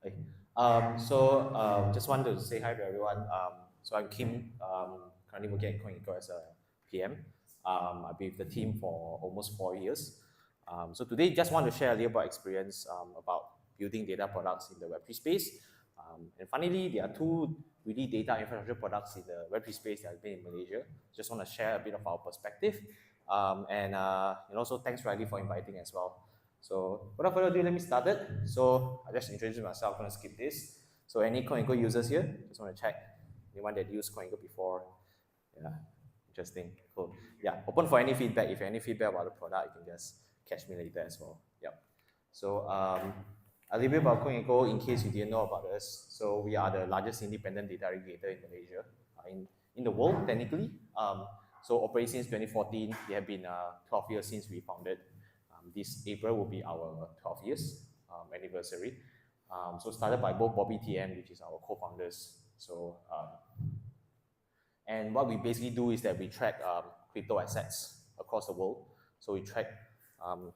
Okay. Just want to say hi to everyone. So I'm Kim, currently working at CoinGecko as a PM. I've been with the team for almost 4 years. So today, just want to share a little bit experience about building data products in the Web3 space. And finally, there are two really data infrastructure products in the Web3 space that have been in Malaysia. Just want to share a bit of our perspective. And also thanks Riley for inviting as well. So without further ado, let me start it. So I just introduce myself. I'm going to skip this. So any CoinGo users here? Just want to check. Anyone that used CoinGo before? Yeah, interesting. Cool. Yeah, open for any feedback. If you have any feedback about the product, you can just catch me later as well. Yep. So a little bit about CoinGo in case you didn't know about us. So we are the largest independent data aggregator in Malaysia, in the world technically. So operating since 2014. It have been 12 years since we founded. This April will be our 12 years anniversary. So started by both Bobby TM, which is our co-founders. And what we basically do is that we track crypto assets across the world. So we track um,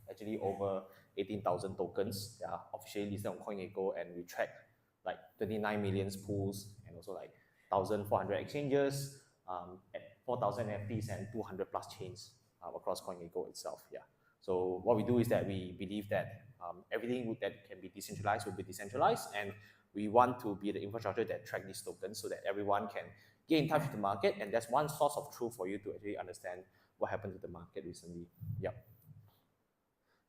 actually over 18,000 tokens that are officially listed on CoinGecko, and we track like 29 million pools and also like 1,400 exchanges, at 4,000 FTs and 200 plus chains across CoinGecko itself. Yeah. So what we do is that we believe that everything that can be decentralized will be decentralized, and we want to be the infrastructure that track these tokens so that everyone can get in touch with the market, and that's one source of truth for you to actually understand what happened to the market recently. Yep.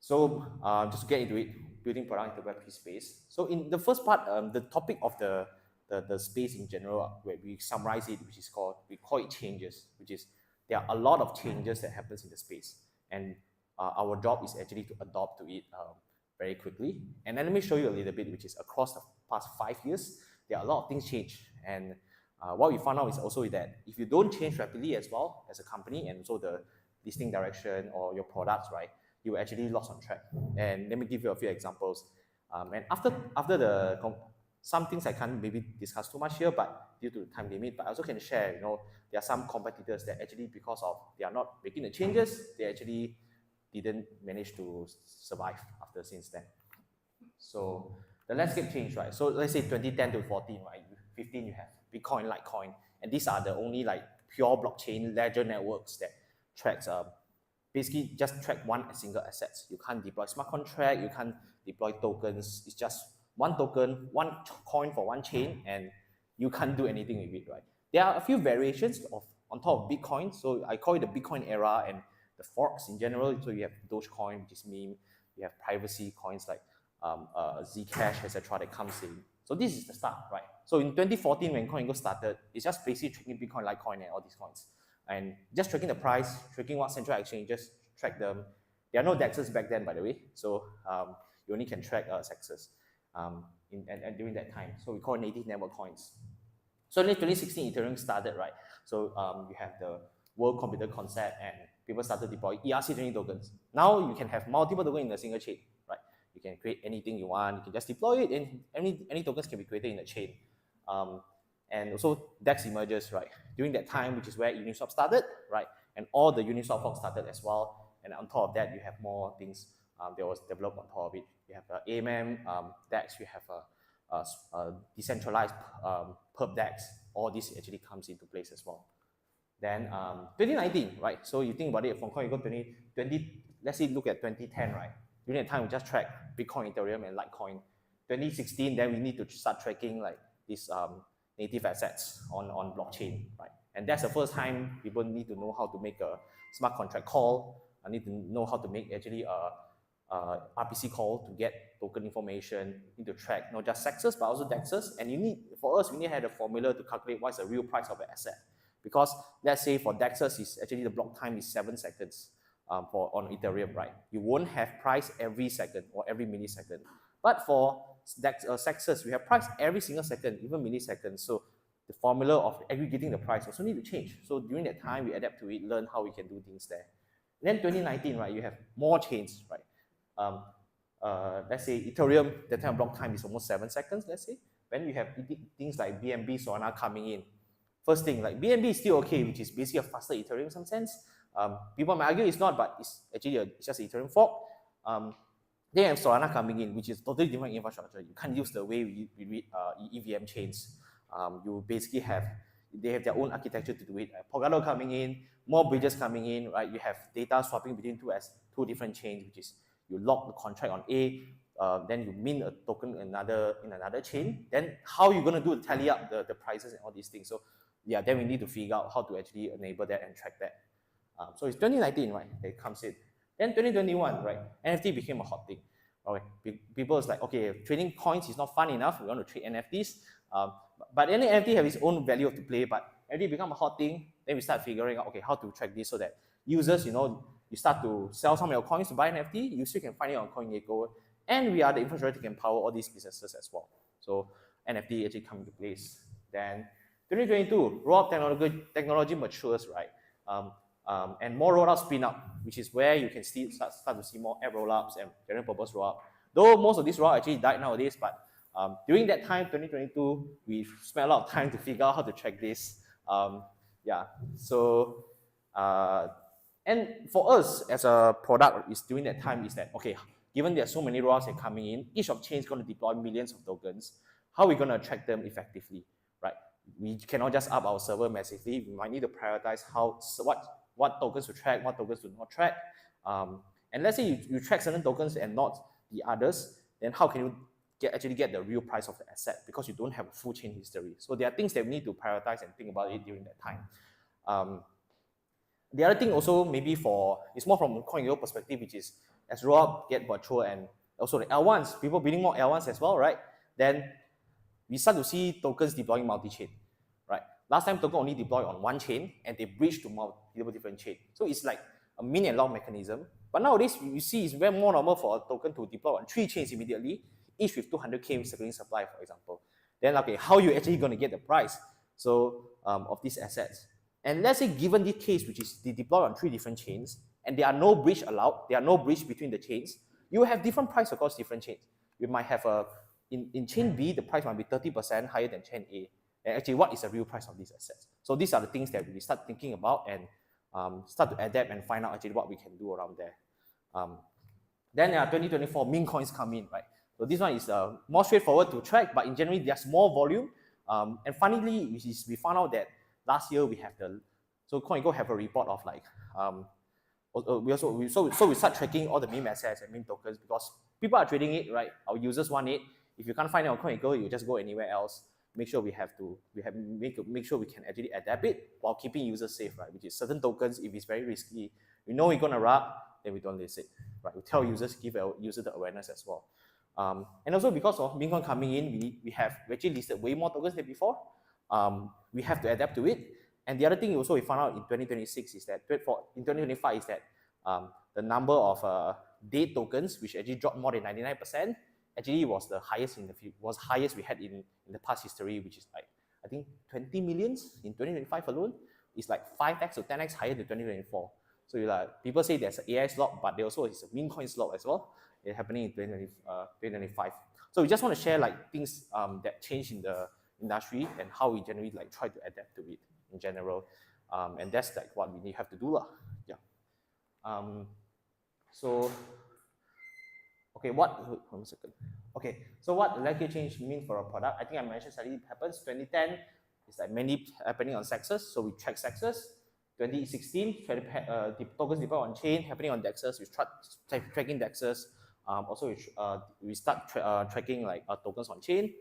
So just to get into it, building product in the Web3 space. So in the first part, the topic of the space in general, where we summarize it, which is called, we call it changes, which is there are a lot of changes that happens in the space, and our job is actually to adopt to it very quickly. And then let me show you a little bit, which is across the past 5 years, there are a lot of things change. And what we found out is also that if you don't change rapidly as well as a company, and so the listing direction or your products, right, you actually lost on track. And let me give you a few examples. And after some things I can't maybe discuss too much here, but due to the time limit, but I also can share, there are some competitors that actually, because of they are not making the changes, they actually didn't manage to survive after since then. So the landscape changed, right? So let's say 2010 to 14, right? 15, you have Bitcoin, Litecoin, and these are the only like pure blockchain ledger networks that tracks basically just track one single asset. You can't deploy smart contract, you can't deploy tokens. It's just one token, one coin for one chain, and you can't do anything with it, right? There are a few variations of on top of Bitcoin. So I call it the Bitcoin era and the forks in general. So you have Dogecoin, which is meme. You have privacy coins like Zcash, etc. that comes in. So this is the start, right? So in 2014, when CoinGo started, it's just basically tracking Bitcoin, Litecoin, and all these coins, and just tracking the price, tracking what central exchanges track them. There are no DEXs back then, by the way, so you only can track CEXs and during that time. So we call it native network coins. So in 2016, Ethereum started, right? So you have the World Computer Concept, and people started deploying ERC20 tokens. Now you can have multiple tokens in a single chain, right? You can create anything you want. You can just deploy it, and any tokens can be created in the chain. And also DEX emerges, right? During that time, which is where Uniswap started, right? And all the Uniswap forks started as well. And on top of that, you have more things that was developed on top of it. You have AMM, DEX, you have a decentralized perp DEX. All this actually comes into place as well. Then 2019, right? So you think about it, from CoinGecko 2020, let's say look at 2010, right? During that time, we just track Bitcoin, Ethereum, and Litecoin. 2016, then we need to start tracking like these native assets on blockchain, right? And that's the first time people need to know how to make a smart contract call. I need to know how to make actually a RPC call to get token information. You need to track not just CEXs but also DEXs. And for us, we need to have a formula to calculate what's the real price of an asset. Because let's say for DEXs, is actually the block time is 7 seconds on Ethereum, right? You won't have price every second or every millisecond. But for CEXs, we have price every single second, even milliseconds. So the formula of aggregating the price also need to change. So during that time, we adapt to it, learn how we can do things there. And then 2019, right, you have more chains, right? Let's say Ethereum, the time block time is almost 7 seconds, let's say. When you have things like BNB, Solana coming in, first thing, like BNB is still okay, which is basically a faster Ethereum in some sense. People might argue it's not, but it's actually it's just an Ethereum fork. Then you have Solana coming in, which is totally different infrastructure. You can't use the way we read EVM chains. You basically they have their own architecture to do it. Polkadot coming in, more bridges coming in, right? You have data swapping between two different chains, which is you lock the contract on A, then you mint a token in another chain. Then how you gonna do tally up the prices and all these things? So yeah, then we need to figure out how to actually enable that and track that. So it's 2019, right? It comes in. Then 2021, right? NFT became a hot thing. Okay, people is like, okay, trading coins is not fun enough. We want to trade NFTs. But any NFT have its own value to play. But NFT become a hot thing. Then we start figuring out, okay, how to track this so that users, you start to sell some of your coins to buy NFT. You still can find it on CoinGecko, and we are the infrastructure that can power all these businesses as well. So NFT actually come into place. Then 2022, roll-up technology matures, right? And more rollouts spin up, which is where you can start to see more app rollups and general purpose rollup. Though most of these rollouts actually died nowadays, but during that time, 2022, we spent a lot of time to figure out how to track this. Yeah, so and for us as a product, is during that time is that, okay, given there are so many rollouts that are coming in, each of chain is going to deploy millions of tokens. How are we going to attract them effectively, right? We cannot just up our server massively. We might need to prioritize what tokens to track, what tokens to not track. And let's say you track certain tokens and not the others, then how can you actually get the real price of the asset, because you don't have a full chain history. So there are things that we need to prioritize and think about it during that time. The other thing also maybe it's more from a CoinGecko perspective, which is as rollup get mature and also the L1s, people building more L1s as well, right? Then we start to see tokens deploying multi-chain, right? Last time token only deployed on one chain and they bridge to multiple different chains. So it's like a min and long mechanism. But nowadays you see it's very more normal for a token to deploy on 3 chains immediately, each with 200K circulating supply, for example. Then okay, how are you actually going to get the price of these assets? And let's say given this case, which is they deploy on 3 different chains, and there are no bridge allowed, there are no bridge between the chains, you have different price across different chains. You might have in chain B, the price might be 30% higher than chain A. And actually, what is the real price of these assets? So these are the things that we start thinking about and start to adapt and find out actually what we can do around there. Then 2024, meme coins come in, right? So this one is more straightforward to track, but in general, there's more volume. And funnily, we found out that last year we have so CoinGecko have a report of like, we start tracking all the meme assets and meme tokens because people are trading it, right? Our users want it. If you can't find it on CoinGecko, you just go anywhere else. Make sure make sure we can actually adapt it while keeping users safe, right? Which is certain tokens, if it's very risky, we know we're gonna rug, then we don't list it, right? We tell users, give our user the awareness as well. And also because of meme coin coming in, we actually listed way more tokens than before. We have to adapt to it. And the other thing also we found out in 2026 is that, in 2025 is that the number of date tokens, which actually dropped more than 99%, actually was the highest we had in the past history, which is like, I think 20 millions in 2025 alone. It's like 5x or 10x higher than 2024. So people say there's an AI slot, but there also is a meme coin slot as well. It's happening in 2025. So we just want to share like things that change in the industry and how we generally like try to adapt to it in general. And that's like what we have to do. Yeah. So okay, one second. Okay, so what language change mean for a product? I think I mentioned slightly it happens. 2010 is like mainly happening on sexes, so we track sexes. 2016, the tokens deployed on chain, happening on DEXs, we start tracking DEXs. Also, we start tracking like tokens on chain.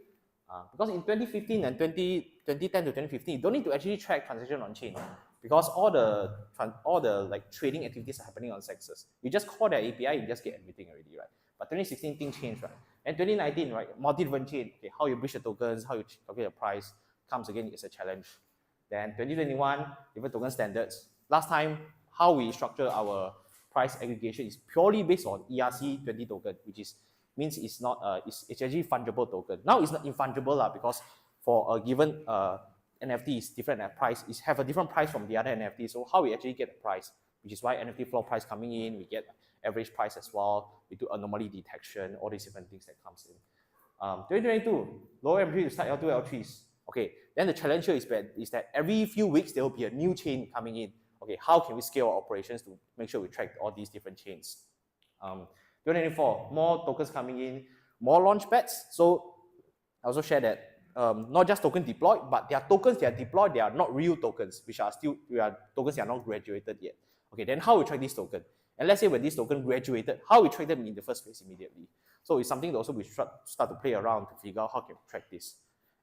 Because in 2015 and 2010 to 2015, you don't need to actually track transaction on chain because all the like trading activities are happening on sexes. You just call their API, you just get everything already, right? But 2016 things changed, right? And 2019, right? Multi-different chain. Okay, how you bridge the tokens, how you calculate the price comes again is a challenge. Then 2021, different token standards. Last time, how we structure our price aggregation is purely based on ERC20 token, which means it's not it's actually fungible token. Now it's not infungible because for a given NFT is different at price. It have a different price from the other NFT. So how we actually get the price, which is why NFT floor price coming in, we get average price as well. We do anomaly detection, all these different things that comes in. 2022, lower MP to start L2, L3s. Okay, then the challenge here is that every few weeks there will be a new chain coming in. Okay, how can we scale our operations to make sure we track all these different chains? 2024, more tokens coming in, more launch pads. So I also share that not just token deployed, but there are tokens that are deployed, they are not real tokens, which are still tokens that are not graduated yet. Okay, then how we track this token? And let's say when this token graduated, how we track them in the first place immediately? So it's something that also we start to play around to figure out how can we track this.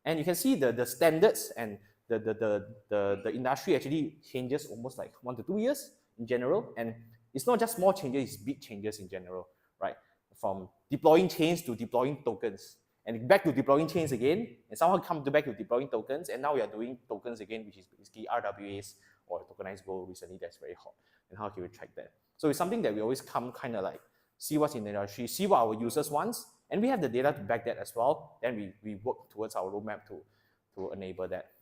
And you can see the standards and the industry actually changes almost like 1 to 2 years in general. And it's not just small changes, it's big changes in general, right? From deploying chains to deploying tokens. And back to deploying chains again, and somehow come back to deploying tokens, and now we are doing tokens again, which is basically RWAs or tokenized gold recently that's very hot. And how can we track that? So it's something that we always come kind of like see what's in the industry, see what our users want, and we have the data to back that as well. Then we work towards our roadmap to enable that.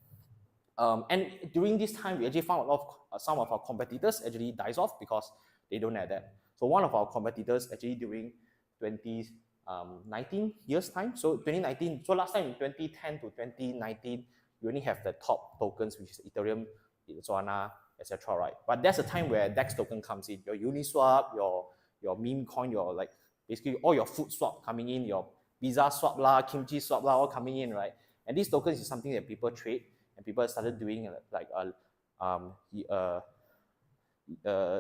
And during this time, we actually found a lot of some of our competitors actually dies off because they don't have that. So one of our competitors actually during 2019 years time. So 2019, so last time in 2010 to 2019, you only have the top tokens, which is Ethereum, Solana, etc. Right? But that's a time where DEX token comes in. Your Uniswap, your meme coin, your like basically all your food swap coming in, your pizza swap lah, kimchi swap lah, all coming in, right? And these tokens is something that people trade, and people started doing like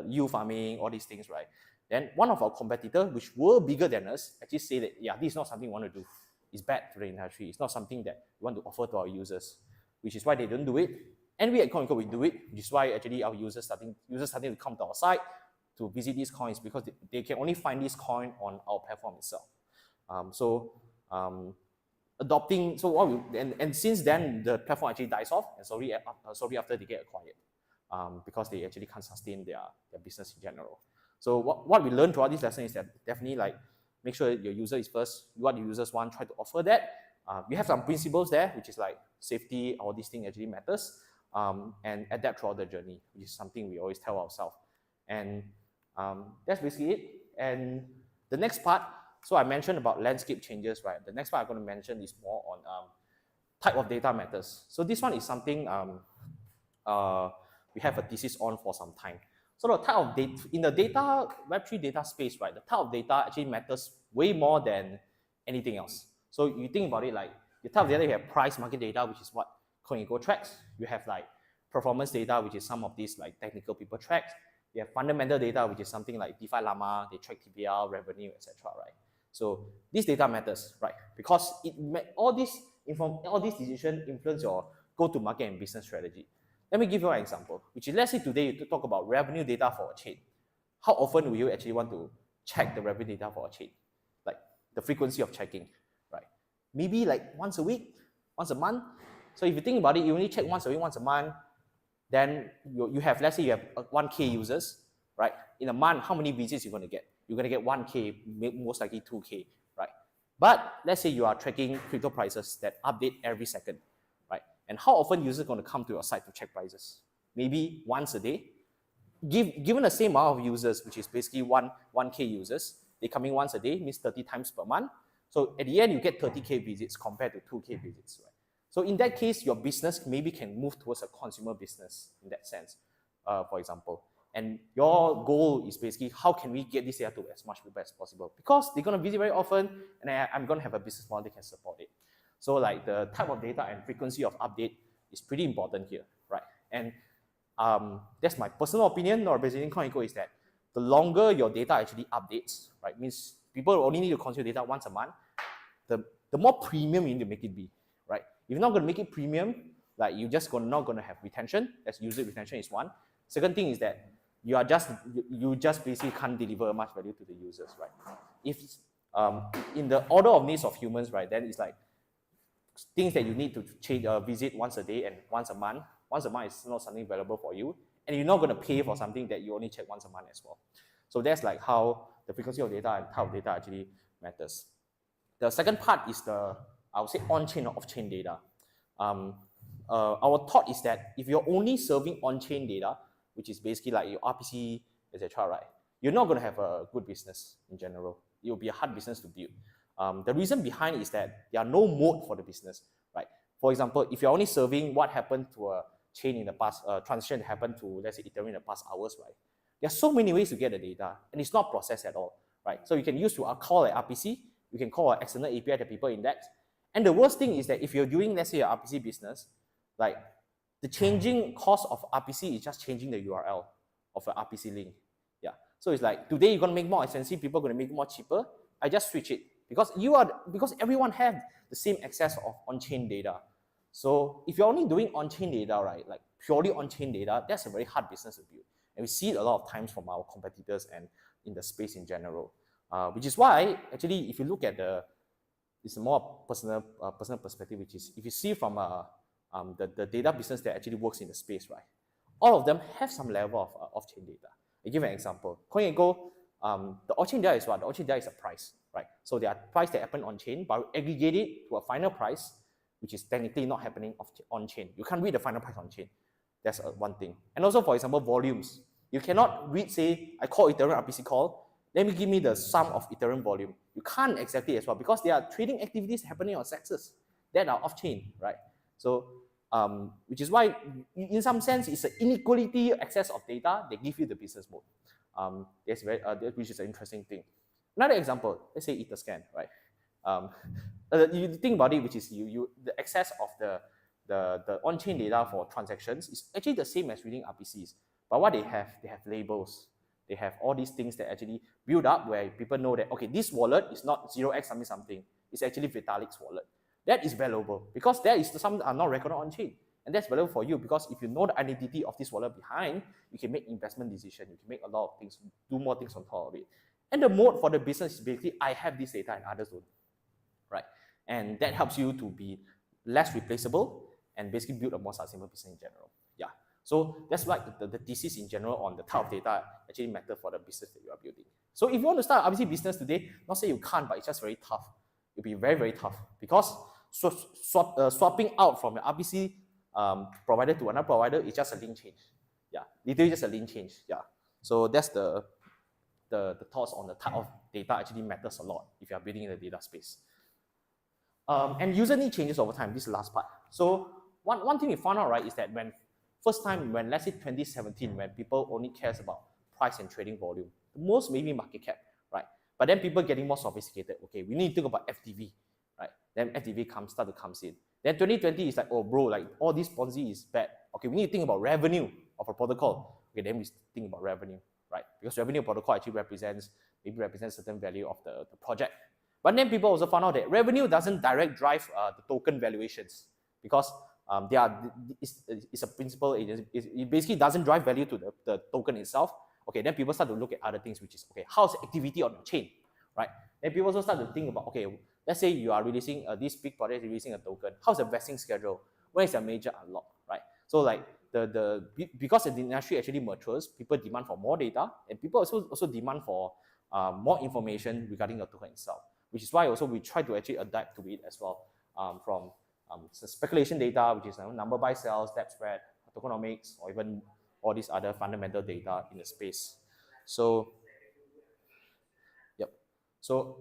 yield farming, all these things, right? Then one of our competitors, which were bigger than us, actually say that, yeah, this is not something we want to do. It's bad to the industry. It's not something that we want to offer to our users, which is why they don't do it. And we at CoinGo, we do it, which is why actually our users starting to come to our site to visit these coins, because they can only find this coin on our platform itself. Adopting, so what we, and since then, the platform actually dies off, and sorry after they get acquired, because they actually can't sustain their business in general. So what we learned throughout this lesson is that definitely like make sure your user is first, what the users want, try to offer that. We have some principles there, which is like safety, all these things actually matters, and adapt throughout the journey, which is something we always tell ourselves. And that's basically it. And the next part, so I mentioned about landscape changes, right? The next part I'm going to mention is more on type of data matters. So this one is something we have a thesis on for some time. So the type of data, in the data, Web3 data space, right, the type of data actually matters way more than anything else. So you think about it like, the type of data, you have price market data, which is what CoinGecko tracks. You have like performance data, which is some of these like technical people tracks. You have fundamental data, which is something like DeFi Llama, they track TPL, revenue, etc. Right? So this data matters, right? Because all these decisions influence your go-to-market and business strategy. Let me give you an example, which is let's say today you talk about revenue data for a chain. How often will you actually want to check the revenue data for a chain? Like the frequency of checking, right? Maybe like once a week, once a month. So if you think about it, you only check once a week, once a month. Then you have, let's say you have 1K users, right? In a month, how many visits you're going to get? You're going to get 1K, most likely 2K, right? But let's say you are tracking crypto prices that update every second, right? And how often users are going to come to your site to check prices? Maybe once a day. Given the same amount of users, which is basically 1K users, they come in once a day, means 30 times per month. So at the end, you get 30K visits compared to 2K visits, right? So in that case, your business maybe can move towards a consumer business in that sense, for example. And your goal is basically, how can we get this data to as much people as possible? Because they're going to visit very often, and I'm going to have a business model that can support it. So like the type of data and frequency of update is pretty important here, right? And that's my personal opinion, not representing CoinGecko, is that the longer your data actually updates, right, means people only need to consume data once a month, the more premium you need to make it be, right? If you're not going to make it premium, like you're just not going to have retention, as user retention is one. Second thing is that you just basically can't deliver much value to the users, right? If in the order of needs of humans, right, then it's like things that you need to change, visit once a day and once a month. Once a month is not something valuable for you, and you're not going to pay for something that you only check once a month as well. So that's like how the frequency of data and type of data actually matters. The second part is I would say on-chain or off-chain data. Our thought is that if you're only serving on-chain data, which is basically like your RPC, etc., right, you're not going to have a good business in general. It will be a hard business to build. The reason behind is that there are no mode for the business, right? For example, if you're only serving what happened to a chain in the past, transition that happened to, let's say, Ethereum in the past hours, right? There are so many ways to get the data, and it's not processed at all, right? So you can use to call an RPC, you can call an external API that people index. And the worst thing is that if you're doing, let's say, an RPC business, like the changing cost of RPC is just changing the URL of an RPC link. Yeah. So it's like today you're gonna make more expensive, people are gonna make more cheaper. I just switch it because everyone have the same access of on-chain data. So if you're only doing on-chain data, right, like purely on-chain data, that's a very hard business to build. And we see it a lot of times from our competitors and in the space in general. Which is why, actually, if you look at it's a more personal perspective, which is if you see from the data business that actually works in the space, right, all of them have some level of off-chain data. I give an example. CoinGecko, the on-chain data is what? The on-chain data is a price, right? So there are price that happen on-chain, but we aggregate it to a final price, which is technically not happening on-chain. You can't read the final price on-chain. That's one thing. And also, for example, volumes. You cannot read, say, I call Ethereum RPC call, let me give me the sum of Ethereum volume. You can't exactly as well because there are trading activities happening on CEXes that are off-chain, right? So, which is why, in some sense, it's an inequality access of data that give you the business mode. Which is an interesting thing. Another example, let's say Etherscan, right? You think about it, which is the access of the on-chain data for transactions is actually the same as reading RPCs. But what they have labels. They have all these things that actually build up where people know that, okay, this wallet is not 0x something something. It's actually Vitalik's wallet. That is valuable because there is some are not recorded on chain. And that's valuable for you because if you know the identity of this wallet behind, you can make investment decisions. You can make a lot of things, do more things on top of it. And the mode for the business is basically, I have this data and others don't, right? And that helps you to be less replaceable and basically build a more sustainable business in general. Yeah. So that's like the thesis in general on the type of data actually matter for the business that you are building. So if you want to start RPC business today, not say you can't, but it's just very tough. It'll be very, very tough because swapping out from your RPC provider to another provider is just a link change. Yeah, literally just a link change. Yeah. So that's the thoughts on the type of data actually matters a lot if you are building in the data space. And user need changes over time. This is the last part. So one thing we found out, right, is that let's say 2017, when people only cares about price and trading volume, the most maybe market cap, right? But then people getting more sophisticated. Okay, we need to think about FTV, right? Then FTV start to come in. Then 2020 is like, oh bro, like all this Ponzi is bad. Okay, we need to think about revenue of a protocol. Okay, then we think about revenue, right? Because revenue protocol actually represents certain value of the project. But then people also found out that revenue doesn't direct drive the token valuations because it's a principle. It basically doesn't drive value to the token itself. Okay, then people start to look at other things, which is, okay, how's the activity on the chain, right? Then people also start to think about, okay, let's say you are releasing this big project, releasing a token. How's the vesting schedule? When is a major unlock, right? So like because the industry actually matures, people demand for more data, and people also demand for more information regarding the token itself. Which is why also we try to actually adapt to it as well from speculation data, which is number buy sells, depth spread, tokenomics, or even all these other fundamental data in the space. So, yep. So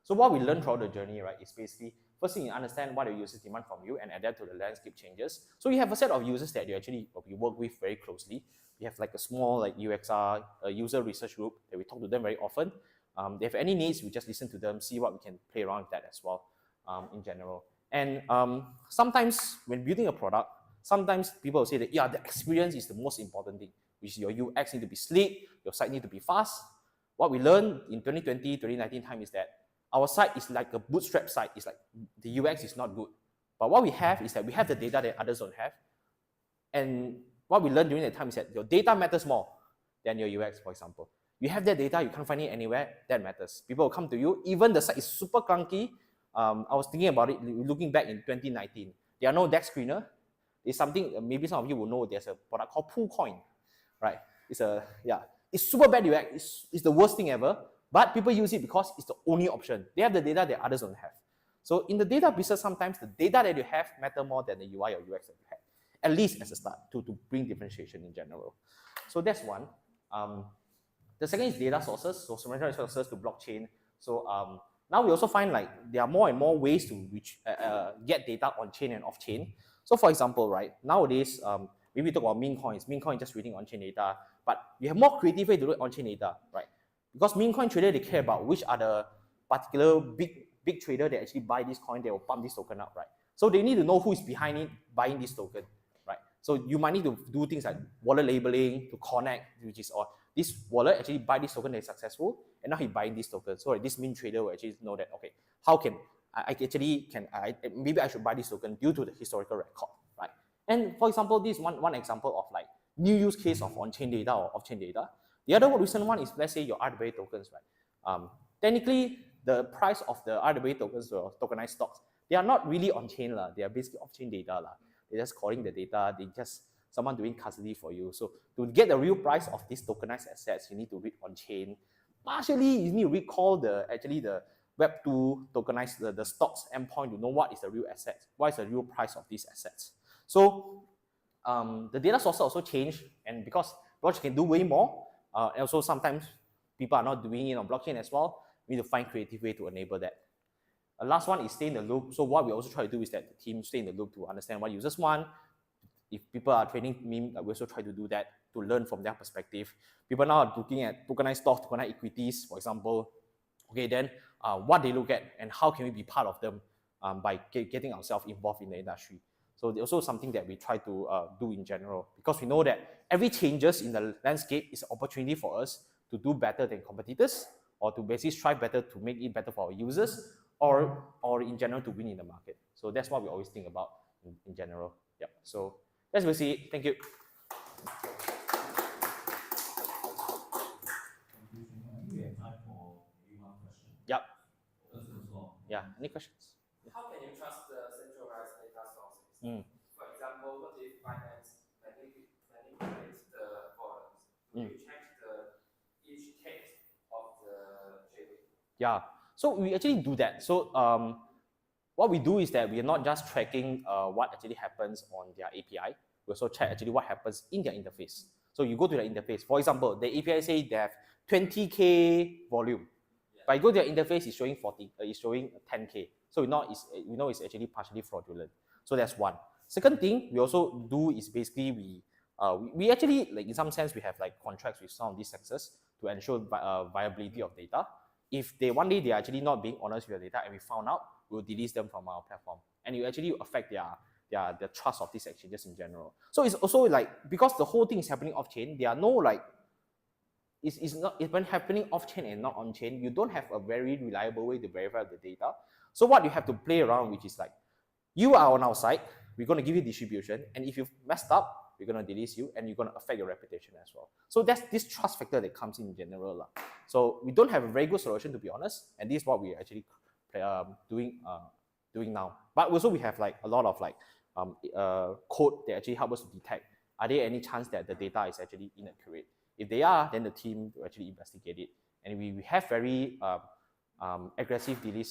what we learned throughout the journey, right, is basically first thing you understand what your users demand from you and adapt to the landscape changes. So you have a set of users that you work with very closely. We have like a small like UXR user research group that we talk to them very often. They have any needs, we just listen to them, see what we can play around with that as well in general. And sometimes when building a product, sometimes people will say that, yeah, the experience is the most important thing, which is your UX need to be sleek, your site need to be fast. What we learned in 2020, 2019 time is that our site is like a bootstrap site. It's like the UX is not good. But what we have is that we have the data that others don't have. And what we learned during that time is that your data matters more than your UX, for example. You have that data, you can't find it anywhere, that matters. People will come to you, even the site is super clunky. I was thinking about it, looking back in 2019. There are no DEX screener. It's something, maybe some of you will know, there's a product called PoolCoin, right? It's super bad UX, it's the worst thing ever, but people use it because it's the only option. They have the data that others don't have. So in the data business, sometimes the data that you have matter more than the UI or UX that you have, at least as a start, to bring differentiation in general. So that's one. The second is data sources, so semantic sources to blockchain. So now we also find like there are more and more ways to get data on chain and off chain. So for example, right, nowadays, maybe we talk about meme coins. Meme coin is just reading on chain data, but you have more creative way to do on chain data, right? Because meme coin trader, they care about which are the particular big trader that actually buy this coin, they will pump this token up, right? So they need to know who is behind it buying this token, right? So you might need to do things like wallet labeling to connect, which is or this wallet actually buy this token that is successful, and now he buying this token. So like, this meme trader will actually know that, okay, how can maybe I should buy this token due to the historical record, right? And for example, this one example of like new use case of on-chain data or off-chain data. The other recent one is, let's say, your RWA tokens, right? Technically, the price of the RWA tokens or tokenized stocks, they are not really on-chain. They are basically off-chain data. They're just calling the data. They just someone doing custody for you. So to get the real price of these tokenized assets, you need to read on-chain. Partially, you need to recall the Web2 tokenized the stocks endpoint to know what is the real asset, what is the real price of these assets. So the data sources also change, and because blockchain can do way more, also sometimes people are not doing it on blockchain as well. We need to find creative way to enable that. The last one is stay in the loop. So what we also try to do is that the team stay in the loop to understand what users want. If people are trading meme, we also try to do that to learn from their perspective. People now are looking at tokenized stocks, tokenized equities, for example. Okay, then what they look at and how can we be part of them by getting ourselves involved in the industry. So there's also something that we try to do in general, because we know that every changes in the landscape is an opportunity for us to do better than competitors, or to basically strive better to make it better for our users, or in general to win in the market. So that's what we always think about in general. Yep. So that's basically it. Thank you. Yep. Yeah. Any questions? How can you trust the centralized data sources? For example, what if finance manipulates the forums? You check each case of the trading. Yeah. So we actually do that. So what we do is that we are not just tracking what actually happens on their API. We also check actually what happens in their interface. So you go to the interface. For example, the API say they have 20K volume. But you go to their interface, it's showing 10K. So we know it's actually partially fraudulent. So that's one. Second thing we also do is basically we actually, like, in some sense, we have like contracts with some of these sectors to ensure viability of data. If one day they are actually not being honest with the data and we found out, we'll delete them from our platform, and it actually affect the trust of these exchanges in general. So it's also like, because the whole thing is happening off chain, there are no like, it's when happening off chain and not on chain, you don't have a very reliable way to verify the data. So what you have to play around, which is like, you are on our side, we're going to give you distribution, and if you've messed up, we're going to delete you, and you're going to affect your reputation as well. So that's this trust factor that comes in general. So we don't have a very good solution, to be honest, and this is what we actually doing now. But also we have like a lot of like code that actually help us to detect, are there any chance that the data is actually inaccurate? If they are, then the team will actually investigate it. And we have very aggressive delete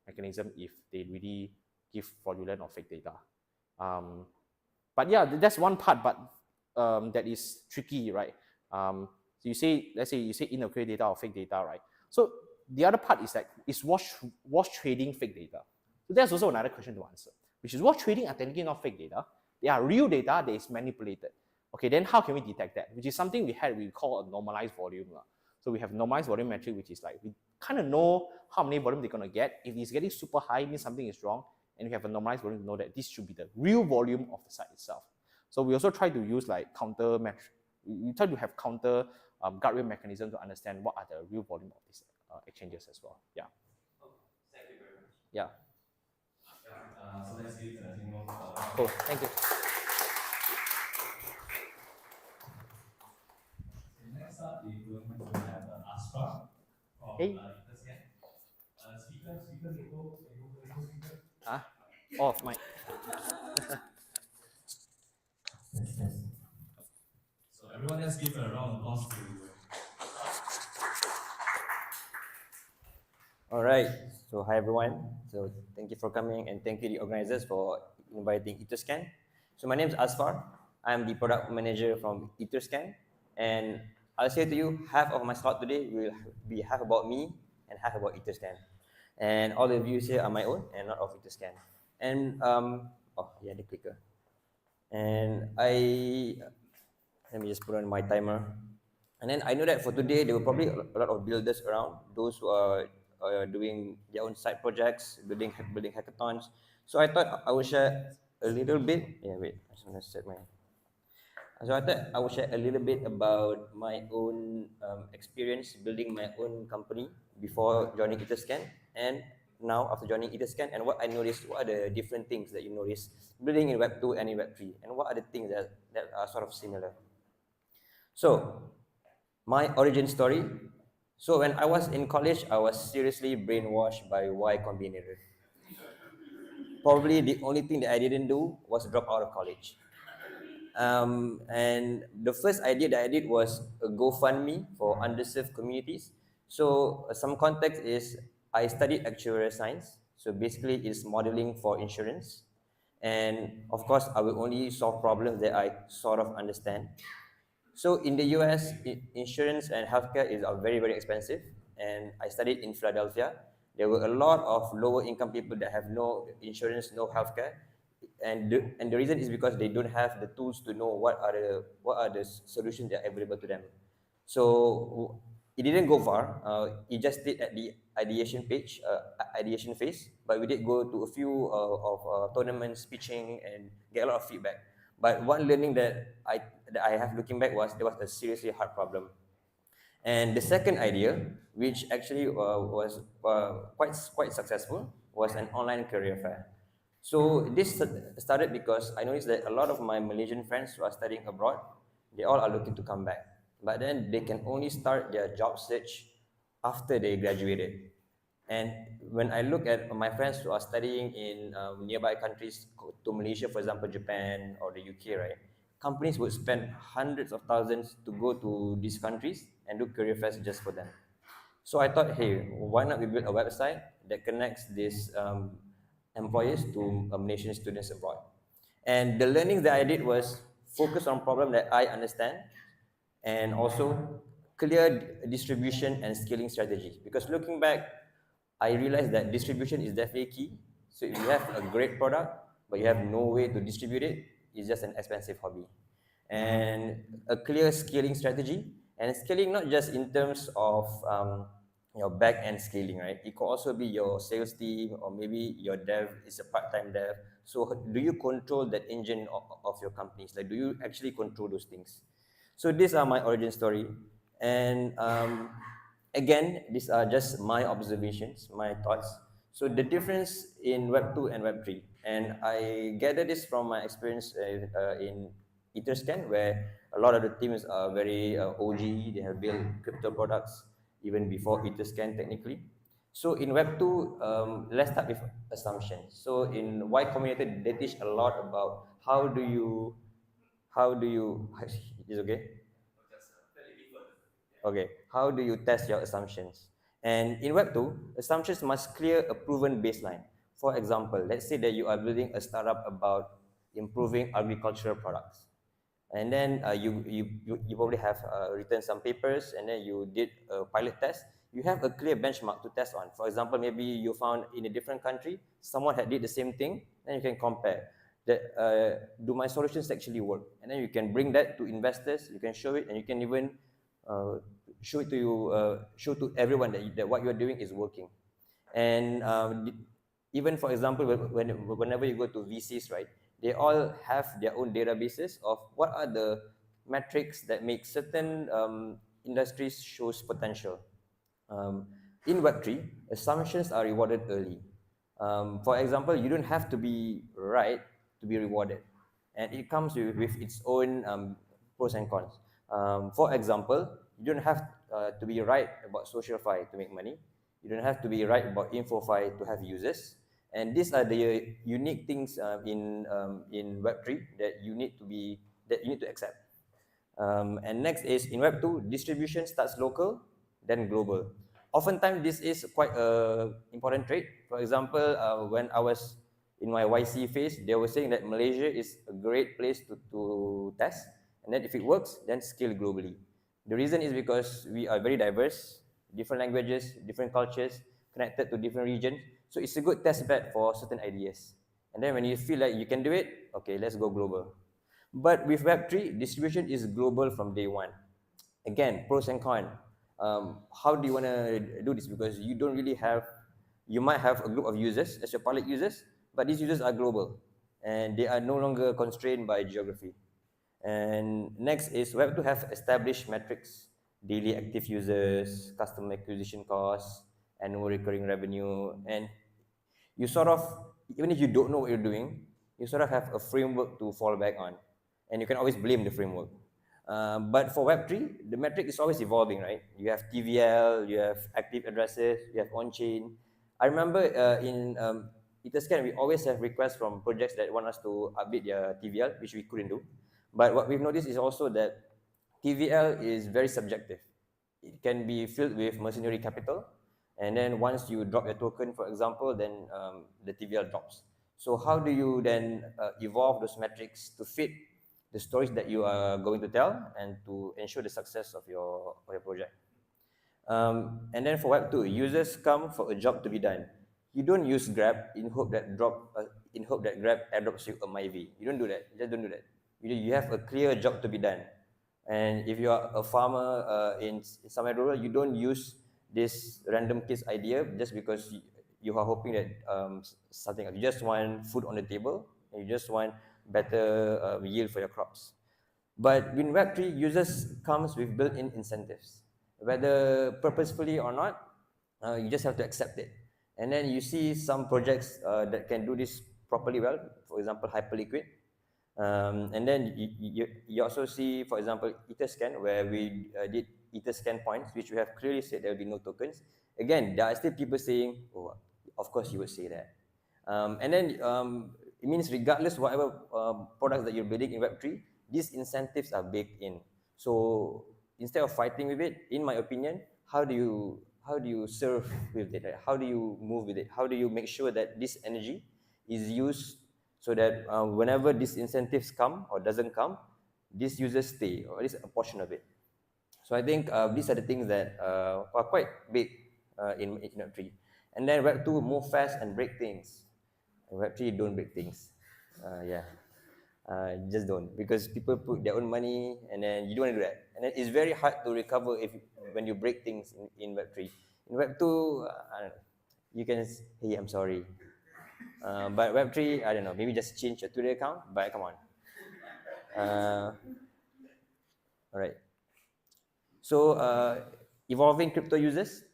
mechanism if they really give fraudulent or fake data. But yeah, that's one part, but that is tricky, right? So let's say you say inaccurate data or fake data, right? So the other part is like, is wash trading fake data? So that's also another question to answer, which is, wash trading are technically not fake data. They are real data that is manipulated. Okay, then how can we detect that? Which is something we call a normalized volume. So we have normalized volume metric, which is like, we kind of know how many volume they're going to get. If it's getting super high, it means something is wrong. And we have a normalized volume to know that this should be the real volume of the site itself. So we also try to use like counter metric. We try to have counter guardrail mechanism to understand what are the real volume of these exchanges as well. Yeah. Thank you very much. Yeah. So let's give the team more. Cool. Thank you. Next up, we're going to have Aspa from Interscan. Speaker, Nico, speaker. Oh, my. So everyone, let's give a round of applause to. All right. So hi everyone. So thank you for coming, and thank you the organizers for inviting Interscan. So my name is Asfar. I'm the product manager from Interscan, and I'll say to you, half of my slot today will be half about me and half about Interscan. And all the views here are my own and not of Interscan. And the clicker. And let me just put on my timer. And then I know that for today, there were probably a lot of builders around, those who are doing their own side projects, building hackathons. So I thought I would share a little bit. Yeah, wait, I just want to set my. So I thought I would share a little bit about my own experience building my own company before joining Etherscan, and now after joining Etherscan, and what I noticed, what are the different things that you notice building in Web 2 and in Web 3, and what are the things that are sort of similar. So, my origin story. So, when I was in college, I was seriously brainwashed by Y Combinator. Probably the only thing that I didn't do was drop out of college. And the first idea that I did was a GoFundMe for underserved communities. So, some context is I studied actuarial science. So, basically, it's modeling for insurance. And of course, I will only solve problems that I sort of understand. So in the US, insurance and healthcare are very, very expensive. And I studied in Philadelphia. There were a lot of lower income people that have no insurance, no healthcare. And the reason is because they don't have the tools to know what are the solutions that are available to them. So it didn't go far. It just did at the ideation phase. But we did go to a few of tournaments, pitching, and get a lot of feedback. But one learning that I have looking back was there was a seriously hard problem. And the second idea, which actually was quite successful, was an online career fair. So this started because I noticed that a lot of my Malaysian friends who are studying abroad, they all are looking to come back. But then they can only start their job search after they graduated. And when I look at my friends who are studying in nearby countries to Malaysia, for example, Japan or the UK, right? Companies would spend hundreds of thousands to go to these countries and do career fairs just for them. So I thought, hey, why not we build a website that connects these employers to Malaysian students abroad? And the learnings that I did was focus on problem that I understand, and also clear distribution and scaling strategies. Because looking back, I realized that distribution is definitely key. So if you have a great product, but you have no way to distribute it, it's just an expensive hobby. And a clear scaling strategy, and scaling not just in terms of your back end scaling, right? It could also be your sales team, or maybe your dev is a part-time dev. So do you control that engine of your companies? Like, do you actually control those things? So these are my origin story, and again, these are just my observations, my thoughts. So the difference in Web 2 and Web 3, and I gather this from my experience in Etherscan, where a lot of the teams are very OG. They have built crypto products even before Etherscan technically. So in Web 2, let's start with assumptions. So in Y Combinator, they teach a lot about how do you is okay? Okay, how do you test your assumptions? And in Web 2, assumptions must clear a proven baseline. For example, let's say that you are building a startup about improving agricultural products. And then you probably have written some papers, and then you did a pilot test. You have a clear benchmark to test on. For example, maybe you found in a different country, someone had did the same thing, then you can compare. That do my solutions actually work? And then you can bring that to investors, you can show it, and you can even uh, show to everyone that what you are doing is working. And even for example, whenever you go to VCs, right, they all have their own databases of what are the metrics that make certain industries shows potential. Um, in Web3, assumptions are rewarded early. For example, you don't have to be right to be rewarded, and it comes with its own pros and cons. For example, you don't have to be right about SocialFi to make money. You don't have to be right about InfoFi to have users. And these are the unique things in Web3 that you need to accept. And next is in Web 2, distribution starts local, then global. Oftentimes, this is quite an important trait. For example, when I was in my YC phase, they were saying that Malaysia is a great place to test, and then if it works, then scale globally. The reason is because we are very diverse, different languages, different cultures, connected to different regions. So it's a good test bed for certain ideas. And then when you feel like you can do it, okay, let's go global. But with Web3, distribution is global from day one. again, pros and cons. How do you want to do this? Because you don't really have, you might have a group of users as your pilot users, but these users are global and they are no longer constrained by geography. And next is we have to have established metrics, daily active users, customer acquisition costs, annual recurring revenue, and you sort of, even if you don't know what you're doing, you sort of have a framework to fall back on, and you can always blame the framework. But for Web3, the metric is always evolving, right? You have TVL, you have active addresses, you have on-chain. I remember in Etherscan, we always have requests from projects that want us to update their TVL, which we couldn't do. But what we've noticed is also that TVL is very subjective. It can be filled with mercenary capital, and then once you drop your token, for example, then the TVL drops. So how do you then evolve those metrics to fit the stories that you are going to tell and to ensure the success of your project? And then for Web2, users come for a job to be done. You don't use Grab in hope that Grab airdrops you a MyV. You don't do that. You just don't do that. You have a clear job to be done. And if you are a farmer in somewhere rural, you don't use this random case idea just because you are hoping that something. You just want food on the table, and you just want better yield for your crops. But in Web3, users comes with built-in incentives, whether purposefully or not. You just have to accept it. And then you see some projects that can do this properly well. For example, Hyperliquid. And then you also see, for example, Etherscan, where we did Etherscan points, which we have clearly said there will be no tokens. Again, there are still people saying, oh, of course you would say that. And then it means regardless whatever products that you're building in Web3, these incentives are baked in. So instead of fighting with it, in my opinion, how do you serve with it? Right? How do you move with it? How do you make sure that this energy is used so that whenever these incentives come or doesn't come, these users stay, or at least a portion of it. So I think these are the things that are quite big in Web3. And then Web2 move fast and break things. Web3 don't break things. Just don't, because people put their own money and then you don't want to do that. And then it's very hard to recover when you break things in Web3. In Web2, I don't know, you can say, hey, I'm sorry. But Web3, I don't know, maybe just change your Twitter account, but come on. All right. So evolving crypto users.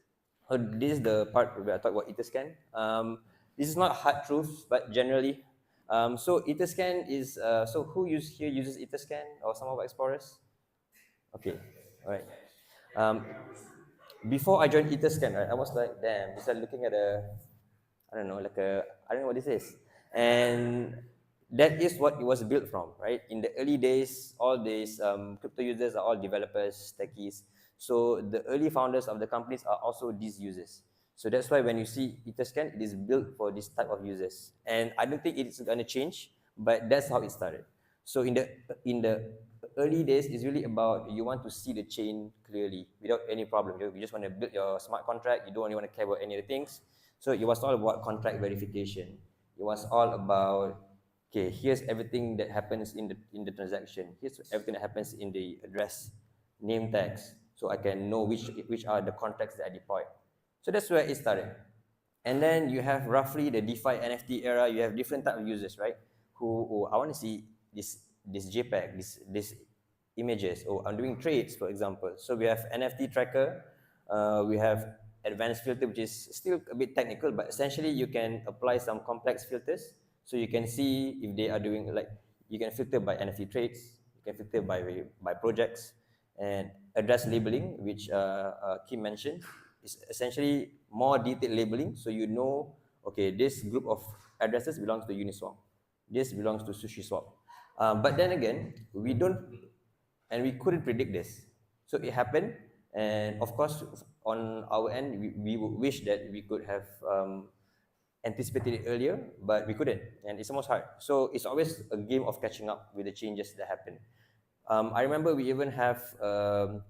This is the part where I talk about Etherscan. This is not hard truths, but generally. So Etherscan is, so who here uses Etherscan or some of our explorers? Okay, all right. Before I joined Etherscan, right, I was like, damn, I started looking at I don't know what this is. And that is what it was built from, right? In the early days, all these crypto users are all developers, techies. So the early founders of the companies are also these users. So that's why when you see Etherscan, it is built for this type of users. And I don't think it's going to change, but that's how it started. So in the early days, it's really about you want to see the chain clearly without any problem. You just want to build your smart contract. You don't really want to care about any other things. So it was all about contract verification. It was all about, okay, here's everything that happens in the transaction. Here's everything that happens in the address, name tags, so I can know which are the contracts that I deployed. So that's where it started. And then you have roughly the DeFi NFT era. You have different type of users, right? Who I want to see this JPEG, this images, or I'm doing trades, for example. So we have NFT tracker. We have advanced filter, which is still a bit technical, but essentially you can apply some complex filters. So you can see if they are doing, like, you can filter by NFT trades, you can filter by projects, and address labeling, which Kim mentioned, is essentially more detailed labeling. So you know, okay, this group of addresses belongs to Uniswap. This belongs to SushiSwap. But then again, we couldn't predict this. So it happened, and of course, on our end, we would wish that we could have anticipated it earlier, but we couldn't, and it's almost hard. So it's always a game of catching up with the changes that happen. I remember we even have a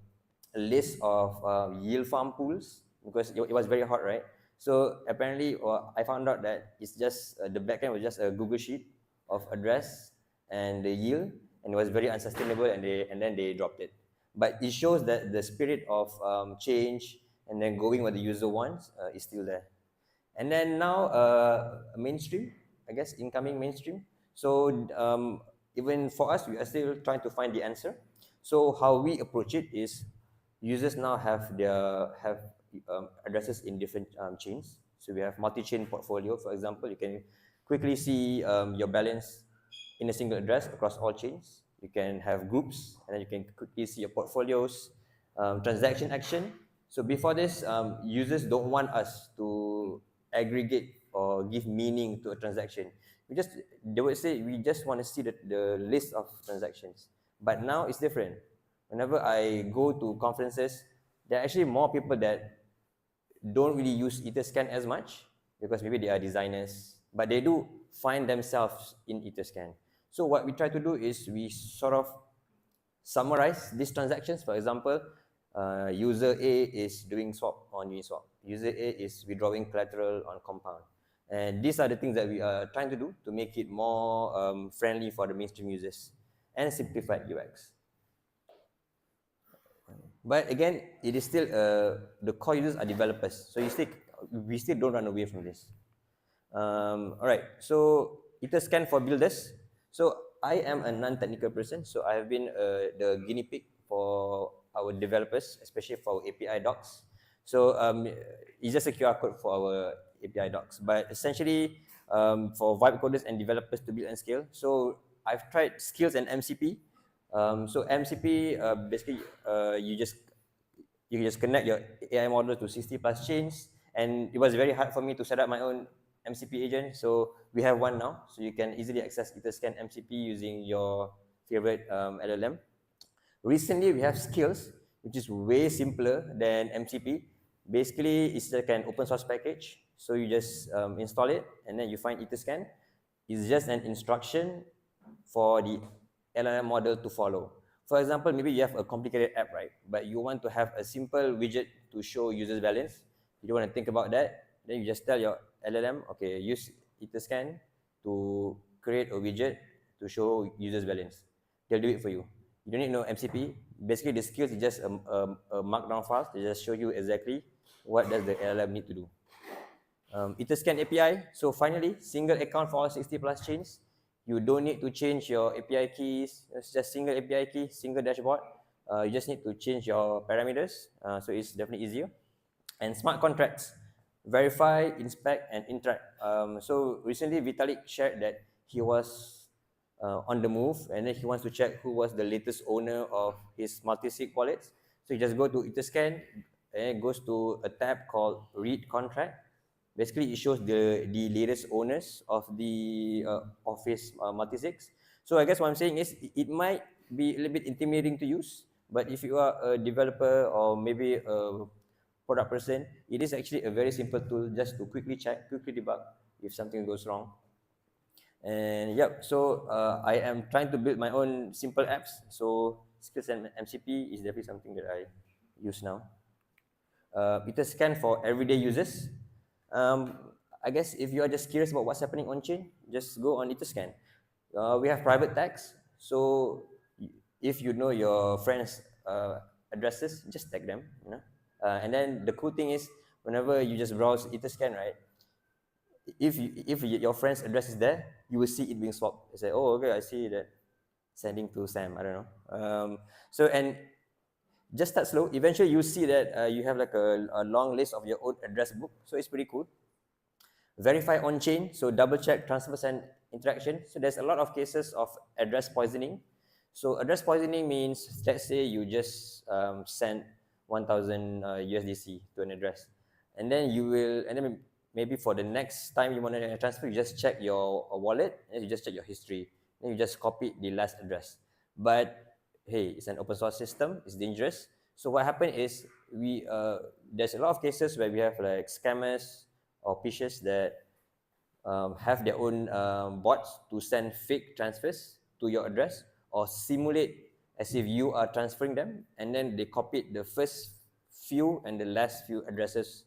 list of yield farm pools because it was very hot, right? So apparently, I found out that it's just the backend was just a Google sheet of address and the yield, and it was very unsustainable, and then they dropped it. but it shows that the spirit of change and then going what the user wants is still there. And then now mainstream, I guess incoming mainstream. So even for us, we are still trying to find the answer. So how we approach it is users now have addresses in different chains. So we have multi-chain portfolio, for example. You can quickly see your balance in a single address across all chains. You can have groups, and then you can quickly see your portfolios, transaction action. So before this, users don't want us to aggregate or give meaning to a transaction. They would say, we just want to see the list of transactions. But now it's different. Whenever I go to conferences, there are actually more people that don't really use Etherscan as much because maybe they are designers, but they do find themselves in Etherscan. So what we try to do is we sort of summarize these transactions. For example, user A is doing swap on Uniswap. User A is withdrawing collateral on Compound. And these are the things that we are trying to do to make it more friendly for the mainstream users and simplified UX. But again, it is still the core users are developers, so we still don't run away from this. All right, so Etherscan for builders. So I am a non-technical person, so I have been the guinea pig for our developers, especially for our API docs. So it's just a QR code for our API docs, but essentially for vibe coders and developers to build and scale. So I've tried skills and MCP. So MCP basically you just connect your AI model to 60 plus chains, and it was very hard for me to set up my own MCP agent. So we have one now, so you can easily access Etherscan MCP using your favorite LLM. Recently, we have skills, which is way simpler than MCP. Basically, it's like an open source package. So you just install it, and then you find Etherscan. It's just an instruction for the LLM model to follow. For example, maybe you have a complicated app, right? But you want to have a simple widget to show users balance. You don't want to think about that. Then you just tell your LLM, okay, use Etherscan to create a widget to show users balance. They'll do it for you. You don't need no MCP. Basically, the skills is just a markdown file to just show you exactly what does the LLM need to do. Etherscan API. So finally, single account for all 60 plus chains. You don't need to change your API keys. It's just single API key, single dashboard. You just need to change your parameters. So it's definitely easier. And smart contracts. Verify, inspect, and interact. So recently, Vitalik shared that he was on the move, and then he wants to check who was the latest owner of his multi-sig wallets. So you just go to Etherscan, and it goes to a tab called Read Contract. Basically, it shows the latest owners of the his multi-sigs. So I guess what I'm saying is it might be a little bit intimidating to use, but if you are a developer or maybe a product person, it is actually a very simple tool just to quickly check, quickly debug if something goes wrong. And yep, so I am trying to build my own simple apps. So skills and MCP is definitely something that I use now. Etherscan for everyday users. I guess if you are just curious about what's happening on chain, just go on Etherscan. We have private tags, so if you know your friends' addresses, just tag them. And then the cool thing is, whenever you just browse Etherscan, right? If your friend's address is there, you will see it being swapped. You say, oh, okay, I see that sending to Sam. I don't know. So and just start slow. Eventually, you see that you have like a long list of your own address book. So it's pretty cool. Verify on chain. So double check transfers and interaction. So there's a lot of cases of address poisoning. So address poisoning means, let's say you just send 1,000 USDC to an address, and then maybe for the next time you want to transfer, you just check your wallet, and you just check your history, then you just copy the last address. But hey, it's an open source system, it's dangerous. So what happened is there's a lot of cases where we have like scammers or phishers that have their own bots to send fake transfers to your address or simulate as if you are transferring them, and then they copied the first few and the last few addresses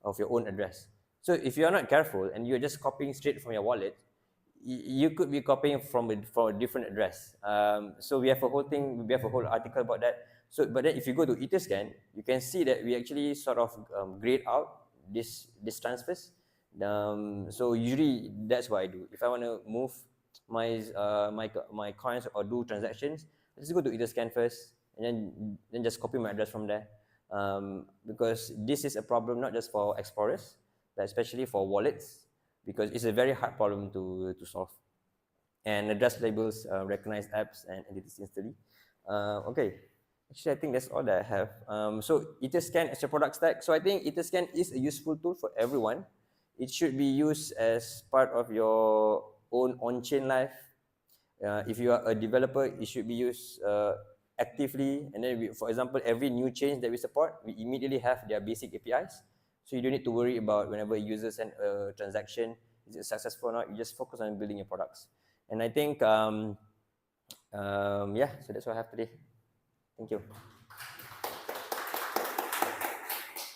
of your own address. So if you're not careful and you're just copying straight from your wallet, you could be copying from a different address. So we have a whole article about that. So, but then if you go to Etherscan, you can see that we actually sort of grade out this transfers. So usually that's what I do. If I want to move my coins or do transactions, I just go to Etherscan first, and then just copy my address from there. Because this is a problem not just for explorers, but especially for wallets, because it's a very hard problem to solve. And address labels recognize apps and entities instantly. Okay, actually I think that's all that I have. So Etherscan as a product stack. So I think Etherscan is a useful tool for everyone. It should be used as part of your own on-chain life. If you are a developer, it should be used actively. And then, for example, every new change that we support, we immediately have their basic APIs. So you don't need to worry about whenever a user send a transaction, is it successful or not? You just focus on building your products. And I think, yeah, so that's what I have today. Thank you.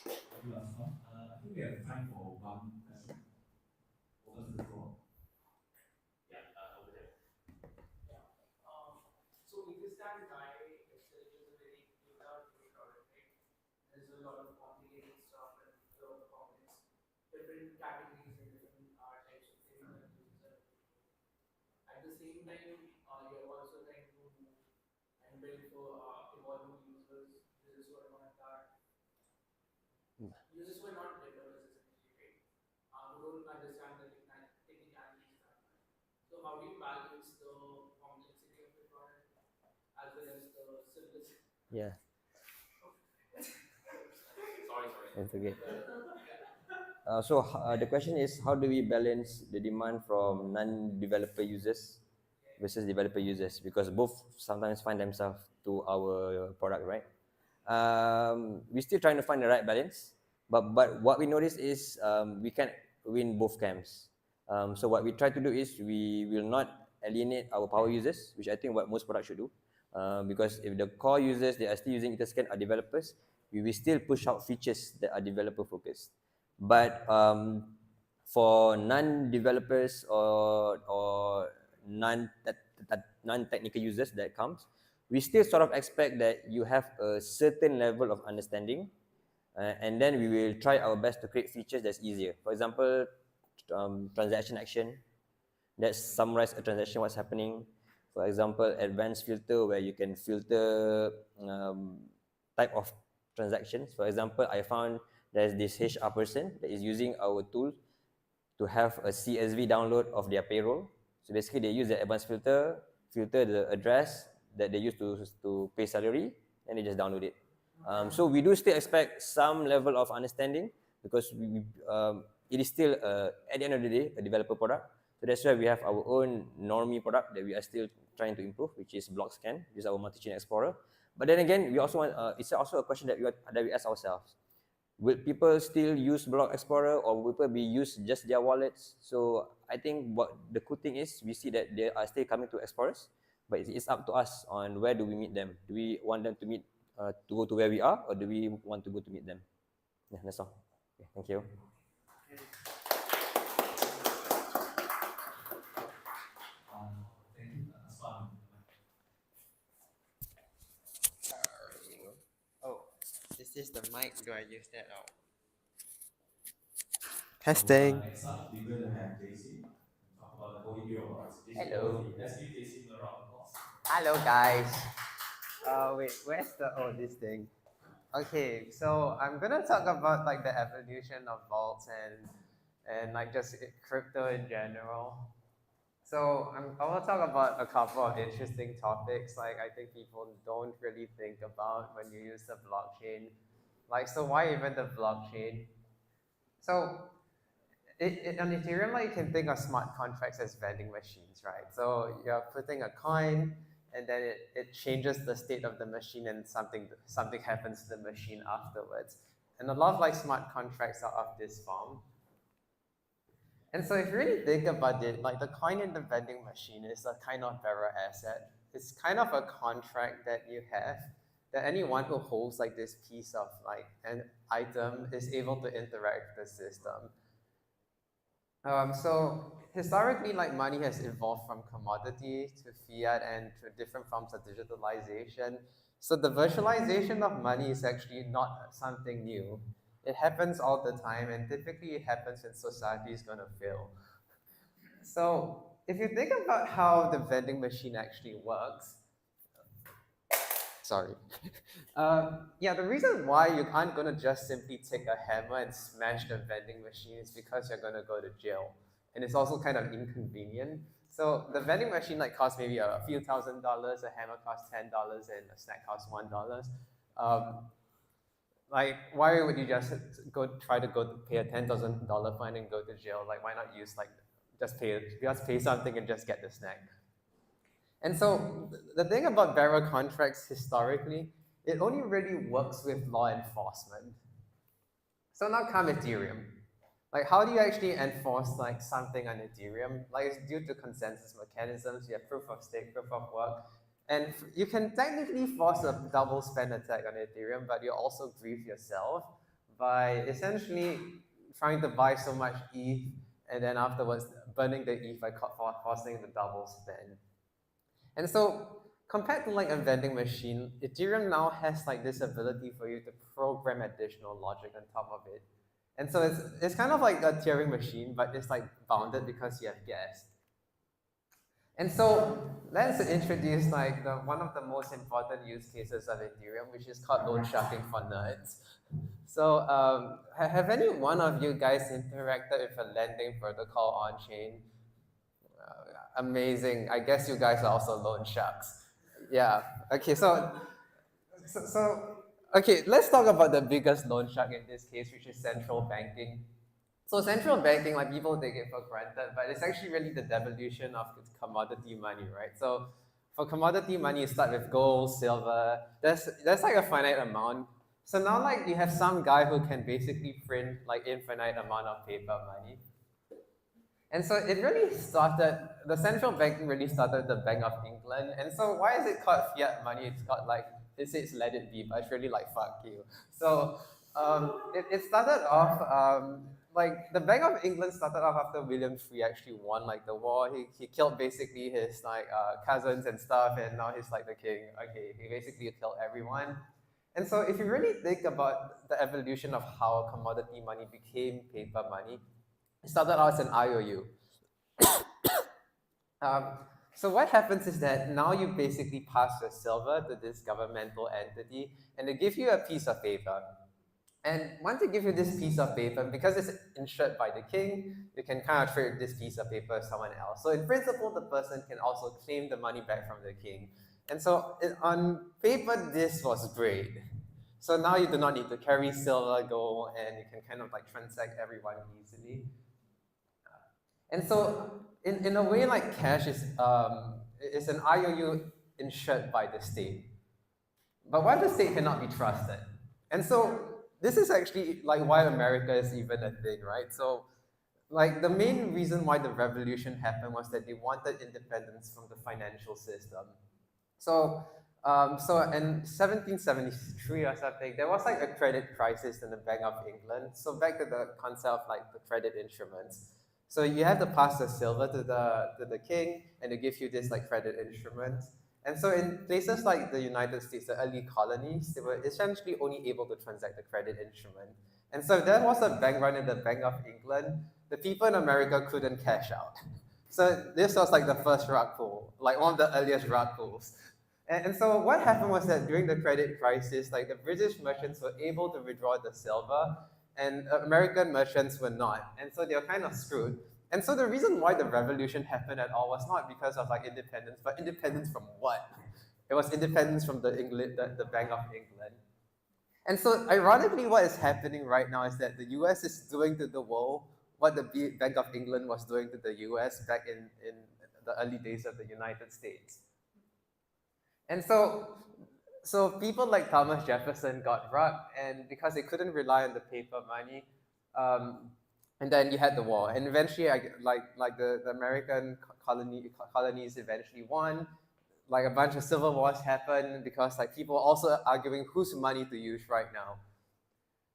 Thank you, Asma. I think we have time for one question. Open to the floor. Yeah, over there. Yeah. So with this kind of guy, it's very without product, right? There's a lot of complicated stuff and a lot of complex different categories and different types of things that users are looking for. At the same time, you're also trying to move and build for evolving users, users who are not that users who are not developers essentially, right? Who don't understand the technicalities that much. So how do you balance the complexity of the product as well as the simplicity? Yeah. Sorry. That's okay. So the question is, how do we balance the demand from non-developer users versus developer users? Because both sometimes find themselves to our product, right? We're still trying to find the right balance, but what we notice is we can win both camps. So what we try to do is we will not alienate our power users, which I think what most products should do. Because if the core users that are still using Etherscan are developers, we will still push out features that are developer focused. But for non-developers or non-technical users that comes, we still sort of expect that you have a certain level of understanding, and then we will try our best to create features that's easier. For example, transaction action, that summarize a transaction, what's happening. For example, advanced filter, where you can filter type of transactions. For example, I found there's this HR person that is using our tool to have a CSV download of their payroll. So basically, they use the advanced filter the address that they use to pay salary, and they just download it. So we do still expect some level of understanding, because it is still, at the end of the day, a developer product. So that's why we have our own normie product that we are still trying to improve, which is BlockScan, which is our multi-chain explorer. But then again, we also want, it's also a question that we ask ourselves. Will people still use Block Explorer, or will people be use just their wallets? So I think what the cool thing is, we see that they are still coming to Explorers, but it's up to us on where do we meet them. Do we want them to meet to go to where we are, or do we want to go to meet them? Yeah, that's all. Okay, thank you. Thank you, Asma. Oh, this is the mic. Do I use that? Oh. Testing. Next up, we're going to have JC talk about the whole year of arts. Hello. Let's give JC a round of applause. Hello, guys. Wait, where's this thing? Okay, so I'm gonna talk about like the evolution of vaults and like just crypto in general. So I will talk about a couple of interesting topics like I think people don't really think about when you use the blockchain. Like, so why even the blockchain? So on Ethereum, like, you can think of smart contracts as vending machines, right? So you're putting a coin, and then it changes the state of the machine, and something happens to the machine afterwards. And a lot of like smart contracts are of this form. And so if you really think about it, like the coin in the vending machine is a kind of bearer asset. It's kind of a contract that you have that anyone who holds like this piece of like an item is able to interact with the system. So historically, like money has evolved from commodity to fiat and to different forms of digitalization. So the virtualization of money is actually not something new. It happens all the time, and typically it happens when society is going to fail. So if you think about how the vending machine actually works, sorry. Yeah, the reason why you aren't going to just simply take a hammer and smash the vending machine is because you're going to go to jail. And it's also kind of inconvenient. So the vending machine like costs maybe a few $1,000, a hammer costs $10, and a snack costs $1. Um, like, why would you just try to go pay a $10,000 fine and go to jail? Like, why not use like just pay something and just get the snack? And so the thing about bearer contracts historically, it only really works with law enforcement. So now come Ethereum. Like, how do you actually enforce like something on Ethereum? Like, it's due to consensus mechanisms. You have proof of stake, proof of work, and you can technically force a double spend attack on Ethereum, but you also grieve yourself by essentially trying to buy so much ETH and then afterwards burning the ETH by forcing the double spend. And so compared to like a vending machine, Ethereum now has like this ability for you to program additional logic on top of it. And so it's kind of like a Turing machine, but it's like bounded because you have gas. And so let's introduce like one of the most important use cases of Ethereum, which is called loan sharking for nerds. So have any one of you guys interacted with a lending protocol on chain? Amazing. I guess you guys are also loan sharks. Yeah. Okay. So okay. Let's talk about the biggest loan shark in this case, which is central banking. So central banking, like people take it for granted, but it's actually really the devolution of commodity money, right? So for commodity money, you start with gold, silver. There's like a finite amount. So now like you have some guy who can basically print like infinite amount of paper money. And so it really started, the central banking really started the Bank of England. And so why is it called fiat money? It's called like, it says let it be, but it's really like fuck you. So it started off, like the Bank of England started off after William III actually won like the war. He killed basically his like cousins and stuff, and now he's like the king. Okay, he basically killed everyone. And so if you really think about the evolution of how commodity money became paper money, it started out as an IOU. So what happens is that now you basically pass your silver to this governmental entity, and they give you a piece of paper. And once they give you this piece of paper, because it's insured by the king, you can kind of trade this piece of paper to someone else. So in principle, the person can also claim the money back from the king. And so on paper, this was great. So now you do not need to carry silver, gold, and you can kind of like transact everyone easily. And so, in a way, like cash is an IOU insured by the state. But why the state cannot be trusted? And so, this is actually like why America is even a thing, right? So, like the main reason why the revolution happened was that they wanted independence from the financial system. So in 1773 or something, there was like a credit crisis in the Bank of England. So back to the concept of like the credit instruments. So you have to pass the silver to the king, and they give you this like credit instrument. And so in places like the United States, the early colonies, they were essentially only able to transact the credit instrument. And so if there was a bank run in the Bank of England, the people in America couldn't cash out. So this was like the first rug pull, like one of the earliest rug pulls. And so what happened was that during the credit crisis, like the British merchants were able to withdraw the silver, and American merchants were not. And so they were kind of screwed. And so the reason why the revolution happened at all was not because of like independence, but independence from what? It was independence from the Bank of England. And so ironically, what is happening right now is that the US is doing to the world what the Bank of England was doing to the US back in the early days of the United States. And so people like Thomas Jefferson got rugged, and because they couldn't rely on the paper money, and then you had the war, and eventually, the American colonies eventually won. Like a bunch of civil wars happened because like people also arguing whose money to use right now.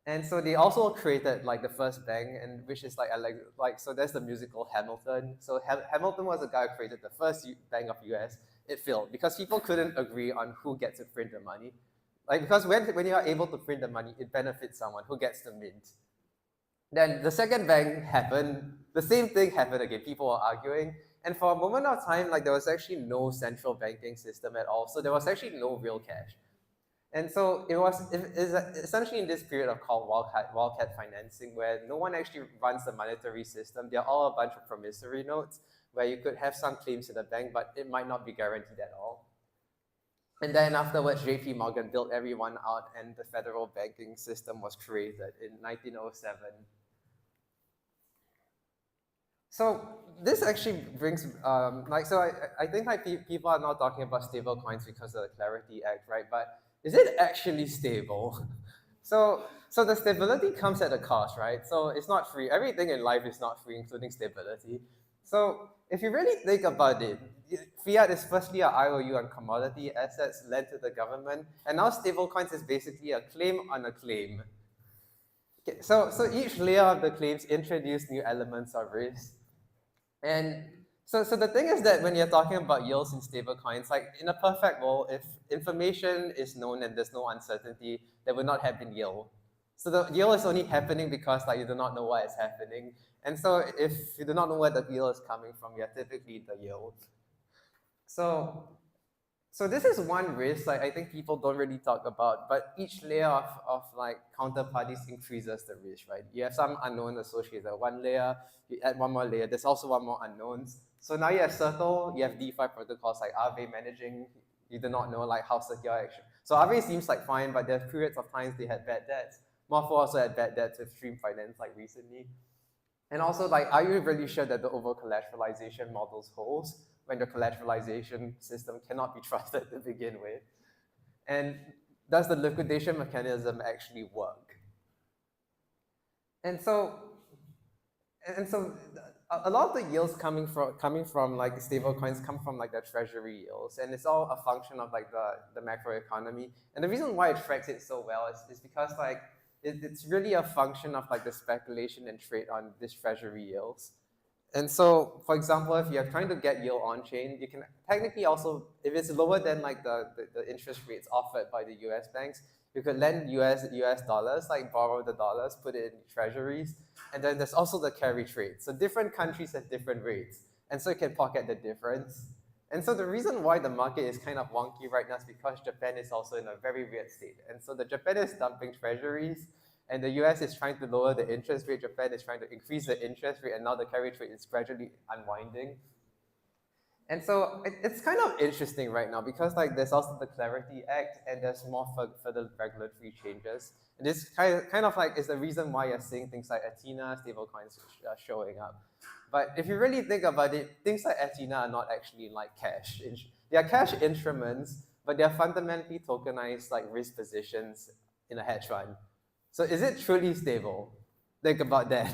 And so they also created like the first bank, and which is like so there's the musical Hamilton. So Hamilton was the guy who created the first bank of US. It failed because people couldn't agree on who gets to print the money. Like because when you are able to print the money, it benefits someone who gets to mint. Then the second bank happened. The same thing happened again. People were arguing, and for a moment of time, like there was actually no central banking system at all. So there was actually no real cash. And so it's essentially in this period of called wildcat financing, where no one actually runs the monetary system. They're all a bunch of promissory notes where you could have some claims to the bank, but it might not be guaranteed at all. And then afterwards, JP Morgan built everyone out, and the federal banking system was created in 1907. So this actually brings, I think like people are now talking about stable coins because of the Clarity Act, right? But is it actually stable? So the stability comes at a cost, right? So it's not free. Everything in life is not free, including stability. So if you really think about it, fiat is firstly an IOU on commodity assets lent to the government, and now stablecoins is basically a claim on a claim. Okay, so each layer of the claims introduce new elements of risk. And so the thing is that when you're talking about yields in stablecoins, like in a perfect world, if information is known and there's no uncertainty, there would not have been yield. So the yield is only happening because like you do not know what is happening. And so if you do not know where the yield is coming from, you're typically the yield. So this is one risk like I think people don't really talk about, but each layer of like counterparties increases the risk, right? You have some unknown associated. One layer, you add one more layer, there's also one more unknowns. So now you have Circle, you have DeFi protocols like Aave managing, you do not know like how secure actually. So Aave seems like fine, but there's periods of times they had bad debts. Morpho also had bad debts with stream finance like recently. And also like, are you really sure that the over-collateralization models holds when the collateralization system cannot be trusted to begin with? And does the liquidation mechanism actually work? And so a lot of the yields coming from like stable coins come from like the treasury yields, and it's all a function of like the macro economy. And the reason why it tracks it so well is because like it's really a function of like the speculation and trade on these treasury yields. And so, for example, if you're trying to get yield on chain, you can technically also, if it's lower than like the interest rates offered by the US banks, you could lend US dollars, like borrow the dollars, put it in treasuries, and then there's also the carry trade. So different countries have different rates, and so you can pocket the difference. And so the reason why the market is kind of wonky right now is because Japan is also in a very weird state. And so the Japan is dumping treasuries, and the US is trying to lower the interest rate, Japan is trying to increase the interest rate, and now the carry trade is gradually unwinding. And so it's kind of interesting right now because like there's also the Clarity Act and there's more further regulatory changes. And this kind of like is the reason why you're seeing things like Athena stablecoins showing up. But if you really think about it, things like Athena are not actually like cash. They are cash instruments, but they're fundamentally tokenized like risk positions in a hedge fund. So is it truly stable? Think about that.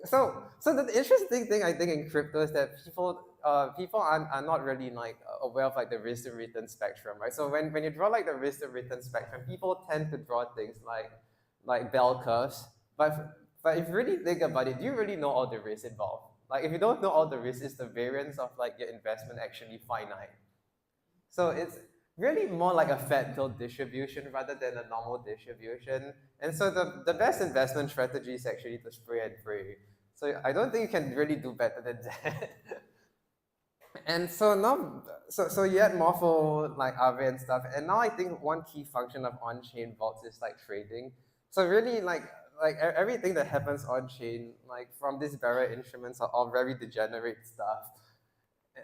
So the interesting thing I think in crypto is that people are not really like aware of like the risk to return spectrum, right? So when you draw like the risk to return spectrum, people tend to draw things like bell curves. But if you really think about it, do you really know all the risks involved? Like if you don't know all the risks, is the variance of like your investment actually finite? So it's really more like a fat tilt distribution rather than a normal distribution. And so the best investment strategy is actually to spray and pray. So I don't think you can really do better than that. And so now, so you had Morpho, like Aave and stuff, and now I think one key function of on-chain vaults is like trading. So really like everything that happens on-chain, like from these bearer instruments are all very degenerate stuff.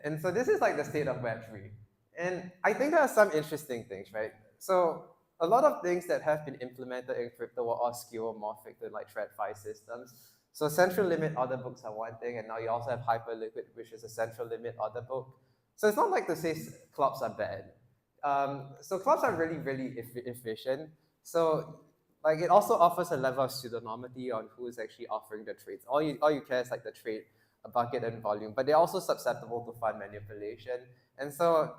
And so this is like the state of Web3. And I think there are some interesting things, right? So a lot of things that have been implemented in crypto were all skeuomorphic to like TradFi systems. So central limit order books are one thing, and now you also have Hyperliquid, which is a central limit order book. So it's not like to say clubs are bad. So clubs are really, really efficient. So like it also offers a level of pseudonymity on who is actually offering the trades. All you care is like the trade, a bucket and volume, but they're also susceptible to fund manipulation. And so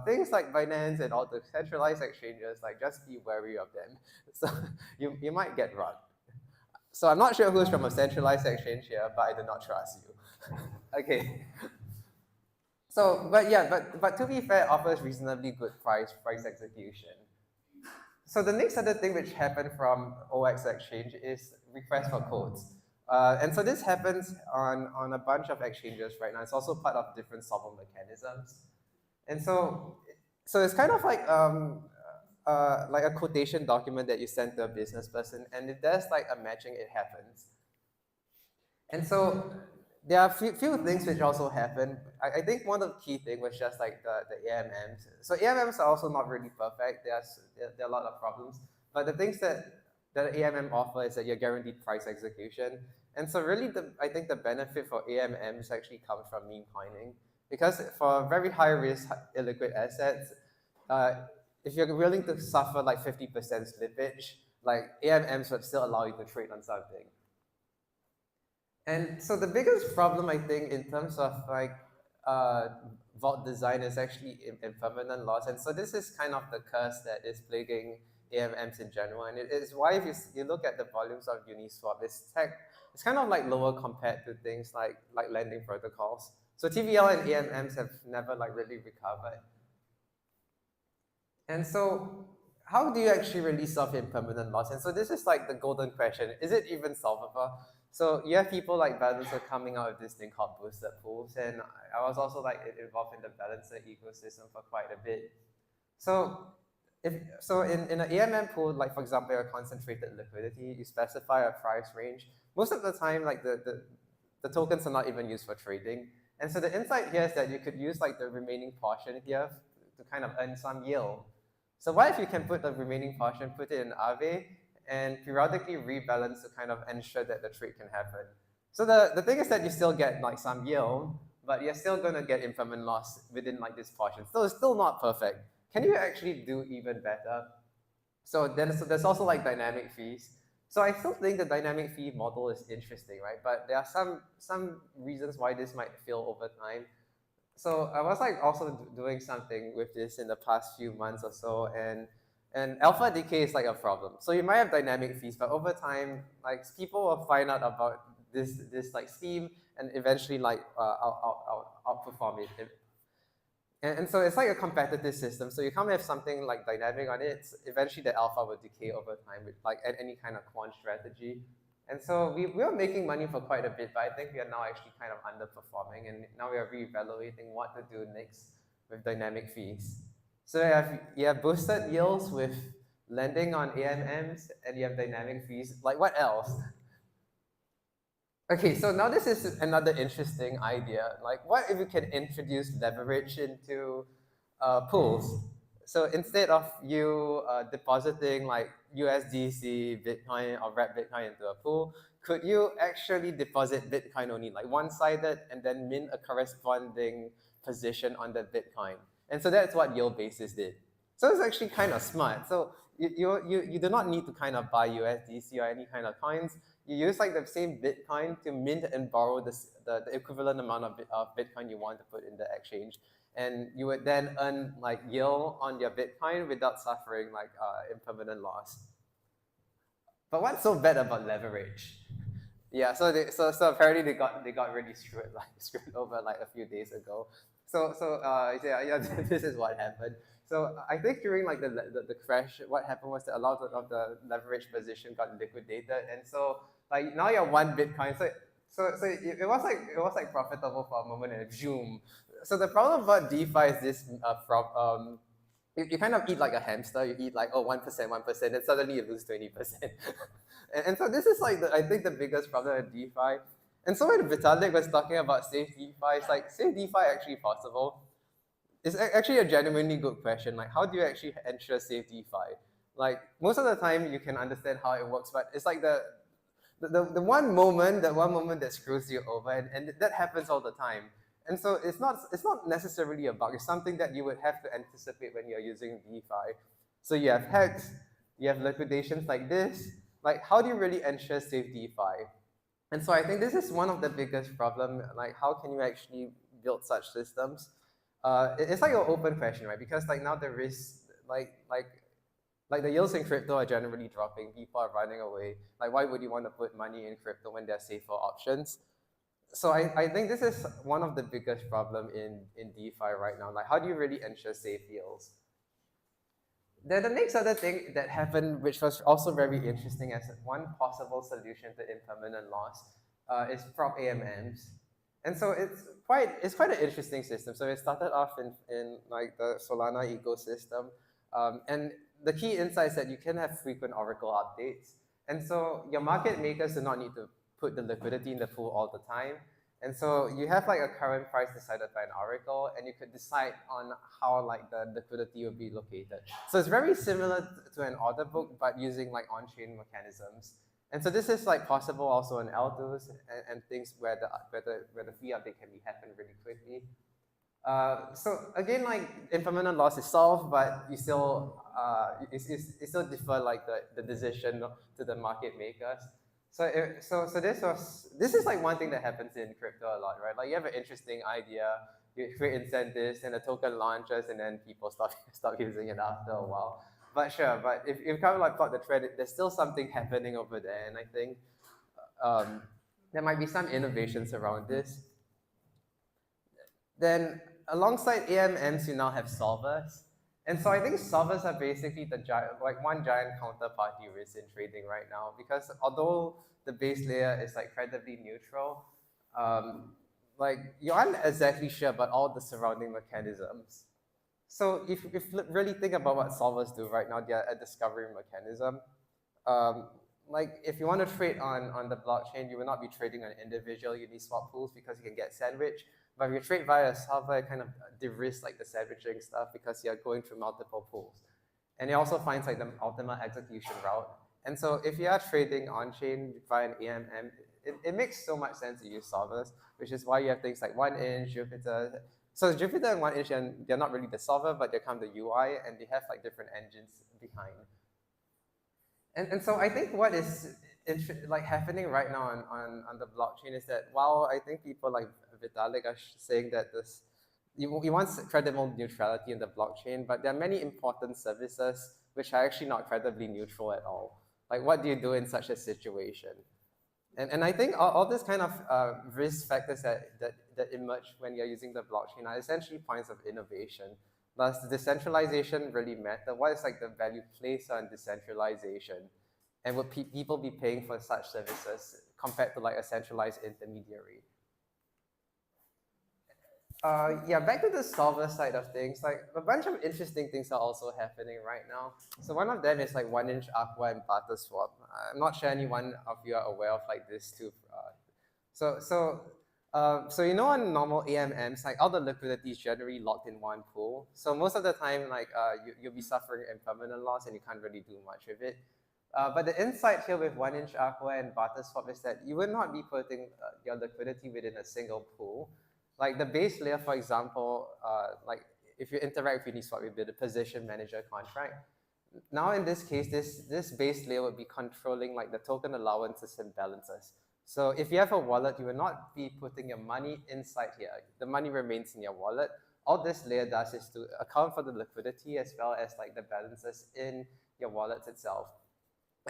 things like Binance and all the centralized exchanges, like just be wary of them. So you might get run. So I'm not sure who's from a centralized exchange here, but I do not trust you. Okay. So, but to be fair, offers reasonably good price execution. So the next other thing which happened from OX Exchange is request for codes. And so this happens on a bunch of exchanges right now. It's also part of different solver mechanisms. And so it's kind of like a quotation document that you send to a business person, and if there's like a matching, it happens. And so there are few things which also happen. I think one of the key things was just like the AMMs. So AMMs are also not really perfect. There are a lot of problems. But the things that the AMM offer is that you're guaranteed price execution. And so really, I think the benefit for AMMs actually comes from meme coining. Because for very high risk, illiquid assets, if you're willing to suffer like 50% slippage, like AMMs would still allow you to trade on something. And so the biggest problem, I think, in terms of like vault design is actually impermanent loss. And so this is kind of the curse that is plaguing AMMs in general. And it is why if you look at the volumes of Uniswap, it's kind of like lower compared to things like lending protocols. So TVL and AMMs have never like really recovered. And so how do you actually really solve impermanent loss? And so this is like the golden question. Is it even solvable? So you have people like Balancer coming out with this thing called boosted pools. And I was also like involved in the Balancer ecosystem for quite a bit. So in an AMM pool, like for example, a concentrated liquidity, you specify a price range. Most of the time, like the tokens are not even used for trading. And so the insight here is that you could use like the remaining portion here to kind of earn some yield. So what if you can put the remaining portion, put it in Aave, and periodically rebalance to kind of ensure that the trade can happen. So the thing is that you still get like some yield, but you're still gonna get impermanent loss within like this portion. So it's still not perfect. Can you actually do even better? So there's also like dynamic fees. So I still think the dynamic fee model is interesting, right? But there are some reasons why this might fail over time. So I was like also doing something with this in the past few months or so, and alpha decay is like a problem. So you might have dynamic fees, but over time, like people will find out about this like scheme and eventually like outperform it. And so it's like a competitive system. So you can't have something like dynamic on it. Eventually the alpha will decay over time with like any kind of quant strategy. And so we were making money for quite a bit, but I think we are now actually kind of underperforming. And now we are reevaluating what to do next with dynamic fees. So you have boosted yields with lending on AMMs, and you have dynamic fees. Like what else? Okay, so now this is another interesting idea. Like, what if you can introduce leverage into pools? So instead of you depositing like USDC, Bitcoin, or wrap Bitcoin into a pool, could you actually deposit Bitcoin only, like one-sided, and then mint a corresponding position on the Bitcoin? And so that's what yield basis did. So it's actually kind of smart. So you do not need to kind of buy USDC or any kind of coins. You use like the same Bitcoin to mint and borrow the equivalent amount of Bitcoin you want to put in the exchange. And you would then earn like yield on your Bitcoin without suffering like impermanent loss. But what's so bad about leverage? Yeah, so apparently they got really screwed over like a few days ago. So this is what happened. So I think during like the crash, what happened was that a lot of the leverage position got liquidated, and so like now you're one Bitcoin. So it was like profitable for a moment and zoom. So the problem about DeFi is this you kind of eat like a hamster. You eat like 1%, and suddenly you lose 20%. and so this is like I think the biggest problem with DeFi. And so when Vitalik was talking about safe DeFi, it's like, safe DeFi actually possible? It's actually a genuinely good question. Like, how do you actually ensure safe DeFi? Like, most of the time you can understand how it works, but it's like the one moment that screws you over, and that happens all the time. And so it's not necessarily a bug. It's something that you would have to anticipate when you're using DeFi. So you have hacks, you have liquidations like this. Like, how do you really ensure safe DeFi? And so I think this is one of the biggest problems, like how can you actually build such systems? it's like an open question, right? Because like now the risk, like the yields in crypto are generally dropping. People are running away. Like, why would you want to put money in crypto when there are safer options? So I think this is one of the biggest problem in DeFi right now. Like, how do you really ensure safe yields? Then the next other thing that happened, which was also very interesting as one possible solution to impermanent loss, is prop AMMs. And so it's quite an interesting system. So it started off in like the Solana ecosystem. And the key insight is that you can have frequent Oracle updates. And so your market makers do not need to put the liquidity in the pool all the time. And so you have like a current price decided by an oracle, and you could decide on how like the liquidity will be located. So it's very similar to an order book, but using like on-chain mechanisms. And so this is like possible also in L2s and things where the fee update can be happen really quickly. So again, like impermanent loss is solved, but you still you still defer like the decision to the market makers. So this is like one thing that happens in crypto a lot, right? Like you have an interesting idea, you create incentives, and the token launches, and then people stop using it after a while. But sure, but if you kind of like plot the trend, there's still something happening over there, and I think there might be some innovations around this. Then alongside AMMs, you now have solvers. And so I think solvers are basically one giant counterparty risk in trading right now, because although the base layer is like credibly neutral, like you aren't exactly sure about all the surrounding mechanisms. So if you really think about what solvers do right now, they're a discovery mechanism. Like if you want to trade on the blockchain, you will not be trading on individual Uniswap pools because you can get sandwiched. But if you trade via a solver, it kind of de-risks like the sandwiching stuff because you're going through multiple pools. And it also finds like the optimal execution route. And so if you are trading on-chain via an AMM, it makes so much sense to use solvers, which is why you have things like 1inch, Jupiter. So Jupiter and 1inch, and they're not really the solver, but they come the UI, and they have like different engines behind. And so I think what is like happening right now on the blockchain is that while I think people like Vitalik are saying that he wants credible neutrality in the blockchain, but there are many important services which are actually not credibly neutral at all. Like what do you do in such a situation? And I think all these kind of risk factors that emerge when you're using the blockchain are essentially points of innovation. Does decentralization really matter? What is like the value placed on decentralization? And would people be paying for such services compared to like a centralized intermediary? Yeah, back to the solver side of things, like a bunch of interesting things are also happening right now. So one of them is like 1inch Aqua and Barter Swap. I'm not sure anyone of you are aware of like this too. So you know on normal AMMs, like all the liquidity is generally locked in one pool. So most of the time, like you'll be suffering impermanent loss and you can't really do much with it. But the insight here with 1inch Aqua and Barter Swap is that you will not be putting your liquidity within a single pool. Like the base layer, for example, like if you interact with Uniswap, you build a position manager contract. Now in this case, this base layer would be controlling like the token allowances and balances. So if you have a wallet, you will not be putting your money inside here. The money remains in your wallet. All this layer does is to account for the liquidity as well as like the balances in your wallet itself.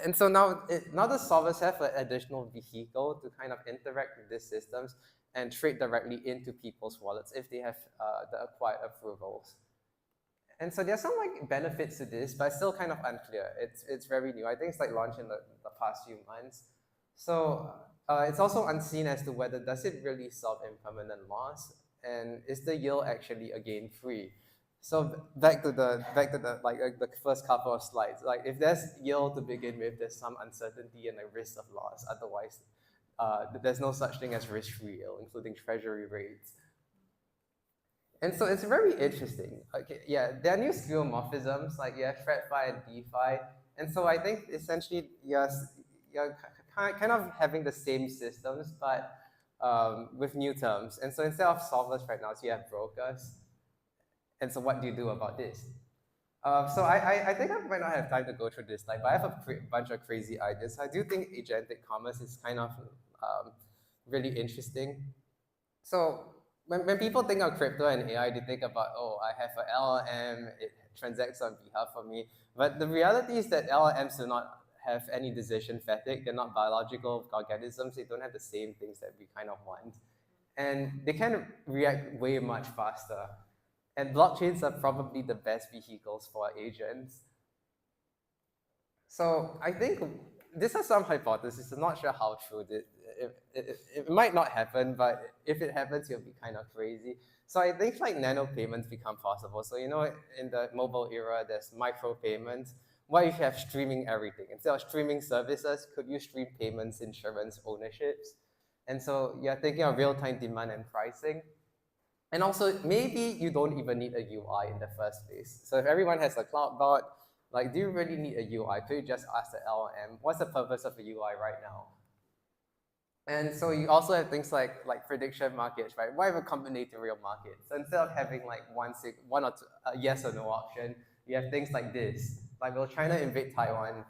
And so now the solvers have an additional vehicle to kind of interact with these systems and trade directly into people's wallets if they have the acquired approvals. And so there's some like benefits to this, but it's still kind of unclear. It's very new. I think it's like launched in the past few months. So it's also unseen as to whether does it really solve impermanent loss, and is the yield actually again free? So back to the the first couple of slides. Like if there's yield to begin with, there's some uncertainty and a risk of loss. Otherwise, there's no such thing as risk-free yield, including treasury rates. And so it's very interesting. Okay, yeah, there are new skeuomorphisms, like you have TradFi and DeFi. And so I think essentially you're kind of having the same systems, but with new terms. And so instead of solvers right now, so you have brokers. And so what do you do about this? So I think I might not have time to go through this slide, but I have a bunch of crazy ideas. I do think agentic commerce is kind of really interesting. So when people think of crypto and AI, they think about, oh, I have an LLM, it transacts on behalf of me. But the reality is that LLMs do not have any decision fatigue. They're not biological organisms. They don't have the same things that we kind of want. And they kind of react way much faster. And blockchains are probably the best vehicles for agents. So I think these are some hypotheses. I'm not sure how true it might not happen, but if it happens, it'll be kind of crazy. So I think like nano payments become possible. So in the mobile era, there's micro payments. What if you have streaming everything? Instead of streaming services, could you stream payments, insurance, ownerships? And so you're thinking of real-time demand and pricing. And also, maybe you don't even need a UI in the first place. So if everyone has a cloud bot, like, do you really need a UI? Could you just ask the LLM, what's the purpose of a UI right now? And so you also have things like prediction markets, right? Why have a combinatorial market? So instead of having like one or two, a yes or no option, you have things like this. Like, will China invade Taiwan?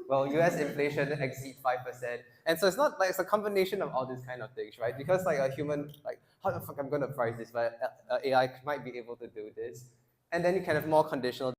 Will US inflation exceed 5%? And so it's not like, it's a combination of all these kind of things, right? Because like a human, like, how the fuck I'm gonna price this, but AI might be able to do this. And then you can have more conditional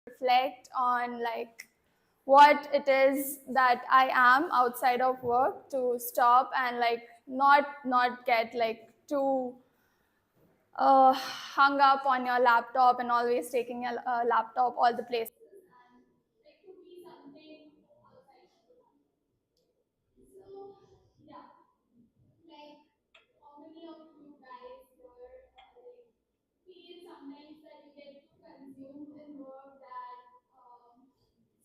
reflect on like what it is that I am outside of work, to stop and like not get like too hung up on your laptop and always taking your laptop all the places. And like to be something outside. So yeah, like how many of you guys were like feel sometimes that you get too consumed in work that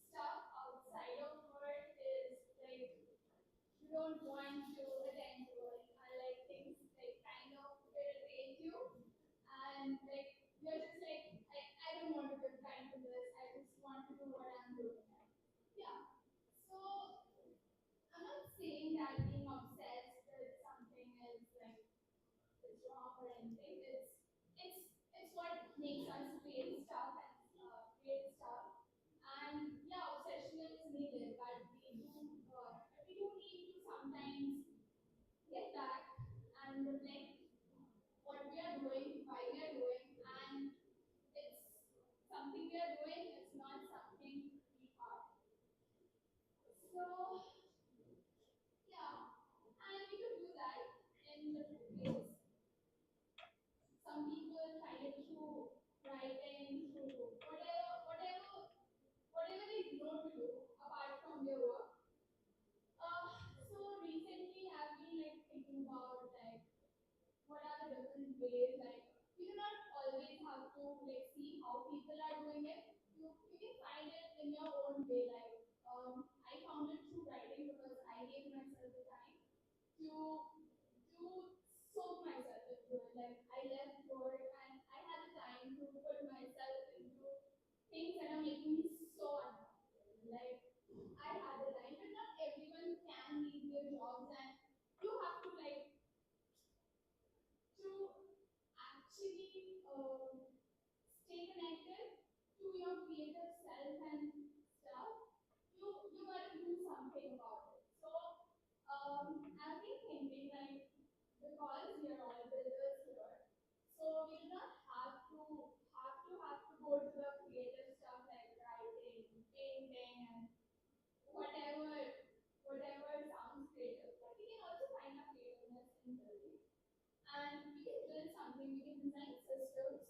stuff outside of work is like you don't want to attend to it, and like things like kind of irritate you, and like you're just like I don't want to give time to this. I just want to do what I'm doing. Yeah. So I'm not saying that being obsessed with something is like it's wrong or anything. It's what makes us create stuff and create stuff. And yeah, obsession is needed, but we do need to sometimes get back and reflect what we are doing, why we are doing, and it's something we are doing. It's not something we are. So yeah, and we could do that in different ways. Some people find it through writing, through whatever they know to do apart from their work. So recently I've been like thinking about like what are the different ways, like you do not always have to like see how people are doing it. You can find it in your own way. Like I found it through writing because I gave myself the time to soak myself into it. Like I left work and I had the time to put myself into things that are making me so uncomfortable. Like I had the time, but not everyone can leave their jobs, and you have to like to actually stay connected to your creative self and stuff. You got to do something about it. So I've been thinking like because we are all builders here, so we do not have to go to the creative stuff like writing, painting, and whatever sounds creative. But we can also find our creativeness in building, and we can build something. We can design systems,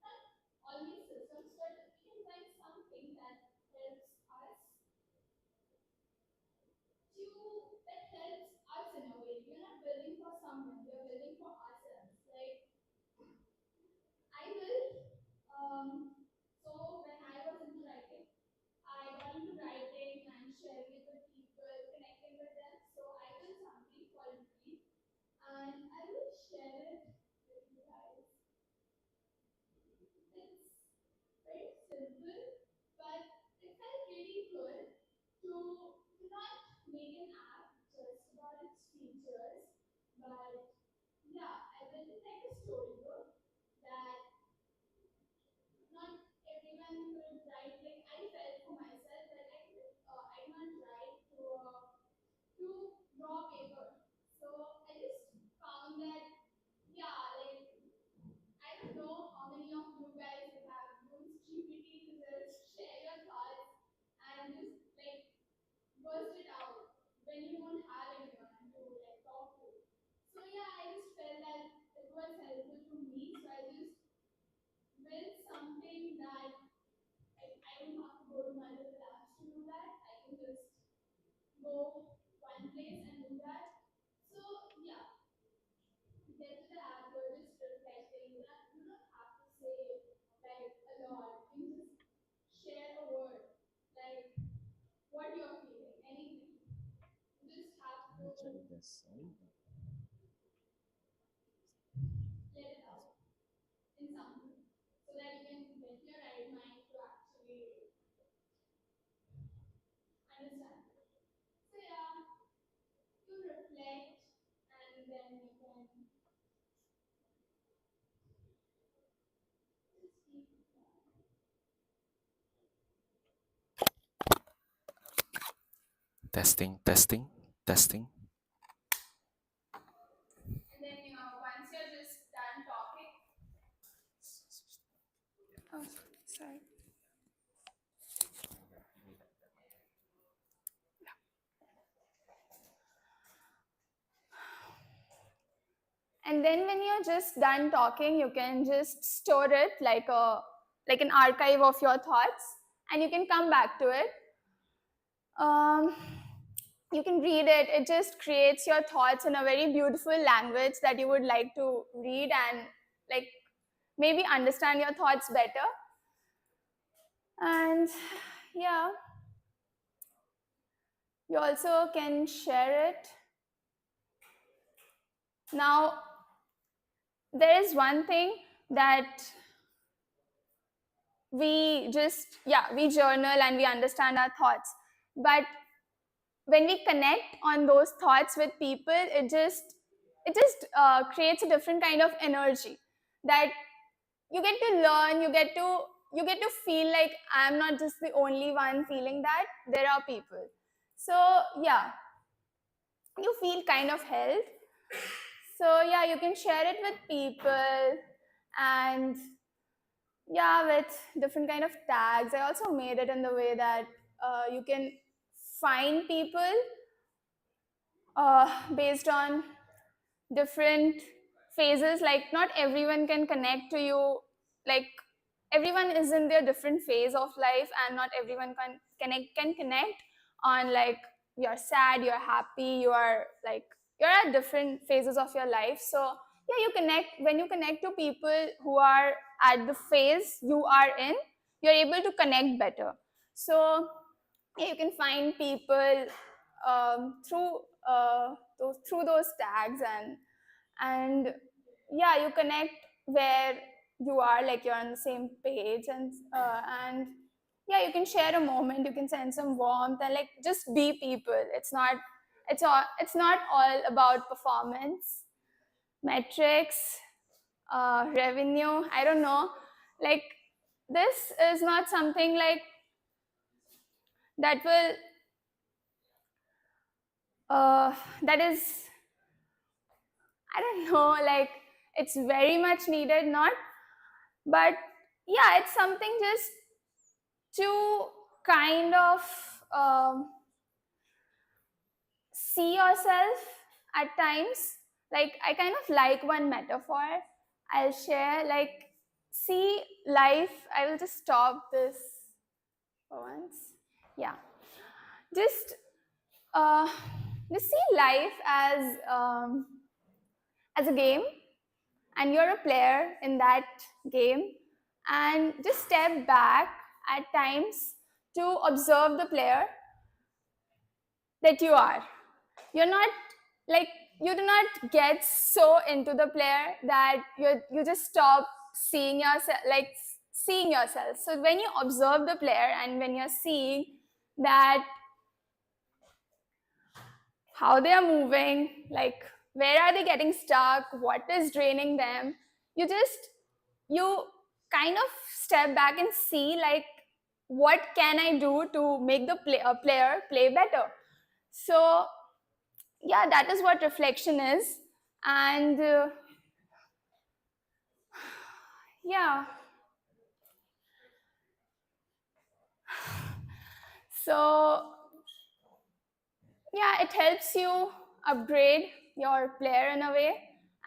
not always systems, but we can design something that helps us that helps us in a way. We're not building for someone, we're building for ourselves. Like I will so when I was into writing, I got into writing and sharing it with people, connecting with them. So I built something called Breathe, and I will share it with you guys. It's very simple, but it felt really good to not make an app just about its features, but yeah, I built it like a storybook that not everyone could write. Like I felt for myself that I can't write to raw paper. So I just found that yeah, like I don't know how many of you guys have used GPT to just share your thoughts and just like burst it out when you don't have anyone to like talk to. So yeah, I just felt that it was helpful to me. So I just built something that I don't have to go to multiple apps to do that. I can just go one place and do that. So yeah, get to the app, you're just reflecting. You don't have to say like a lot. You can just share a word, like what you're feeling, anything. You just have to let it out in something so that you can get your right mind to actually understand. So yeah, you reflect and then you can just keep Testing, testing, testing. and then once you're just done talking. Oh, Sorry. And then when you're just done talking, you can just store it like an archive of your thoughts, and you can come back to it. You can read it. It just creates your thoughts in a very beautiful language that you would like to read and like maybe understand your thoughts better. And yeah, you also can share it. Now, there is one thing that we journal and we understand our thoughts. But when we connect on those thoughts with people, it just creates a different kind of energy that you get to learn, you get to feel like I'm not just the only one feeling that, there are people. So yeah, you feel kind of held. So yeah, you can share it with people, and yeah, with different kind of tags. I also made it in the way that you can find people based on different phases. Like not everyone can connect to you, like everyone is in their different phase of life, and not everyone can connect on like you're sad, you're happy, you're at different phases of your life. So yeah, when you connect to people who are at the phase you are in, you're able to connect better. So yeah, you can find people through those tags, and yeah, you connect where you are, like you're on the same page, and yeah, you can share a moment, you can send some warmth, and like just be people. It's not all about performance metrics, revenue, I don't know. Like this is not something like that will that is, I don't know, like it's very much needed, not, but yeah, it's something just to kind of see yourself at times. Like I kind of like one metaphor I'll share. Like, see life, I will just stop this for once. Yeah, just uh, just see life as a game, and you're a player in that game, and just step back at times to observe the player that you are. You're not like, you do not get so into the player that you just stop seeing yourself. So when you observe the player, and when you're seeing that how they are moving, like where are they getting stuck, what is draining them, you kind of step back and see like, what can I do to make the player play better. So yeah, that is what reflection is. And yeah, so yeah, it helps you upgrade your player in a way,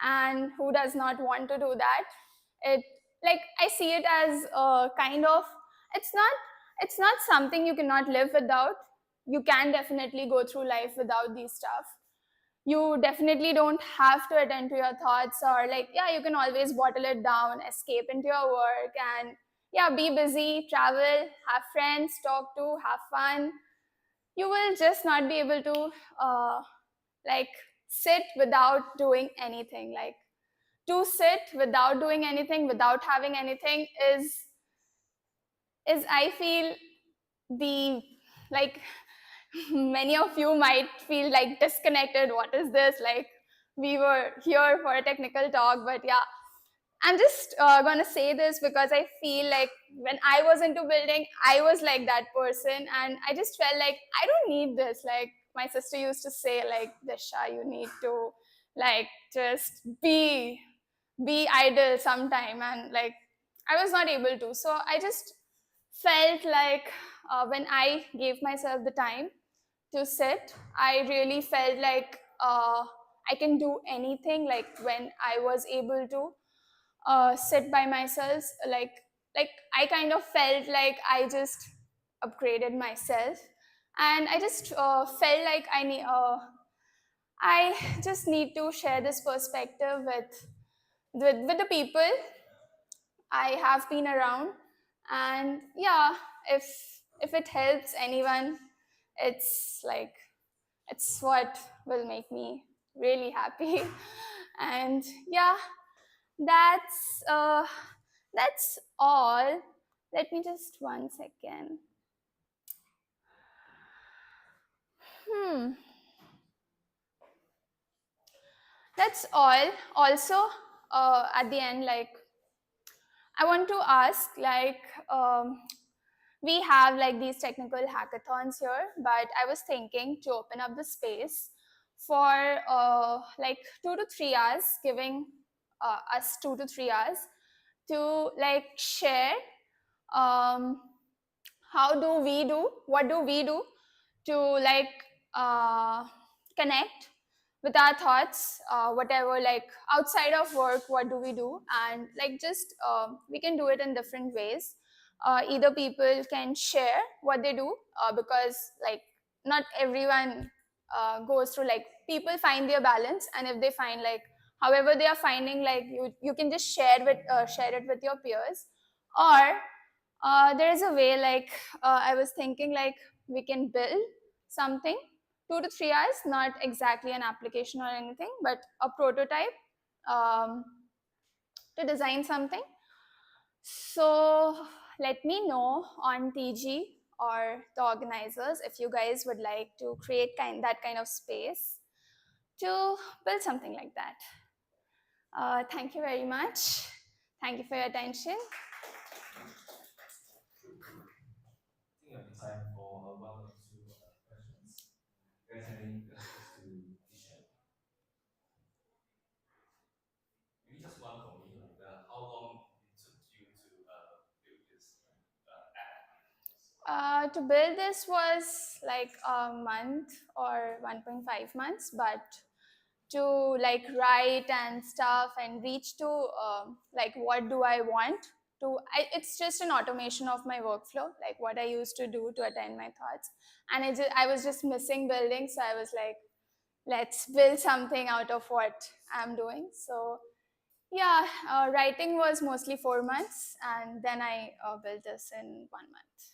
and who does not want to do that. It, like, I see it as a kind of, it's not something you cannot live without. You can definitely go through life without these stuff. You definitely don't have to attend to your thoughts, or like, yeah, you can always bottle it down, escape into your work, and yeah, be busy, travel, have friends, talk to, have fun. You will just not be able to like sit without doing anything. Like, to sit without doing anything, without having anything is I feel the, like, many of you might feel like disconnected. What is this? Like, we were here for a technical talk, but yeah, I'm just gonna say this because I feel like when I was into building, I was like that person, and I just felt like I don't need this. Like, my sister used to say, like, Disha, you need to like just be idle sometime, and like I was not able to. So I just felt like when I gave myself the time to sit, I really felt like I can do anything. Like when I was able to sit by myself, like I kind of felt like I just upgraded myself, and I just felt like I just need to share this perspective with the people I have been around. And yeah, if it helps anyone, it's like it's what will make me really happy. And yeah, that's all. Let me just 1 second. That's all. Also, at the end, like I want to ask, like we have like these technical hackathons here, but I was thinking to open up the space for like 2 to 3 hours, giving us 2 to 3 hours to like share um, what do we do to like connect with our thoughts, whatever, like outside of work, what do we do? And like just we can do it in different ways. Either people can share what they do, because like not everyone goes through, like people find their balance, and if they find like however they are finding, like you can just share it with your peers. Or there is a way, like I was thinking, like we can build something 2 to 3 hours, not exactly an application or anything, but a prototype um, to design something. So let me know on TG or the organizers if you guys would like to create that kind of space to build something like that. Thank you very much. Thank you for your attention. I think it'll be time for one or two questions. You guys have any questions to share? Maybe just one for me. Like, how long it took you to build this app? To build this was like a month or 1.5 months, but to like write and stuff and reach to like what do I want to, it's just an automation of my workflow, like what I used to do to attend my thoughts. And I was just missing building, so I was like, let's build something out of what I'm doing. So yeah, writing was mostly 4 months, and then I built this in 1 month.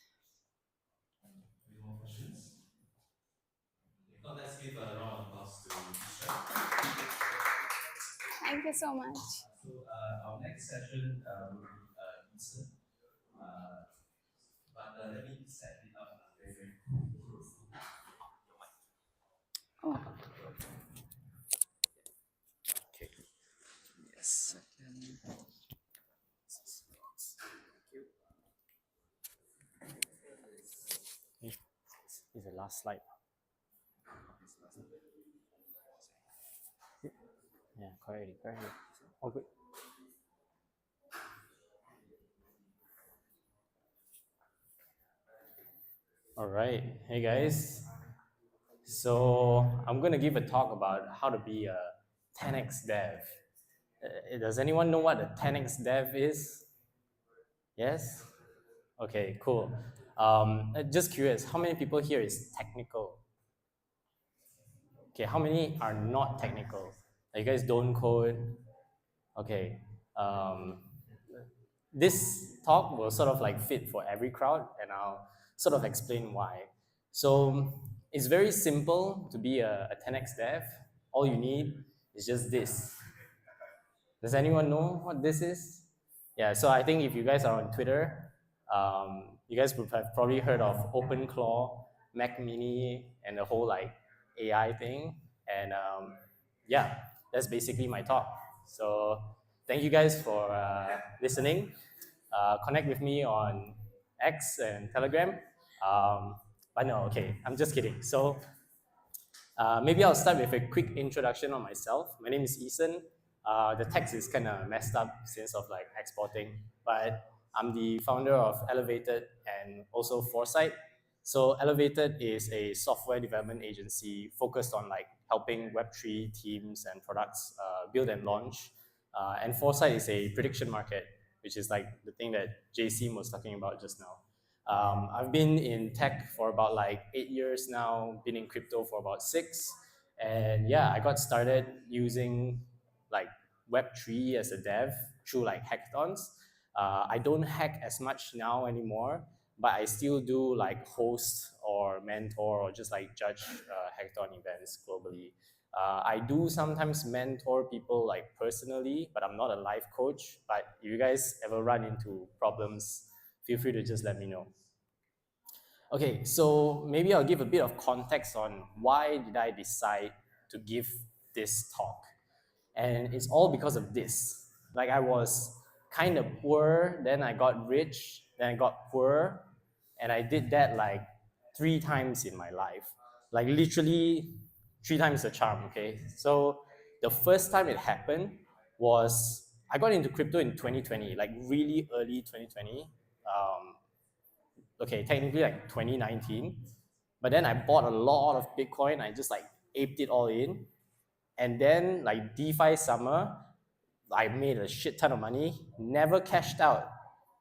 Any more questions? If not, let's give a round of applause to Isha. Thank you so much. So our next session will be Eason. But let me set it up very, very Oh. Okay. Yes. Is the last slide. Yeah, correct. Oh, good. All right. Hey, guys. So I'm going to give a talk about how to be a 10x dev. Does anyone know what a 10x dev is? Yes? Okay, cool. Just curious, how many people here is technical? Okay, how many are not technical? You guys don't code? Okay. This talk will sort of like fit for every crowd, and I'll sort of explain why. So it's very simple to be a 10x dev. All you need is just this. Does anyone know what this is? Yeah, so I think if you guys are on Twitter, you guys would have probably heard of OpenClaw, Mac Mini, and the whole like AI thing. And yeah, that's basically my talk. So thank you guys for listening. Connect with me on X and Telegram. But no, okay, I'm just kidding. So maybe I'll start with a quick introduction on myself. My name is Eason. The text is kind of messed up since of like exporting, but I'm the founder of Elevated and also Foresight. So Elevated is a software development agency focused on like helping Web3 teams and products build and launch. And Foresight is a prediction market, which is like the thing that JC was talking about just now. I've been in tech for about like 8 years now, been in crypto for about 6. And yeah, I got started using like Web3 as a dev through like hackathons. I don't hack as much now anymore, but I still do like host or mentor or just like judge hackathon events globally. I do sometimes mentor people like personally, but I'm not a life coach. But if you guys ever run into problems, feel free to just let me know. Okay, so maybe I'll give a bit of context on why did I decide to give this talk. And it's all because of this. Like I was kind of poor, then I got rich, then I got poor, and I did that like 3 times in my life. Like literally 3 times the charm, okay? So the first time it happened was I got into crypto in 2020, like really early 2020. Okay, technically like 2019. But then I bought a lot of Bitcoin. I just like aped it all in. And then like DeFi summer, I made a shit ton of money, never cashed out.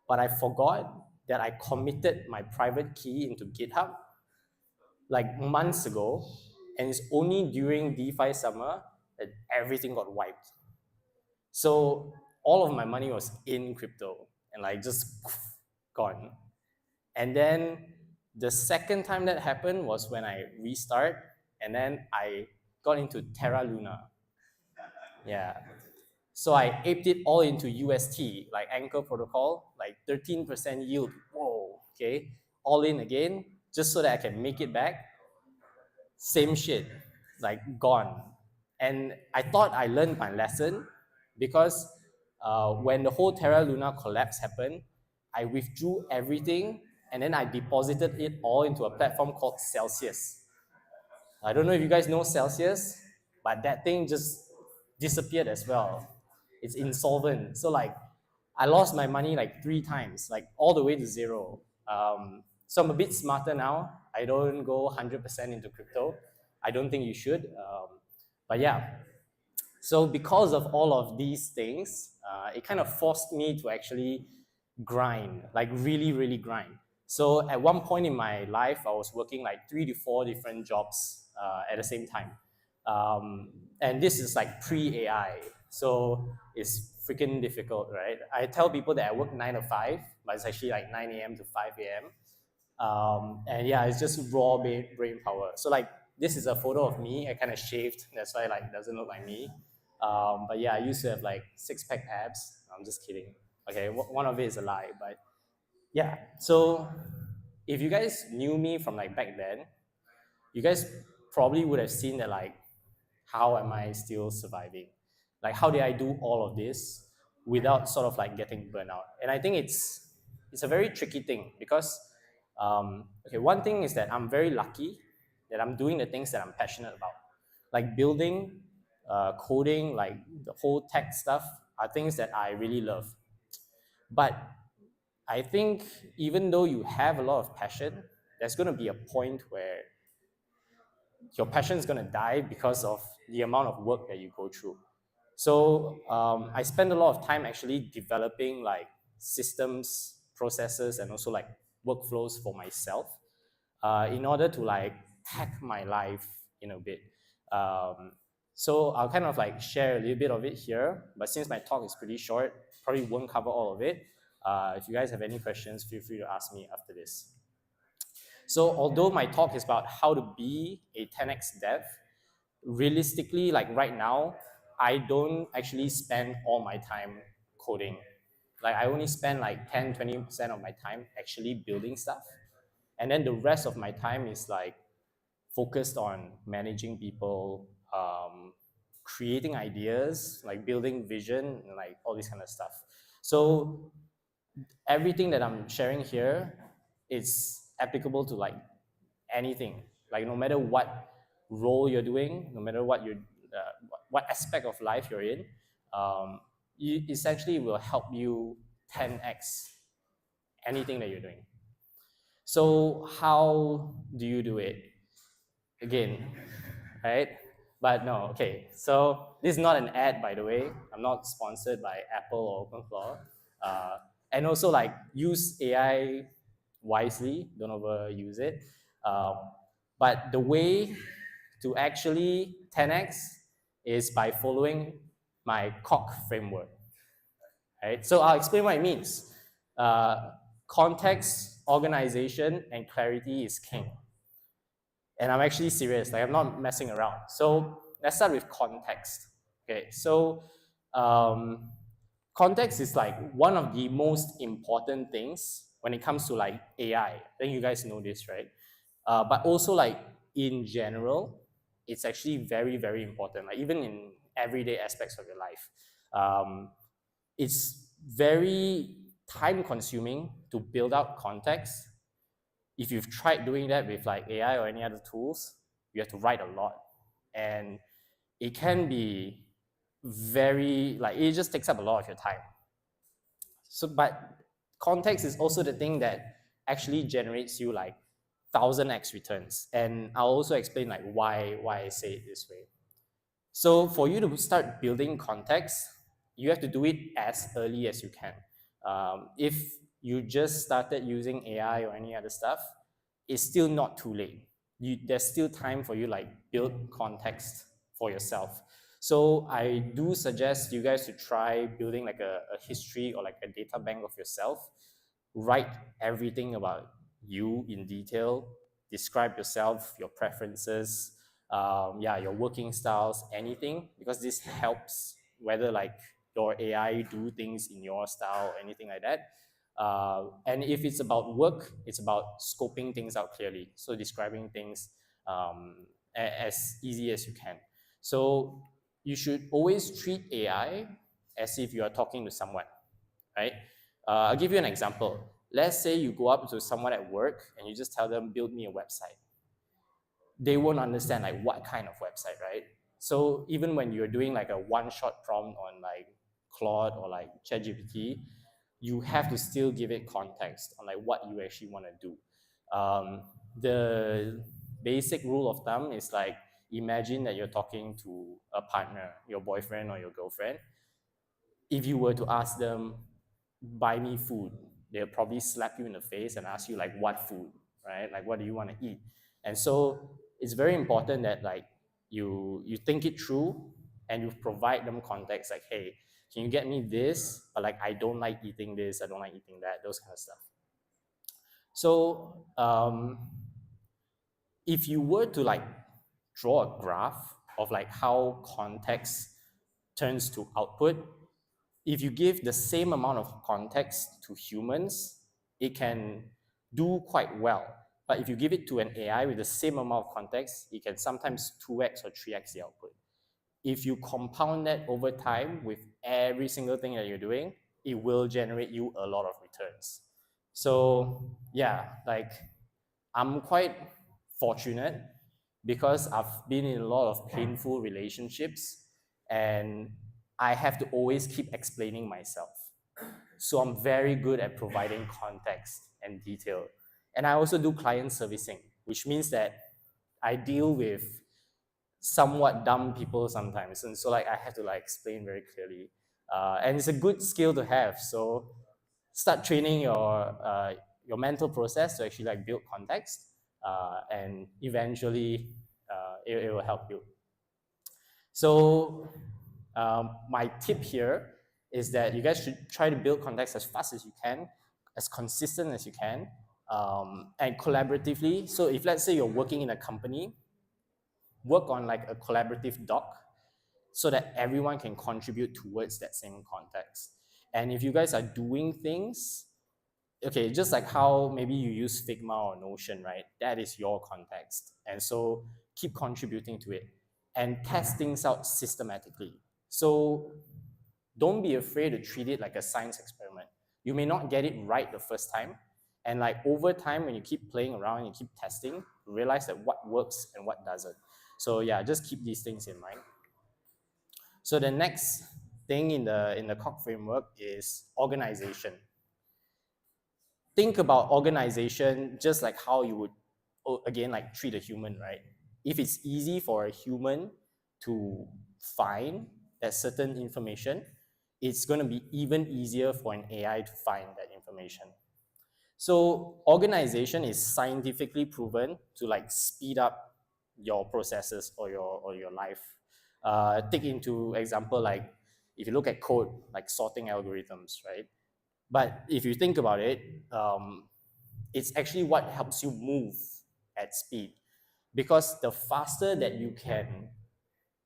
But I forgot that I committed my private key into GitHub like months ago. And it's only during DeFi summer that everything got wiped. So all of my money was in crypto and like just gone. And then the second time that happened was when I restart, and then I got into Terra Luna. Yeah. So I aped it all into UST, like Anchor Protocol, like 13% yield. Whoa, okay. All in again, just so that I can make it back. Same shit, like gone. And I thought I learned my lesson because when the whole Terra Luna collapse happened, I withdrew everything and then I deposited it all into a platform called Celsius. I don't know if you guys know Celsius, but that thing just disappeared as well. It's insolvent. So like I lost my money like 3 times, like all the way to zero. So I'm a bit smarter now. I don't go 100% into crypto. I don't think you should. But yeah, so because of all of these things, it kind of forced me to actually grind, like really, really grind. So at one point in my life, I was working like 3 to 4 different jobs at the same time. And this is like pre-AI. So it's freaking difficult, right? I tell people that I work 9 to 5, but it's actually like 9 a.m. to 5 a.m. And yeah, it's just raw brain power. So like this is a photo of me. I kind of shaved. That's why like it doesn't look like me. But yeah, I used to have like 6-pack abs. I'm just kidding. Okay, one of it is a lie, but yeah. So if you guys knew me from like back then, you guys probably would have seen that like, how am I still surviving? Like, how did I do all of this without sort of like getting burnt out? And I think it's a very tricky thing because okay, one thing is that I'm very lucky that I'm doing the things that I'm passionate about, like building, coding, like the whole tech stuff are things that I really love. But I think even though you have a lot of passion, there's going to be a point where your passion is going to die because of the amount of work that you go through. So I spend a lot of time actually developing like systems, processes, and also like workflows for myself in order to like hack my life in a bit. So I'll kind of like share a little bit of it here, but since my talk is pretty short, probably won't cover all of it. If you guys have any questions, feel free to ask me after this. So although my talk is about how to be a 10x dev, realistically, like right now, I don't actually spend all my time coding. Like I only spend like 10, 20% of my time actually building stuff. And then the rest of my time is like focused on managing people, creating ideas, like building vision, and like all this kind of stuff. So everything that I'm sharing here is applicable to like anything. Like no matter what role you're doing, no matter what aspect of life you're in, you essentially will help you 10x anything that you're doing. So how do you do it? Again, right? But no, okay. So this is not an ad, by the way. I'm not sponsored by Apple or OpenClaw. And also, like, use AI wisely. Don't overuse it. But the way to actually 10x is by following my COC framework. Right? So I'll explain what it means. Context, organization, and clarity is king. And I'm actually serious, like I'm not messing around. So let's start with context. Okay, so context is like one of the most important things when it comes to like AI. I think you guys know this, right? But also like in general, it's actually very, very important. Like even in everyday aspects of your life, it's very time consuming to build out context. If you've tried doing that with like AI or any other tools, you have to write a lot. And it can be very, like, it just takes up a lot of your time. So, but context is also the thing that actually generates you like 1000x returns. And I'll also explain like why I say it this way. So for you to start building context, you have to do it as early as you can. If you just started using AI or any other stuff, it's still not too late. There's still time for you like build context for yourself. So I do suggest you guys to try building like a history or like a data bank of yourself. Write everything about you in detail. Describe yourself, your preferences, your working styles, anything, because this helps whether like your AI do things in your style or anything like that. And if it's about work, it's about scoping things out clearly. So describing things as easy as you can. So you should always treat AI as if you are talking to someone, right? I'll give you an example. Let's say you go up to someone at work and you just tell them, build me a website. They won't understand like what kind of website, right? So even when you're doing like a one-shot prompt on like Claude or like ChatGPT, you have to still give it context on like what you actually want to do. The basic rule of thumb is like, imagine that you're talking to a partner, your boyfriend or your girlfriend. If you were to ask them, buy me food, they'll probably slap you in the face and ask you like, what food, right? Like, what do you want to eat? And so it's very important that like you think it through and you provide them context like, hey, can you get me this? But like, I don't like eating this, I don't like eating that, those kind of stuff. So if you were to like draw a graph of like how context turns to output, if you give the same amount of context to humans, it can do quite well. But if you give it to an AI with the same amount of context, it can sometimes 2x or 3x the output. If you compound that over time with every single thing that you're doing, it will generate you a lot of returns. So yeah, like I'm quite fortunate because I've been in a lot of painful relationships and I have to always keep explaining myself. So I'm very good at providing context and detail. And I also do client servicing, which means that I deal with somewhat dumb people sometimes. And so like I have to like explain very clearly. And it's a good skill to have. So start training your mental process to actually like build context and eventually it will help you. So my tip here is that you guys should try to build context as fast as you can, as consistent as you can, and collaboratively. So if let's say you're working in a company, work on like a collaborative doc so that everyone can contribute towards that same context. And if you guys are doing things, okay, just like how maybe you use Figma or Notion, right? That is your context. And so keep contributing to it and test things out systematically. So don't be afraid to treat it like a science experiment. You may not get it right the first time. And like over time, when you keep playing around and you keep testing, you realize that what works and what doesn't. So yeah, just keep these things in mind. So the next thing in the COC framework is organization. think about organization just like how you would, again, like treat a human, right? If it's easy for a human to find that certain information, it's going to be even easier for an AI to find that information. So organization is scientifically proven to like speed up your processes or your life. Take into example, like if you look at code, like sorting algorithms, right? But if you think about it, it's actually what helps you move at speed, because the faster that you can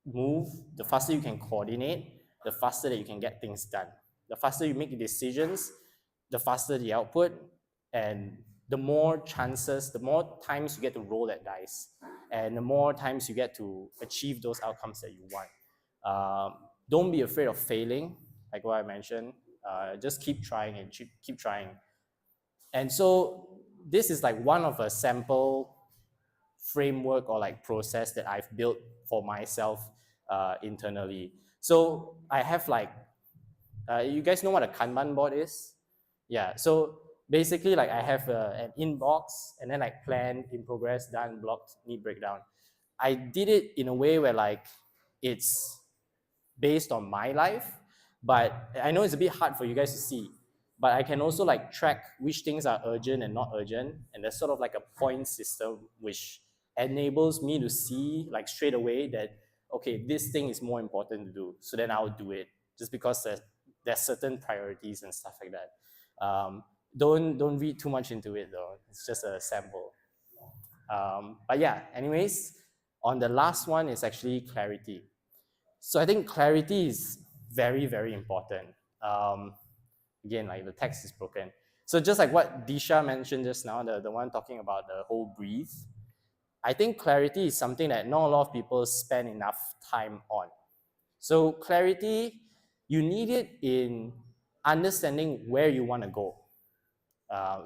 move, the faster you can coordinate, the faster that you can get things done. The faster you make decisions, the faster the output, and the more chances, the more times you get to roll that dice, and the more times you get to achieve those outcomes that you want. Don't be afraid of failing, like what I mentioned. Just keep trying and keep trying. And so this is like one of a sample framework or like process that I've built for myself internally. So I have like, you guys know what a Kanban board is? Yeah, so basically like I have an inbox and then like plan, in progress, done, blocked, need breakdown. I did it in a way where like it's based on my life, but I know it's a bit hard for you guys to see, but I can also like track which things are urgent and not urgent, and there's sort of like a point system which enables me to see like straight away that, okay, this thing is more important to do, so then I'll do it, just because there's certain priorities and stuff like that. Don't read too much into it though, it's just a sample. But yeah, anyways, on the last one is actually clarity. So I think clarity is very, very important. Again, like the text is broken. So just like what Disha mentioned just now, the one talking about the whole breathe, I think clarity is something that not a lot of people spend enough time on. So clarity, you need it in understanding where you want to go.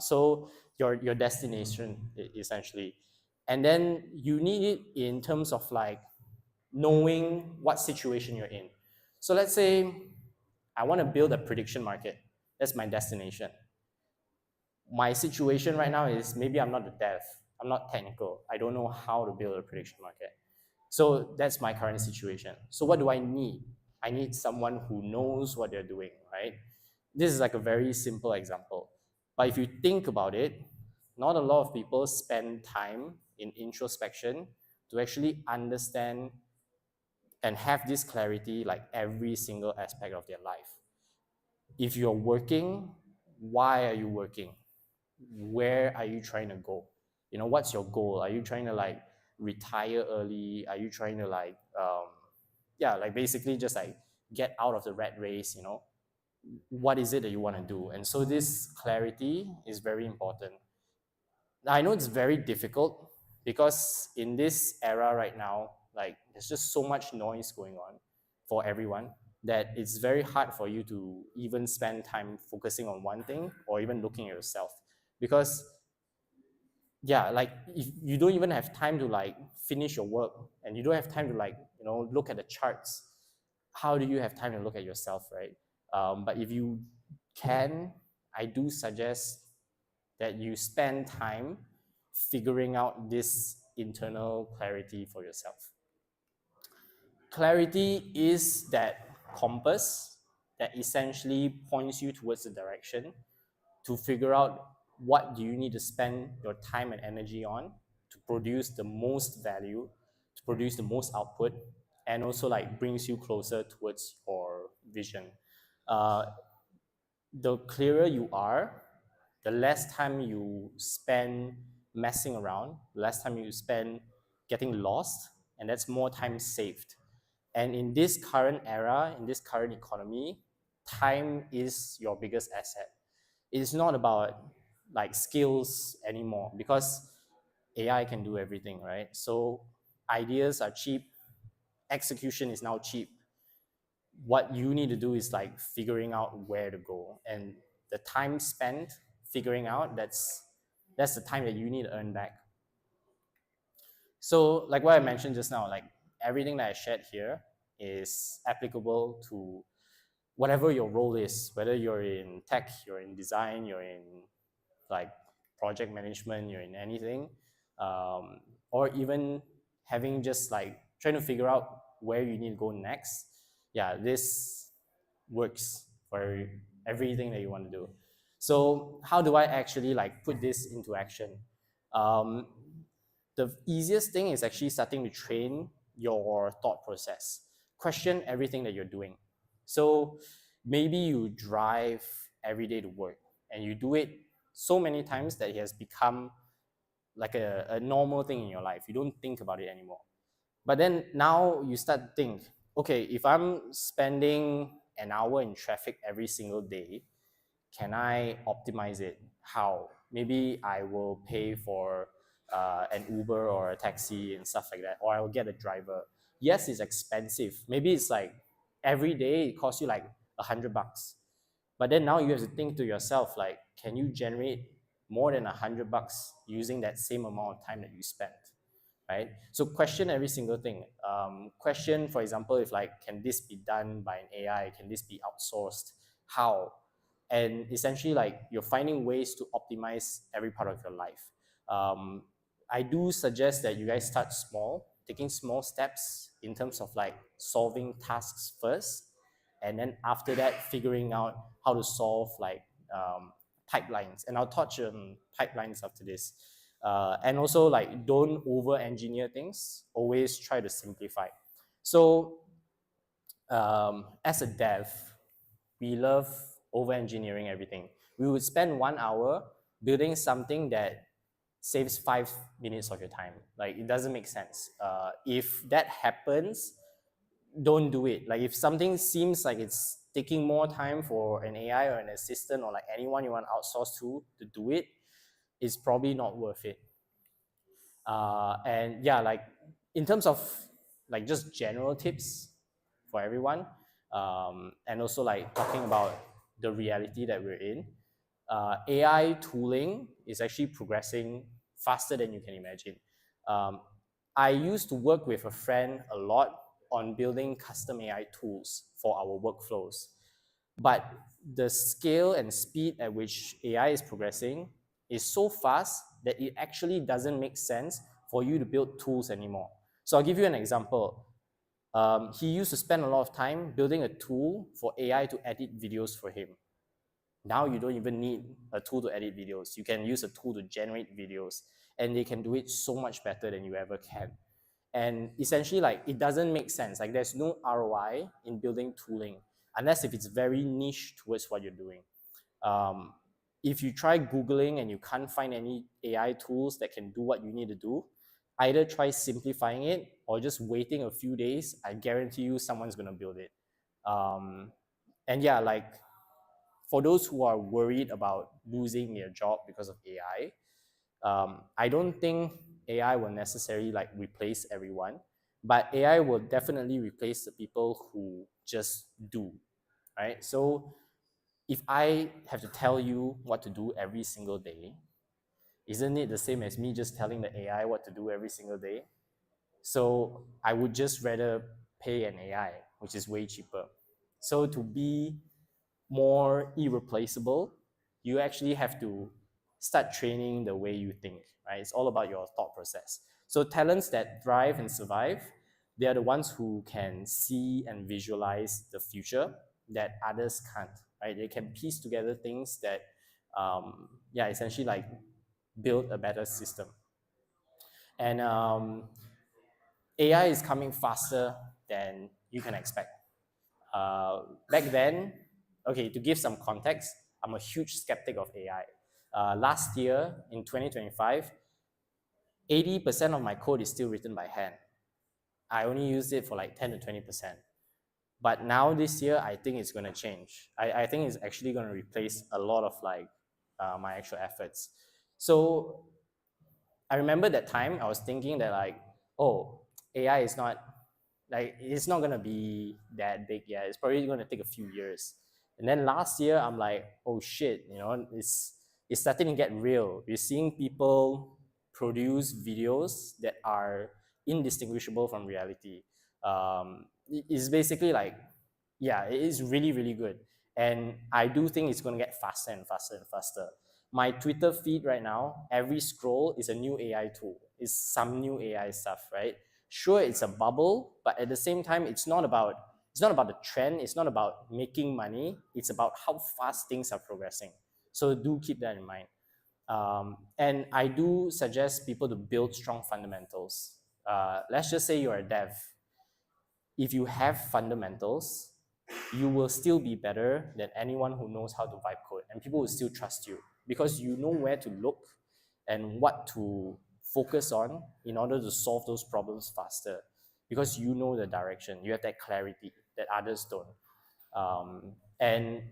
So your destination, essentially. And then you need it in terms of like knowing what situation you're in. So let's say I want to build a prediction market. That's my destination. My situation right now is maybe I'm not a dev, I'm not technical, I don't know how to build a prediction market. So that's my current situation. So what do I need? I need someone who knows what they're doing, right? This is like a very simple example. But if you think about it, not a lot of people spend time in introspection to actually understand and have this clarity like every single aspect of their life. If you're working, why are you working? Where are you trying to go? You know, what's your goal? Are you trying to like retire early? Are you trying to like yeah, like basically just like get out of the rat race, you know? What is it that you want to do? And so this clarity is very important. I know it's very difficult because in this era right now, like there's just so much noise going on for everyone that it's very hard for you to even spend time focusing on one thing or even looking at yourself. Because yeah, like if you don't even have time to like finish your work and you don't have time to like, you know, look at the charts, how do you have time to look at yourself, right? But if you can, I do suggest that you spend time figuring out this internal clarity for yourself. Clarity is that compass that essentially points you towards the direction to figure out what do you need to spend your time and energy on to produce the most value, to produce the most output, and also like brings you closer towards your vision. Uh, the clearer you are, the less time you spend messing around, the less time you spend getting lost, and that's more time saved. And in this current era, in this current economy, time is your biggest asset. It's not about like skills anymore because AI can do everything, right? So ideas are cheap, execution is now cheap. What you need to do is like figuring out where to go, and the time spent figuring out, that's the time that you need to earn back. So like what I mentioned just now, like everything that I shared here is applicable to whatever your role is, whether you're in tech, you're in design, you're in like project management, you're in anything, or even having just like trying to figure out where you need to go next, yeah, this works for everything that you want to do. So how do I actually like put this into action? Um, the easiest thing is actually starting to train your thought process. Question everything that you're doing. So maybe you drive every day to work and you do it so many times that it has become like a normal thing in your life. You don't think about it anymore. But then now you start to think, okay, if I'm spending an hour in traffic every single day, can I optimize it? How? Maybe I will pay for an Uber or a taxi and stuff like that, or I will get a driver. Yes, it's expensive. Maybe it's like every day it costs you like $100. But then now you have to think to yourself, like, can you generate more than $100 using that same amount of time that you spent? Right? So question every single thing. Question, for example, if like, can this be done by an AI? Can this be outsourced? How? And essentially, like, you're finding ways to optimize every part of your life. I do suggest that you guys start small, taking small steps in terms of like solving tasks first, and then after that, figuring out how to solve like pipelines. And I'll touch on pipelines after this. And also, like, don't over engineer things, always try to simplify. So as a dev, we love over engineering everything. We would spend 1 hour building something that saves 5 minutes of your time. Like, it doesn't make sense. If that happens, don't do it. Like, if something seems like it's taking more time for an AI or an assistant or like anyone you want to outsource to do it, it's probably not worth it. And yeah, like, in terms of like just general tips for everyone, and also like talking about the reality that we're in, AI tooling is actually progressing faster than you can imagine. I used to work with a friend a lot on building custom AI tools for our workflows. But the scale and speed at which AI is progressing is so fast that it actually doesn't make sense for you to build tools anymore. So I'll give you an example. He used to spend a lot of time building a tool for AI to edit videos for him. Now you don't even need a tool to edit videos. You can use a tool to generate videos, and they can do it so much better than you ever can. And essentially, like, it doesn't make sense. Like, there's no ROI in building tooling unless if it's very niche towards what you're doing. If you try Googling and you can't find any AI tools that can do what you need to do, either try simplifying it or just waiting a few days. I guarantee you someone's going to build it. And yeah, like, for those who are worried about losing their job because of AI, I don't think AI will necessarily like replace everyone, but AI will definitely replace the people who just do, right? So if I have to tell you what to do every single day, isn't it the same as me just telling the AI what to do every single day? So I would just rather pay an AI, which is way cheaper. So to be more irreplaceable, you actually have to start training the way you think, right? It's all about your thought process. So talents that thrive and survive, they are the ones who can see and visualize the future that others can't, right? They can piece together things that, yeah, essentially like build a better system. And AI is coming faster than you can expect. Back then, okay, to give some context, I'm a huge skeptic of AI. Last year, in 2025, 80% of my code is still written by hand. I only used it for like 10 to 20%. But now this year, I think it's going to change. I think it's actually going to replace a lot of like my actual efforts. So I remember that time I was thinking that like, oh, AI is not like, it's not gonna be that big yet. It's probably gonna take a few years. And then last year I'm like, oh shit, you know, it's starting to get real. We're seeing people produce videos that are indistinguishable from reality. It's basically like, yeah, it is really, really good. And I do think it's gonna get faster and faster and faster. My Twitter feed right now, every scroll is a new AI tool. It's some new AI stuff, right? Sure, it's a bubble, but at the same time, it's not about the trend. It's not about making money. It's about how fast things are progressing. So do keep that in mind. And I do suggest people to build strong fundamentals. Let's just say you're a dev. If you have fundamentals, you will still be better than anyone who knows how to vibe code, and people will still trust you because you know where to look and what to focus on in order to solve those problems faster, because you know the direction, you have that clarity that others don't. And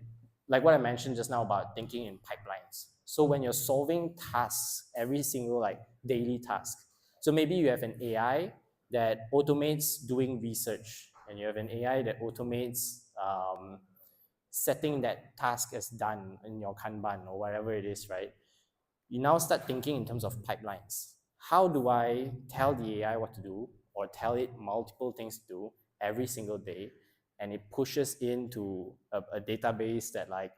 like what I mentioned just now about thinking in pipelines. So when you're solving tasks, every single like daily task, so maybe you have an AI that automates doing research, and you have an AI that automates setting that task as done in your Kanban or whatever it is, right? You now start thinking in terms of pipelines. How do I tell the AI what to do or tell it multiple things to do every single day? And it pushes into a database that like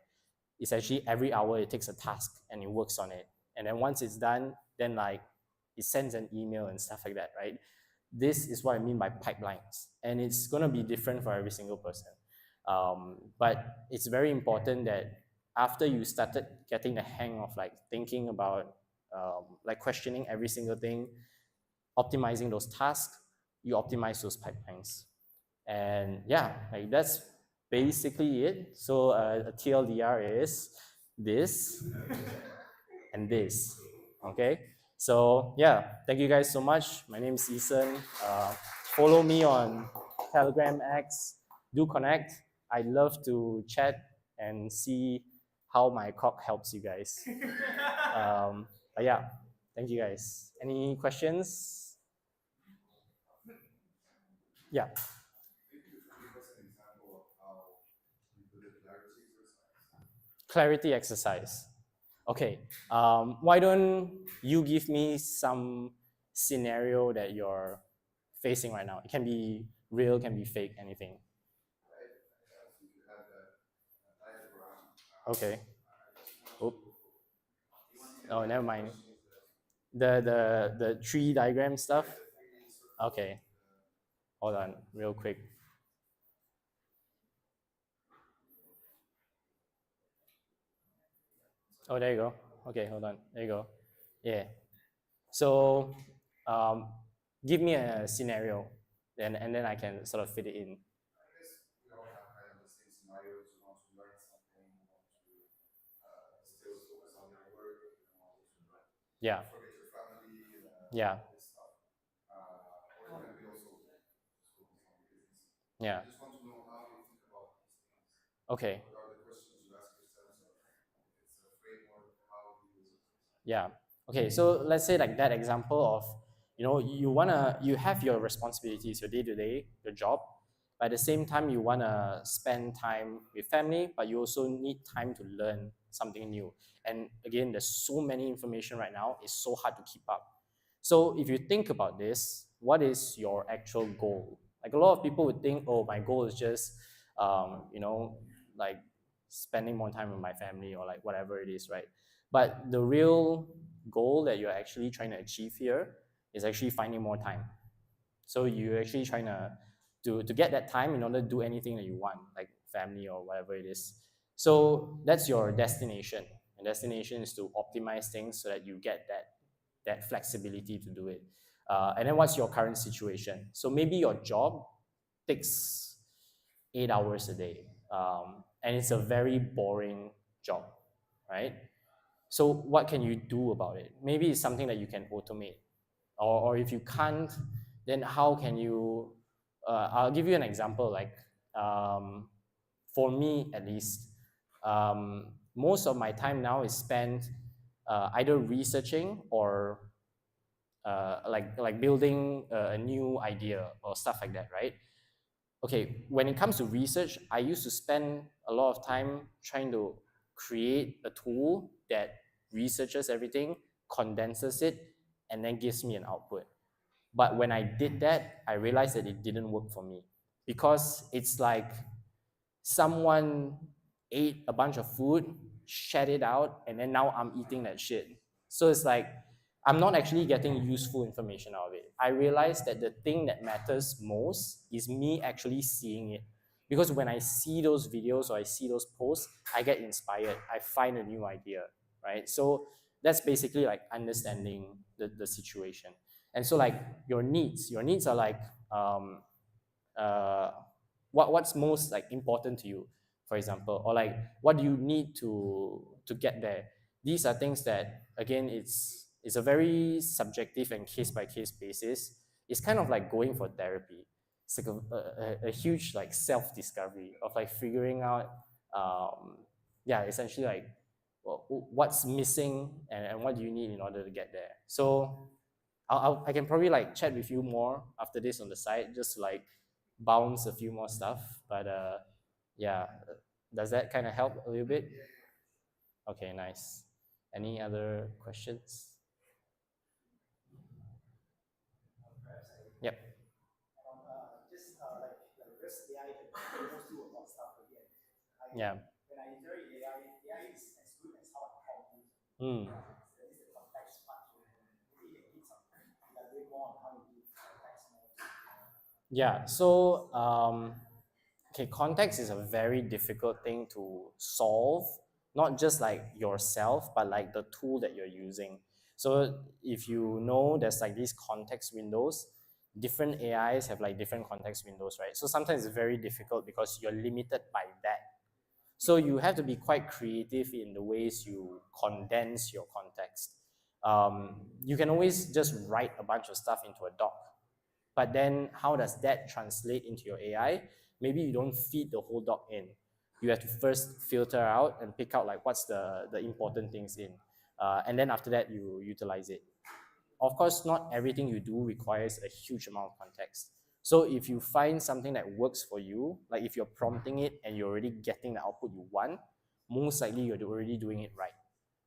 essentially every hour it takes a task and it works on it. And then once it's done, then like it sends an email and stuff like that, right? This is what I mean by pipelines. And it's going to be different for every single person. But it's very important that after you started getting the hang of like thinking about like questioning every single thing, optimizing those tasks, you optimize those pipelines. And yeah, like that's basically it. So a TLDR is this and this. Okay. So yeah, thank you guys so much. My name is Ethan. Follow me on Telegram X. Do connect. I'd love to chat and see how my cock helps you guys. But yeah, thank you guys. Any questions? Yeah. Clarity exercise. Okay. Why don't you give me some scenario that you're facing right now? It can be real, can be fake, anything. Okay. Oop. Oh, never mind. The tree diagram stuff. Okay. Hold on, real quick. Oh, there you go. Okay, hold on. There you go. Yeah. So, give me a scenario, and then I can sort of fit it in. Yeah. Yeah. Yeah. Okay. Yeah. Okay. So let's say like that example of, you have your responsibilities, your day to day, your job. But at the same time, you wanna spend time with family, but you also need time to learn something new. And again, there's so many information right now. It's so hard to keep up. So if you think about this, what is your actual goal? Like a lot of people would think, oh, my goal is just, like spending more time with my family or like whatever it is, right? But the real goal that you're actually trying to achieve here is actually finding more time. So you're actually trying to get that time in order to do anything that you want, like family or whatever it is. So that's your destination. And destination is to optimize things so that you get that flexibility to do it. And then what's your current situation? So maybe your job takes 8 hours a day, and it's a very boring job, right? So what can you do about it? Maybe it's something that you can automate, or if you can't, then how can you? I'll give you an example. Like for me, at least, most of my time now is spent either researching or like building a new idea or stuff like that, right? Okay, when it comes to research, I used to spend a lot of time trying to create a tool that researches everything, condenses it, and then gives me an output. But when I did that, I realized that it didn't work for me because it's like someone ate a bunch of food, shed it out, and then now I'm eating that shit. So it's like I'm not actually getting useful information out of it. I realize that the thing that matters most is me actually seeing it. Because when I see those videos or I see those posts, I get inspired. I find a new idea, right? So that's basically like understanding the situation. And so like your needs are like uh, what's most like important to you, for example, or like what do you need to get there. These are things that again it's a very subjective and case by case basis. It's kind of like going for therapy. It's like a huge like self discovery of like figuring out yeah, essentially like what's missing, and what do you need in order to get there. So I can probably like chat with you more after this on the side, just to, like bounce a few more stuff. But yeah, does that kind of help a little bit? Okay, nice. Any other questions? Yep. Yeah. Mm. Yeah. So okay, context is a very difficult thing to solve, not just like yourself, but like the tool that you're using. So if you know there's like these context windows, different AIs have like different context windows, right? So sometimes it's very difficult because you're limited by that. So you have to be quite creative in the ways you condense your context. You can always just write a bunch of stuff into a doc, but then how does that translate into your AI? Maybe you don't feed the whole doc in. You have to first filter out and pick out like what's the important things in. And then after that, you utilize it. Of course, not everything you do requires a huge amount of context. So if you find something that works for you, like if you're prompting it and you're already getting the output you want, most likely you're already doing it right.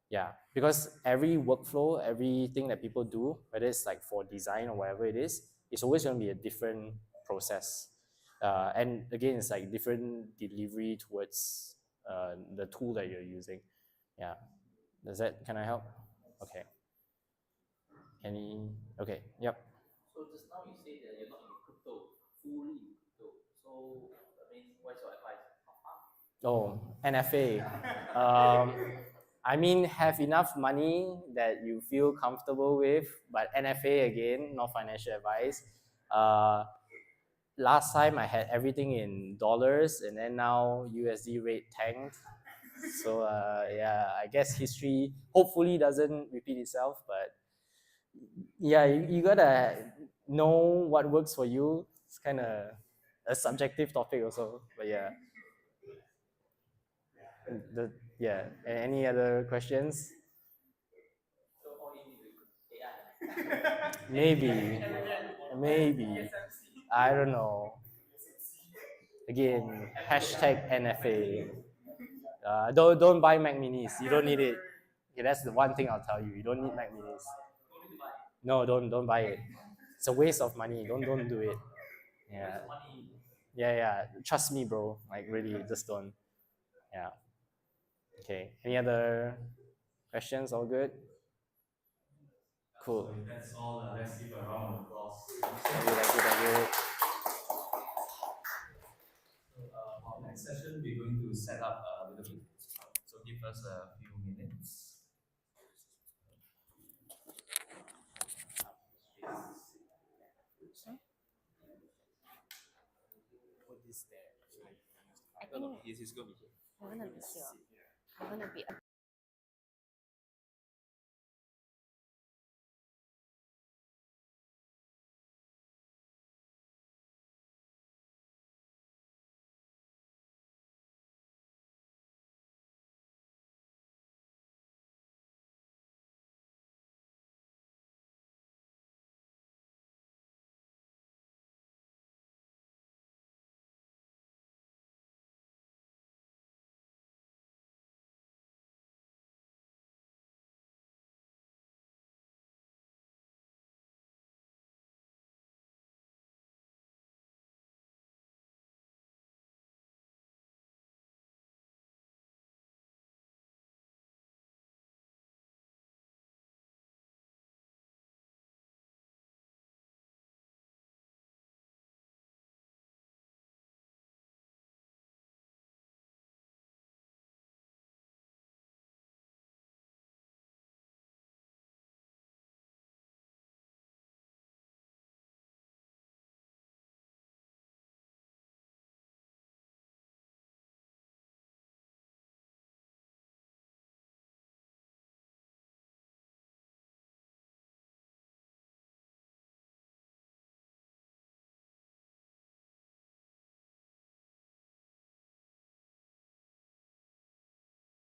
Yeah, because every workflow, everything that people do, whether it's like for design or whatever it is, it's always going to be a different process. And again, it's like different delivery towards the tool that you're using. Yeah, does that kind of help? Okay. Any? Okay. Yep. So just now you say that you're not in crypto, fully in crypto. So that means what's your advice? Oh, NFA. I mean, have enough money that you feel comfortable with, but NFA again, not financial advice. Last time I had everything in dollars, and then now USD rate tanked. So yeah, I guess history hopefully doesn't repeat itself, but yeah, you gotta know what works for you. It's kind of a subjective topic also, but yeah. Yeah. Any other questions? So all in with AI. Maybe. I don't know. Again, hashtag NFA. Don't buy Mac Minis. You don't need it. Okay, that's the one thing I'll tell you. You don't need Mac Minis. No, don't buy it. It's a waste of money. Don't do it. Yeah. Yeah. Trust me, bro. Like really, just don't. Yeah. Okay. Any other questions? All good? Cool. So if that's all, let's give a round of applause. Thank you. So for our next session, we're going to set up a little bit. So give us a few minutes. I think Yes, it's going to be here. I'm gonna be here. I'm gonna be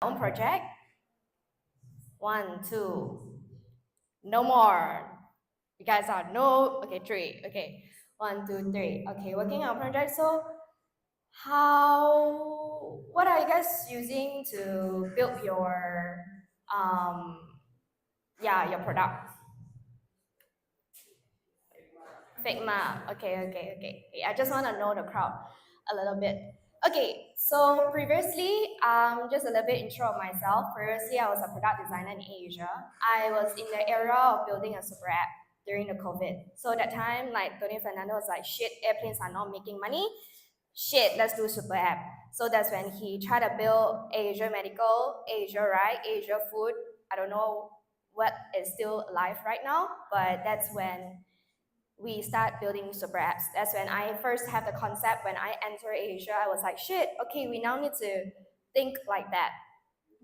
own project. 1, 2. No more. You guys are no. Okay, 3. Okay, 1, 2, 3. Okay, working on project. So what are you guys using to build your your product? Figma. Okay. I just want to know the crowd a little bit. Okay, so previously, just a little bit intro of myself. Previously, I was a product designer in Asia. I was in the era of building a super app during the COVID. So that time, like Tony Fernando was like, shit, airplanes are not making money. Shit, let's do super app. So that's when he tried to build Asia Medical, Asia Right, Asia Food. I don't know what is still alive right now, but that's when we start building super apps. That's when I first have the concept. When I enter Asia, I was like, shit, okay, we now need to think like that.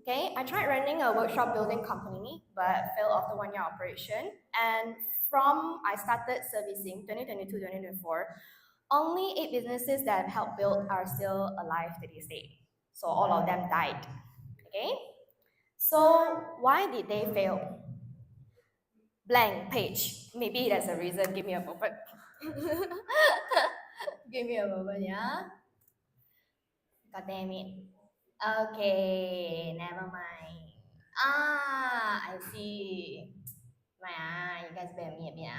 Okay, I tried running a workshop building company, but failed after 1 year operation. And from I started servicing 2022, 2024, only 8 businesses that I've helped build are still alive to this day. So all of them died. Okay, so why did they fail? Blank page. Maybe that's a reason. Give me a moment. Give me a moment, yeah. God damn it. Okay, never mind. I see. You guys bear me a bit.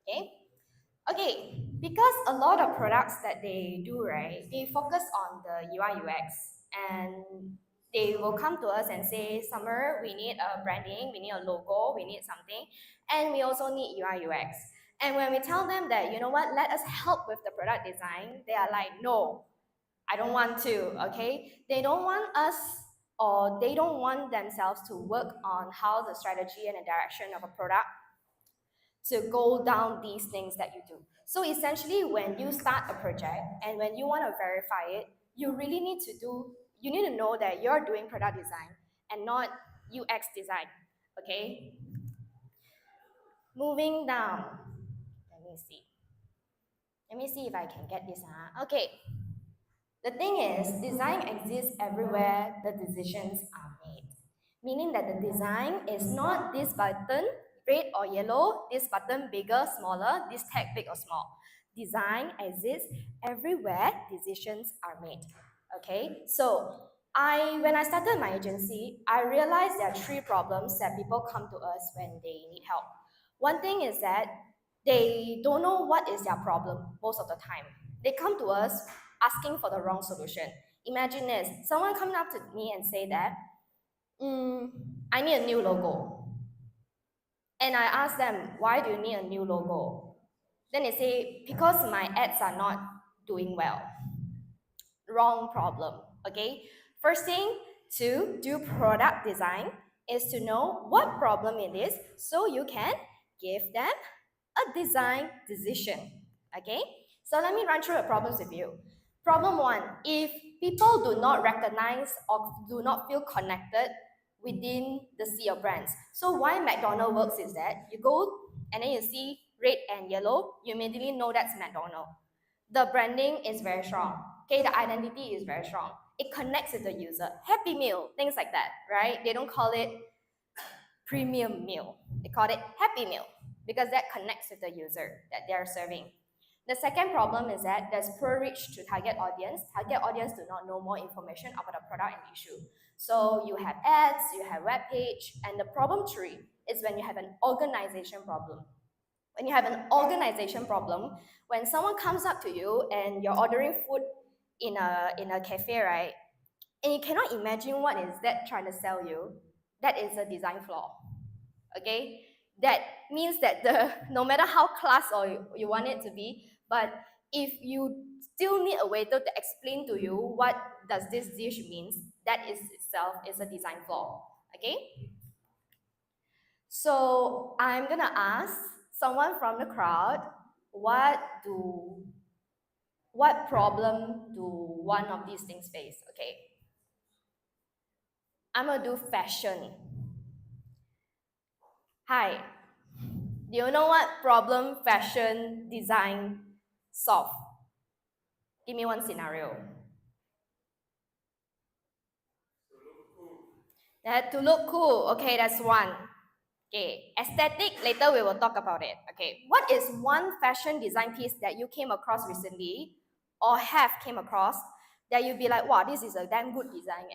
Okay. Okay, because a lot of products that they do, right, they focus on the UI UX, and they will come to us and say, Summer, we need a branding, we need a logo, we need something, and we also need UI UX. And when we tell them that, you know what, let us help with the product design, they are like, no, I don't want to, okay? They don't want us, or they don't want themselves to work on how the strategy and the direction of a product to go down these things that you do. So essentially, when you start a project and when you want to verify it, you really need to know that you're doing product design and not UX design, okay? Moving down, let me see if I can get this. Okay, the thing is, design exists everywhere the decisions are made. Meaning that the design is not this button, red or yellow, this button bigger, smaller, this tag big or small. Design exists everywhere decisions are made. Okay, so when I started my agency, I realized there are 3 problems that people come to us when they need help. One thing is that they don't know what is their problem most of the time. They come to us asking for the wrong solution. Imagine this, someone coming up to me and say that, I need a new logo. And I ask them, why do you need a new logo? Then they say, because my ads are not doing well. Wrong problem, okay? First thing to do product design is to know what problem it is so you can give them a design decision, okay? So let me run through the problems with you. Problem 1, if people do not recognize or do not feel connected within the sea of brands. So why McDonald's works is that you go and then you see red and yellow, you immediately know that's McDonald's. The branding is very strong. Okay, the identity is very strong. It connects with the user. Happy Meal, things like that, right? They don't call it premium meal. They call it Happy Meal because that connects with the user that they are serving. The second problem is that there's poor reach to target audience. Target audience do not know more information about the product and issue. So you have ads, you have web page, and the problem 3 is when you have an organization problem. When you have an organization problem, when someone comes up to you and you're ordering food in a cafe, right? And you cannot imagine what is that trying to sell you, that is a design flaw. Okay? That means that no matter how class or you want it to be, but if you still need a waiter to explain to you what does this dish means, that is itself is a design flaw. Okay? So I'm gonna ask someone from the crowd, what problem do one of these things face? Okay. I'm gonna do fashion. Hi. Do you know what problem fashion design solve? Give me one scenario. They had to look cool. Okay, that's one. Okay, aesthetic, later we will talk about it. Okay, what is one fashion design piece that you came across recently or have came across that you'd be like, wow, this is a damn good design.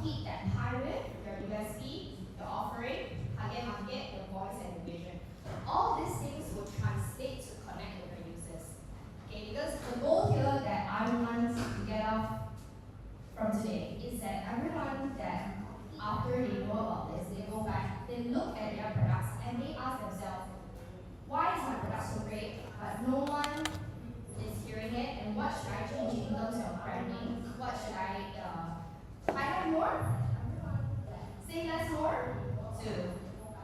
hit that pie with your USP, your offering, target market, your voice, and your vision. All these things will translate to connect with your users. Okay, because the goal here that I want to get off from today is that everyone that after they know about this, they go back, they look at their products and they ask themselves, why is my product so great, but no one is hearing it, and what should I change in terms of branding? What should I highlight more? Say less more to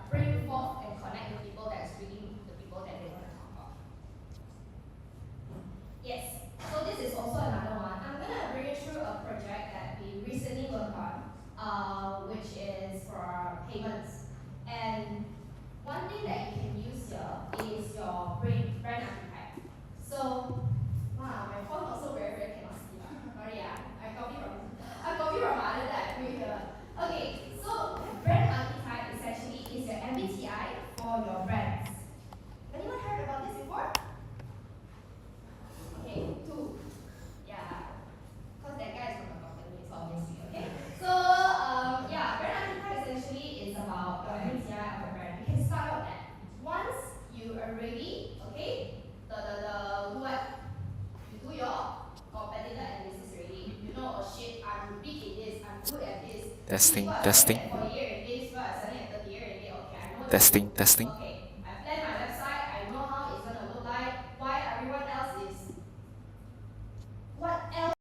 bring forth and connect with people that's really the people that they want to talk about. Yes, so this is also another one. I'm going to bring you through a project that we recently worked on, which is for payments. And one thing that you can use here is your brand archetype. So, wow, my phone also very cannot see. Sorry, yeah, I copy from other that I put here. Okay, so brand archetype essentially is your MBTI for your brands. Anyone heard about this before? Okay, 2. Yeah, because that guy is from the company, so obviously, okay? So, yeah, brand archetype essentially is about your MBTI of a brand. You can start out that. Once you are ready, okay, the what? You do your competitor analysis already. You know, oh shit, I'm big in this, I'm good at this. Testing, People are testing. selling at 40 year in this, people are selling at 30 year in this. Okay, I know the Testing, rules. testing. Okay, I plan my website, I know how it's gonna look like, why everyone else is. What else?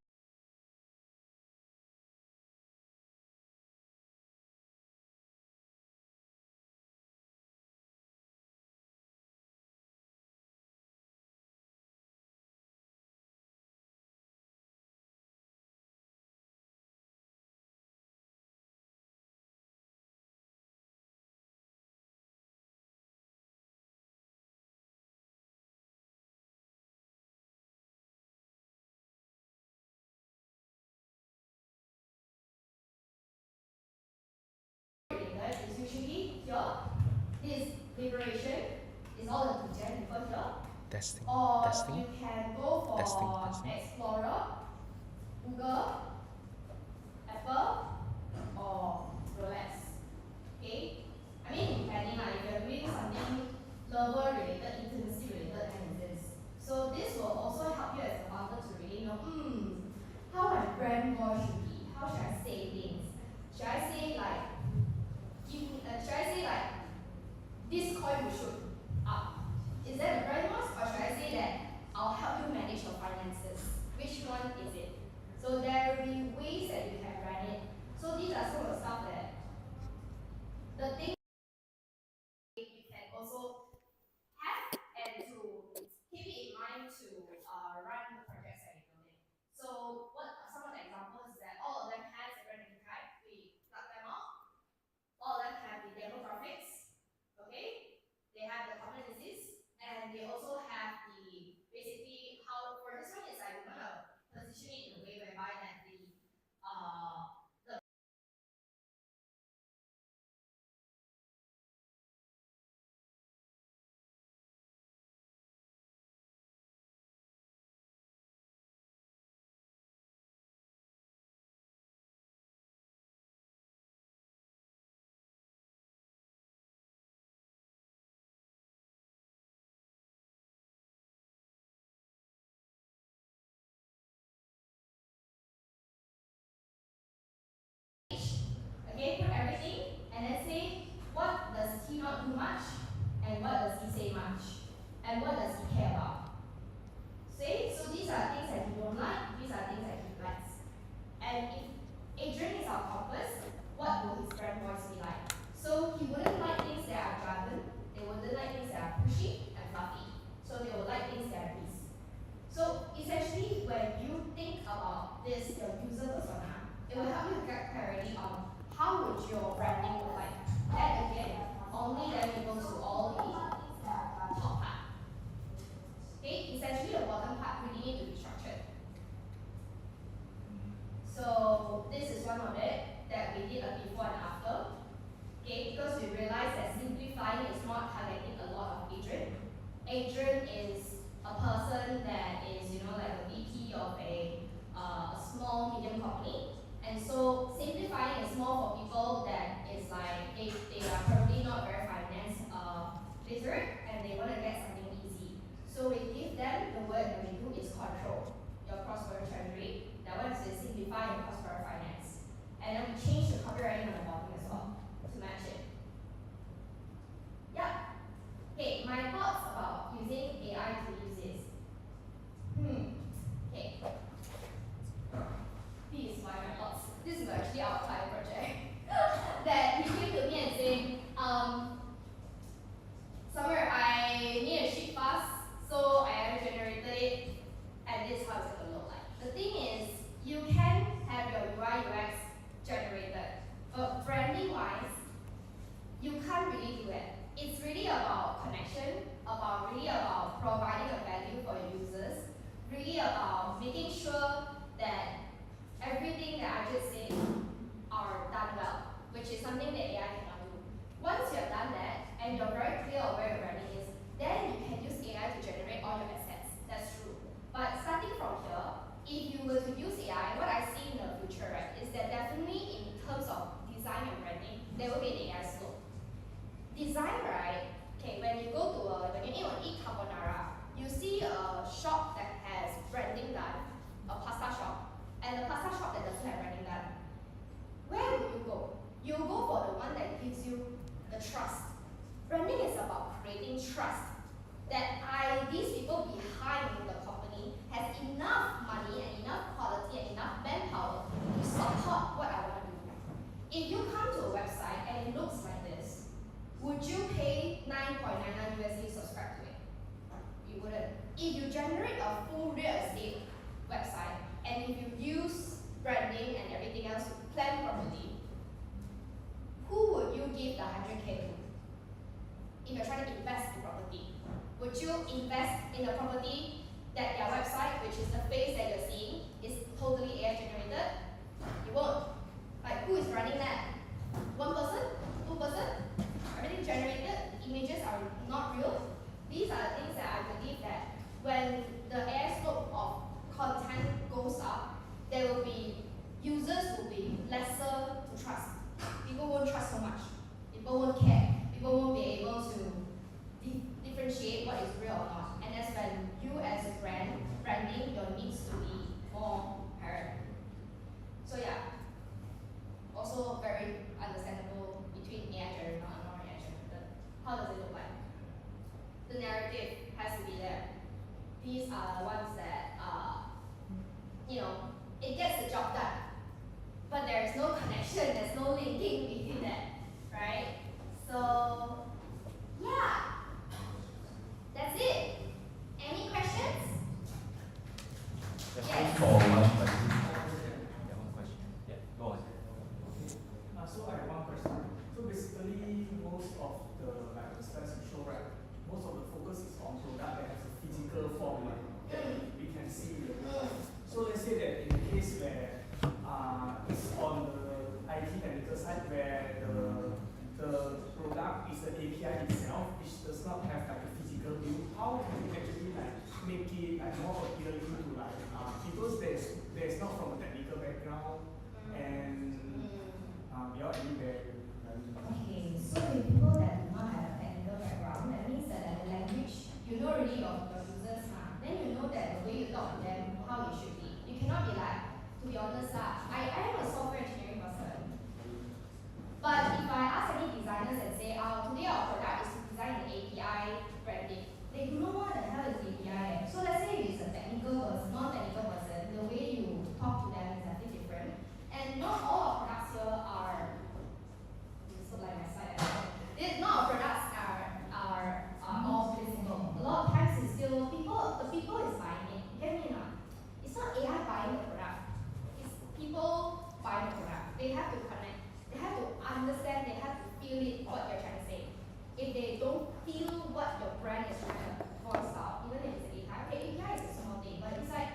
Is usually here. This liberation is all the region before here. Testing, Or testing. you can go for Testing. Explorer, Google, Apple, or Rolex. Okay? I mean, depending on if you're doing something lover related, intimacy related, and this. So this will also help you as a founder to really know, how my brand voice should be. How should I say things? Should I say like, this coin will shoot up? Is that a brand voice, or should I say that I'll help you manage your finances? Which one is it? So there will be ways that you can run it. So these are some of the stuff that the things you can also have and to keep it in mind to run the projects that you're building. So what are some of the examples is that all of them has a brand archetype. We plug them out. All of them have the demographics. Okay, they have the competencies, and they also have the basically how for this one is like we're gonna position it in a way whereby that the okay, put everything and then say what does he not do much and what does he say much and what does he care about. Say, so these are things that he don't like, these are things that he likes. And if Adrian is our compass, what will his brand voice be like? So he wouldn't like things that are jargon, they wouldn't like things that are pushy and fluffy. So they would like things that are peace. So essentially when you think about this, your user persona, it will help you get clarity on how would your branding look like. That again, only then we go to all the top part. Okay, essentially the bottom part really need to be structured. So this is one of it that we did a before and after. Okay, because we realized that simplifying is not targeting a lot of Adrian. Adrian is a person that is, like a VP of a small medium company. And so simplifying is For one question. Yeah, one question. Yeah, go on. So I have one question. So basically, most of the slides you show, right? Most of the focus is on product that has a physical form, like that we can see in the product. So let's say that in the case where it's on the IT technical side, where the product is the API itself, which does not have like a physical view. How can we actually like make it like more appealing to like because there's not from a technical background and we are anywhere. Okay, so with people that do not have a technical background, that means that the language, you know already your users, then you know that the way you talk to them, how it should be. You cannot be like, to be honest, I am a software engineering person, but if I ask any designers and say, today our product is to design an API branding, they do not know what the hell is API. So let's say it's a technical person, non-technical person, the way you talk to them is definitely different. And not all our products here are, so like my slide, not all products are all physical. A lot of times it's still the people is buying it. Get me now? It's not AI buying the product. It's people buying the product. They have to connect. They have to understand. They have to feel it. What you're trying to say. If they don't feel what your brand is trying to voice out, even if it's an API, okay, API is a small thing, but it's like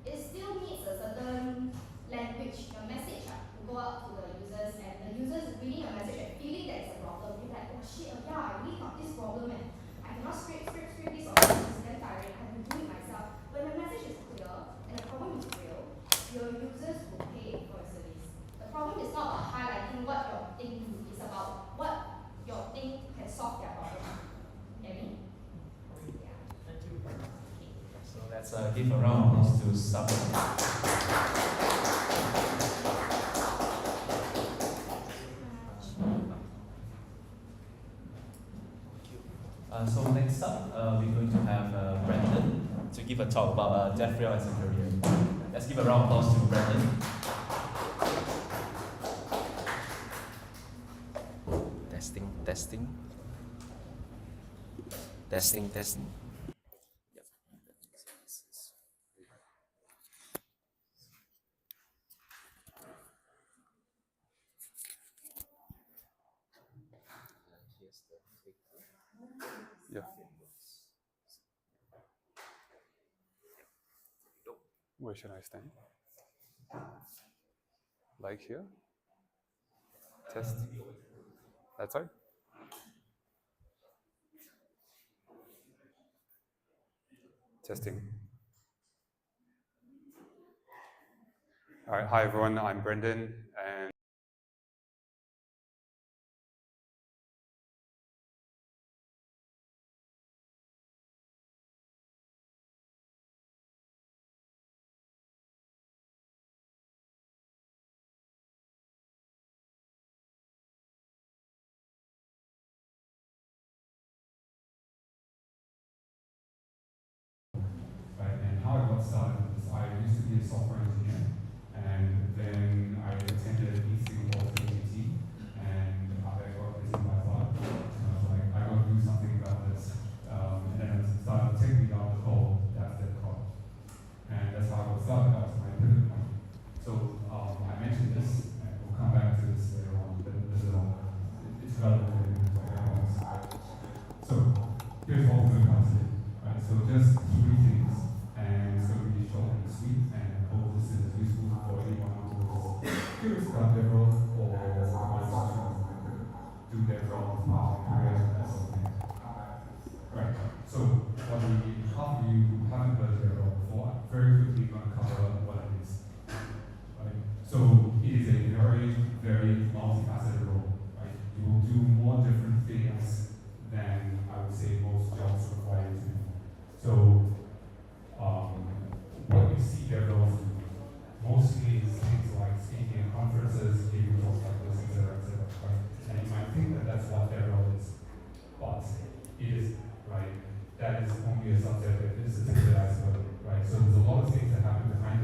it still needs a certain language, the message to go out to the users, and the users reading the message and feeling that it's a problem. They're like, oh shit, yeah, I really got this problem and I cannot scrape this or this, it's damn tiring, I have to do it myself. When the message is clear and the problem is real, your users will pay for a service. The problem is not about highlighting what your thing do, it's about what your thing can solve their problem. Get me? Yeah. Thank you. Okay. So let's give a round of applause to Saba. So next up, we're going to have Brandon to give a talk about DevRel as a career. Let's give a round of applause to Brandon. Testing, testing. Testing, testing. Yep. Yeah. Where should I stand? Like here? Test. That side? Testing. All right, hi everyone, I'm Brendan, and how I got started was I used to be a software engineer, and then I attended East Singapore CAT, and I got this in my heart. And I was like, I got to do something about this. And then it started to take me down the whole DevCon. And that's how I got started. That was my pivot point. So I mentioned this, and we'll come back to this later on, but it's relevant to everyone's. So here's what we're going to cover today. Right? So just 3 things. And it's going to be short and sweet, and I hope this is useful for anyone who is curious about DevRel or wants to do DevRel as part of their career, that sort of thing. Right, so for the half of you who haven't heard DevRel before, I'm very quickly going to cover what it is. Right? So it is a very, very multifaceted role. Right? You will do more different things than I would say most jobs require you to do. So what you see DevRel do mostly is things like speaking at conferences, giving talks like this, etc., right? And you might think that that's what DevRel is, but it is, right? That is only a subset of this particular iceberg, right? So there's a lot of things that happen behind the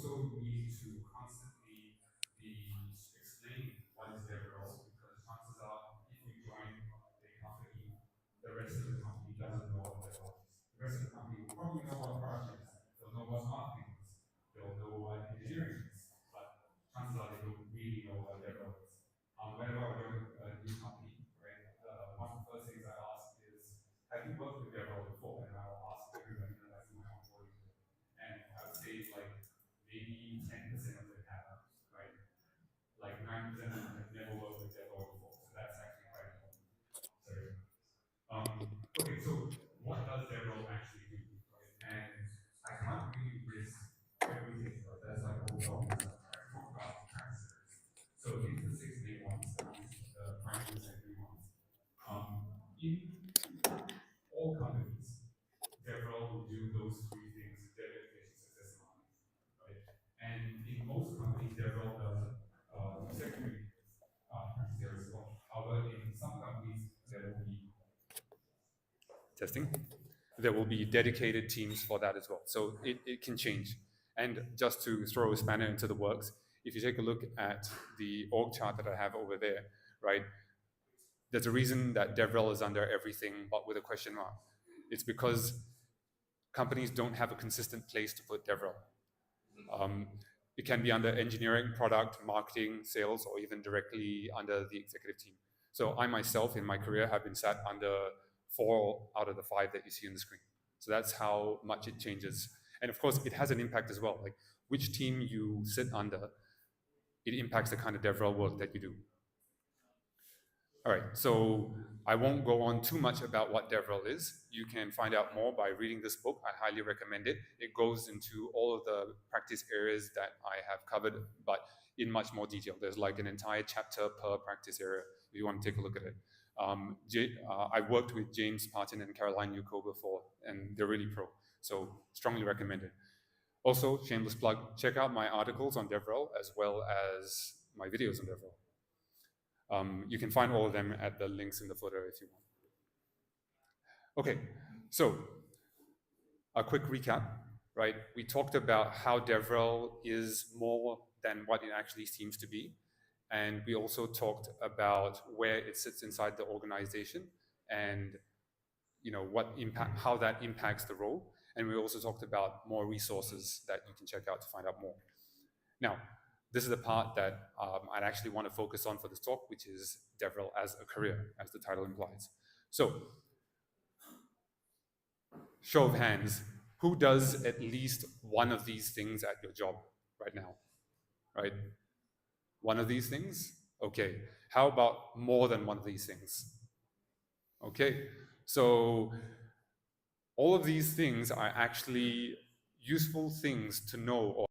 also need to constantly be explaining what is DevRel, because chances are, if you join a company, the rest of the company doesn't know what DevRel is. The rest of the company will probably know what product is, they'll know what marketing is, they'll know what engineering is, but chances are they don't really know what DevRel is. Whenever I join a new company, right, one of the first things I ask is, have you worked with DevRel before? And I'll ask everybody that I see my onboarding with. And I would say like maybe 10% of them have, right? Like 9% of them have never worked with DevRel before. So that's actually quite important. Sorry. Okay, so what does DevRel actually do? Right? And I can't really list everything, but that's like a whole problem. I talk about practices. So these are the 6 main ones, the primary and secondary ones. In all companies, DevRel will do those 3 things: dev, education, success, and marketing, right? And in most companies, DevRel does secondary practice areas as well. However, in some companies, there will be testing. There will be dedicated teams for that as well. So it can change. And just to throw a spanner into the works, if you take a look at the org chart that I have over there, right, there's a reason that DevRel is under everything but with a question mark. It's because companies don't have a consistent place to put DevRel. It can be under engineering, product, marketing, sales, or even directly under the executive team. So I myself in my career have been sat under 4 out of the 5 that you see on the screen. So that's how much it changes. And of course, it has an impact as well. Like which team you sit under, it impacts the kind of DevRel work that you do. All right, so I won't go on too much about what DevRel is. You can find out more by reading this book. I highly recommend it. It goes into all of the practice areas that I have covered, but in much more detail. There's like an entire chapter per practice area if you want to take a look at it. I worked with James Parton and Caroline Yuko before, and they're really pro, so strongly recommend it. Also, shameless plug, check out my articles on DevRel as well as my videos on DevRel. You can find all of them at the links in the footer if you want. Okay, so a quick recap, right? We talked about how DevRel is more than what it actually seems to be. And we also talked about where it sits inside the organization and what impact, how that impacts the role. And we also talked about more resources that you can check out to find out more. Now, this is the part that I'd actually want to focus on for this talk, which is DevRel as a career, as the title implies. So, show of hands, who does at least one of these things at your job right now, right? One of these things? Okay. How about more than one of these things? Okay. So, all of these things are actually useful things to know. Or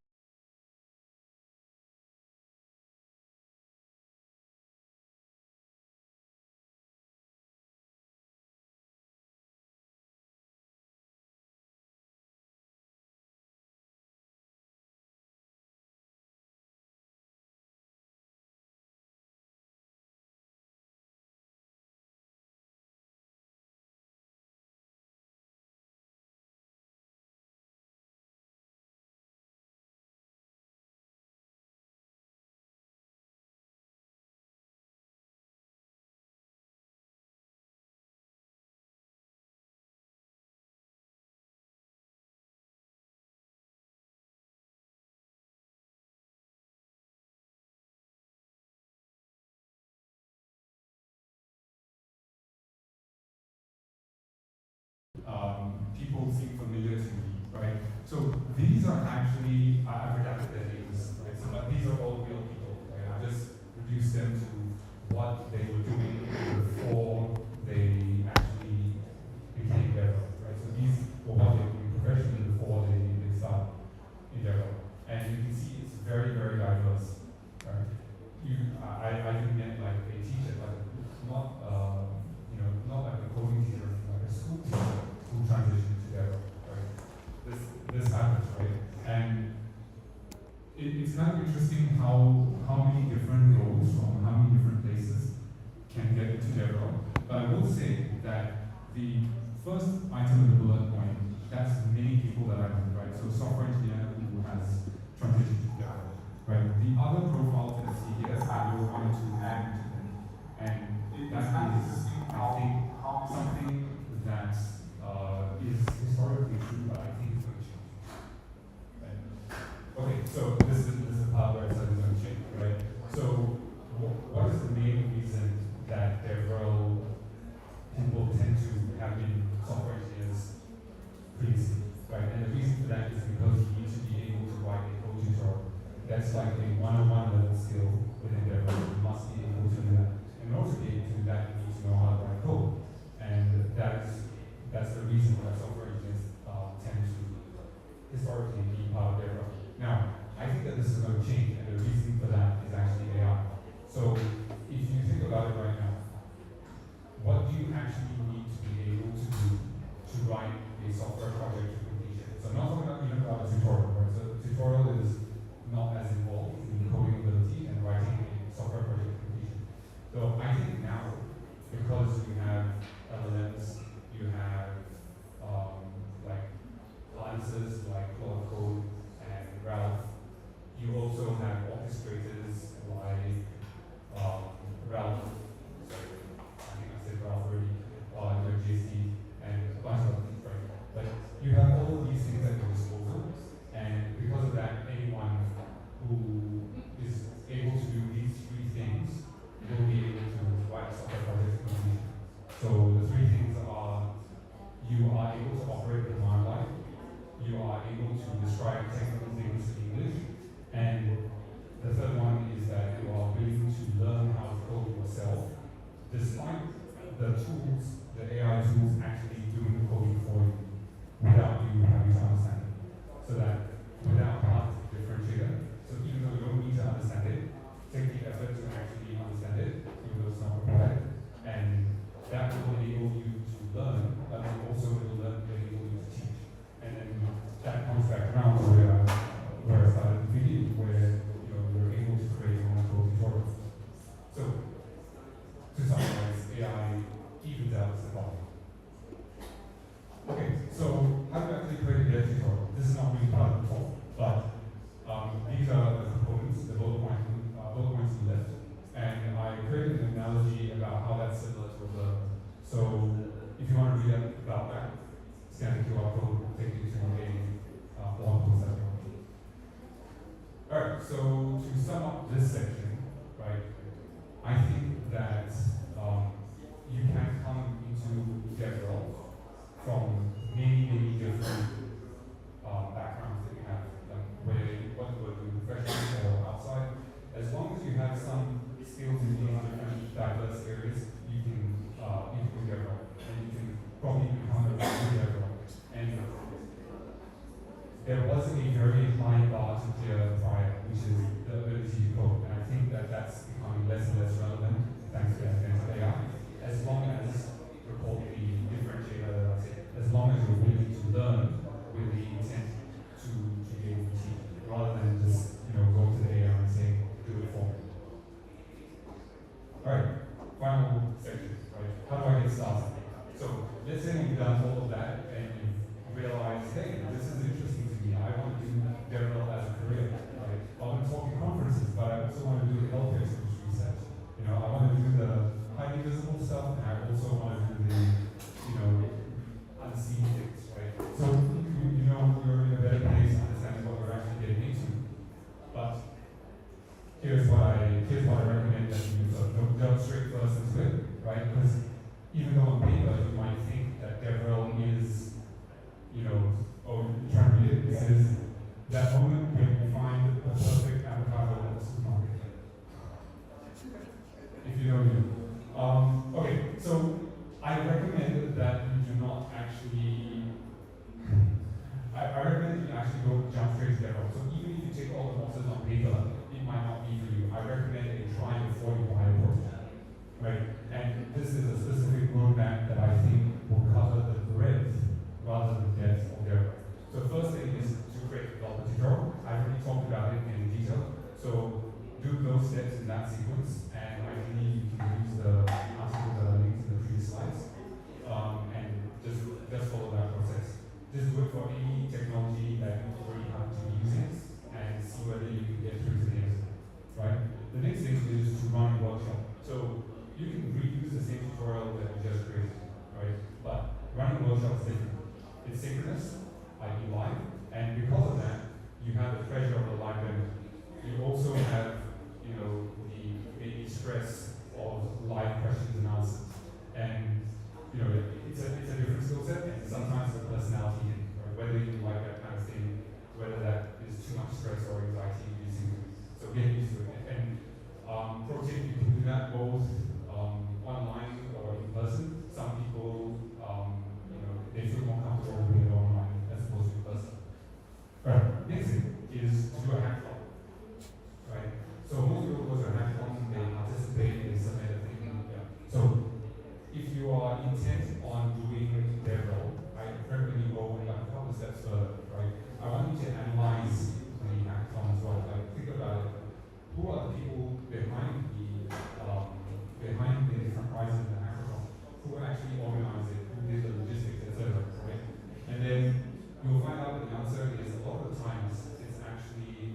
people seem familiar to me, right? So these are actually, I've redacted their names, right? So, but these are all real people, right? I just reduced them to what they were doing before they actually became DevRel, right? So these were what they were doing professionally before they started in DevRel. And you can see it's very, very diverse, right? I didn't get like a teacher, like not, not like a coding teacher, like a school teacher who transitioned together, right? This happens, right? And it's kind of interesting how many different roles from how many different places can get into DevRel. But I will say that the first item in the bullet point, that's many people that I know, right? So software engineer who has transition to Java. Right? The other profile that I see here, I will want to add to them. And that is, I think, something that is historically true, but I think it's going to change. Right? Okay, so this is the part where it's going to change, right? So what is the main reason that DevRel people tend to have been software engineers previously, right? And the reason for that is because you need to be able to write a code tutorial. That's like a 101 level skill within DevRel. You must be able to do that. In order to be able to do that, you need to know how to write code. And that's the reason why software engineers tend to historically be part of DevRel. Now, I think that this is going to change, and the reason for that is actually AI. So, if you think about it right now, what do you actually need to be able to do to write a software project to completion? So, I'm not talking about even about a tutorial, right? So, a tutorial is not as involved in coding ability and writing a software project to completion. So, I think now, because you have LLMs, you have like balances like Claude Code and Ralph. You also have orchestrators like Ralph. Sorry, I think I said Ralph already. Your JC and a bunch of other things, right? But you have all of these things at your disposal, and because of that, anyone who is able to do these three things will be able to write a software project to completion. So the three things are: you are able to operate the command line, you are able to describe technical things in English, and the third one is that you are willing to learn how to code yourself, despite the tools, the AI tools actually doing the coding for you, without you having to understand it. So that without part differentiator, so even though you don't need to understand it, take the effort to actually understand it, even though it's not required, and that will enable you to learn, but then also it will enable you to teach. And then that comes back around to where I started the video, where you're able to create your own code tutorials. So, to summarize, AI evens out the problem. Okay, so how do you actually create a dev tutorial? This is not really part of the talk, but these are the components, the bullet points on the left. And I created an analogy about how that's similar to a learner. So, if you want to read about that, scan the QR code, take you to a blog post that you're on. Alright, so to sum up this section, right, I think that you can come into DevRel from many different backgrounds that you have, like what you do professionally or outside. As long as you have some skills in these different diverse areas, you can do DevRel, and you can probably become a good DevRel. And there was a very high bar to clear prior, which is the ability to code, and I think that that's becoming less and less relevant thanks to the advent of AI. As long as, recall the differentiator that I said, as long as you're willing to learn with the intent to be able to teach, rather than just go to the AI and say, do it for me. Alright, final section, right? How do I get started? So let's say you've done all of that and you realize, hey, this is interesting to me. I want to do DevRel as a career, right? I want to talk in conferences, but I also want to do healthcare solution research. I want to do the highly visible stuff, and I also want to do the, unseen things, right? So you're in a better place understanding what you're actually getting into. But here's what I recommend that you do. So don't jump straight first into it, right? Because even though on paper you might think that DevRel is, trying to read it, it says that moment when you find the perfect avocado at the supermarket. If you know you. Okay, so I recommend that you do not actually. I recommend that you actually don't jump straight to DevRel. So even if you take all the boxes on paper, it might not be for you. I recommend that you try before you buy a project, right? And this is a specific roadmap that I think will cover the breadth rather than depth of DevRel. So first thing is to create a developer tutorial. I've already talked about it in detail. So do those steps in that sequence, and ideally you can use the articles that are linked in the previous slides, and just follow that process. Just do it for any technology that you already happen to be using, and see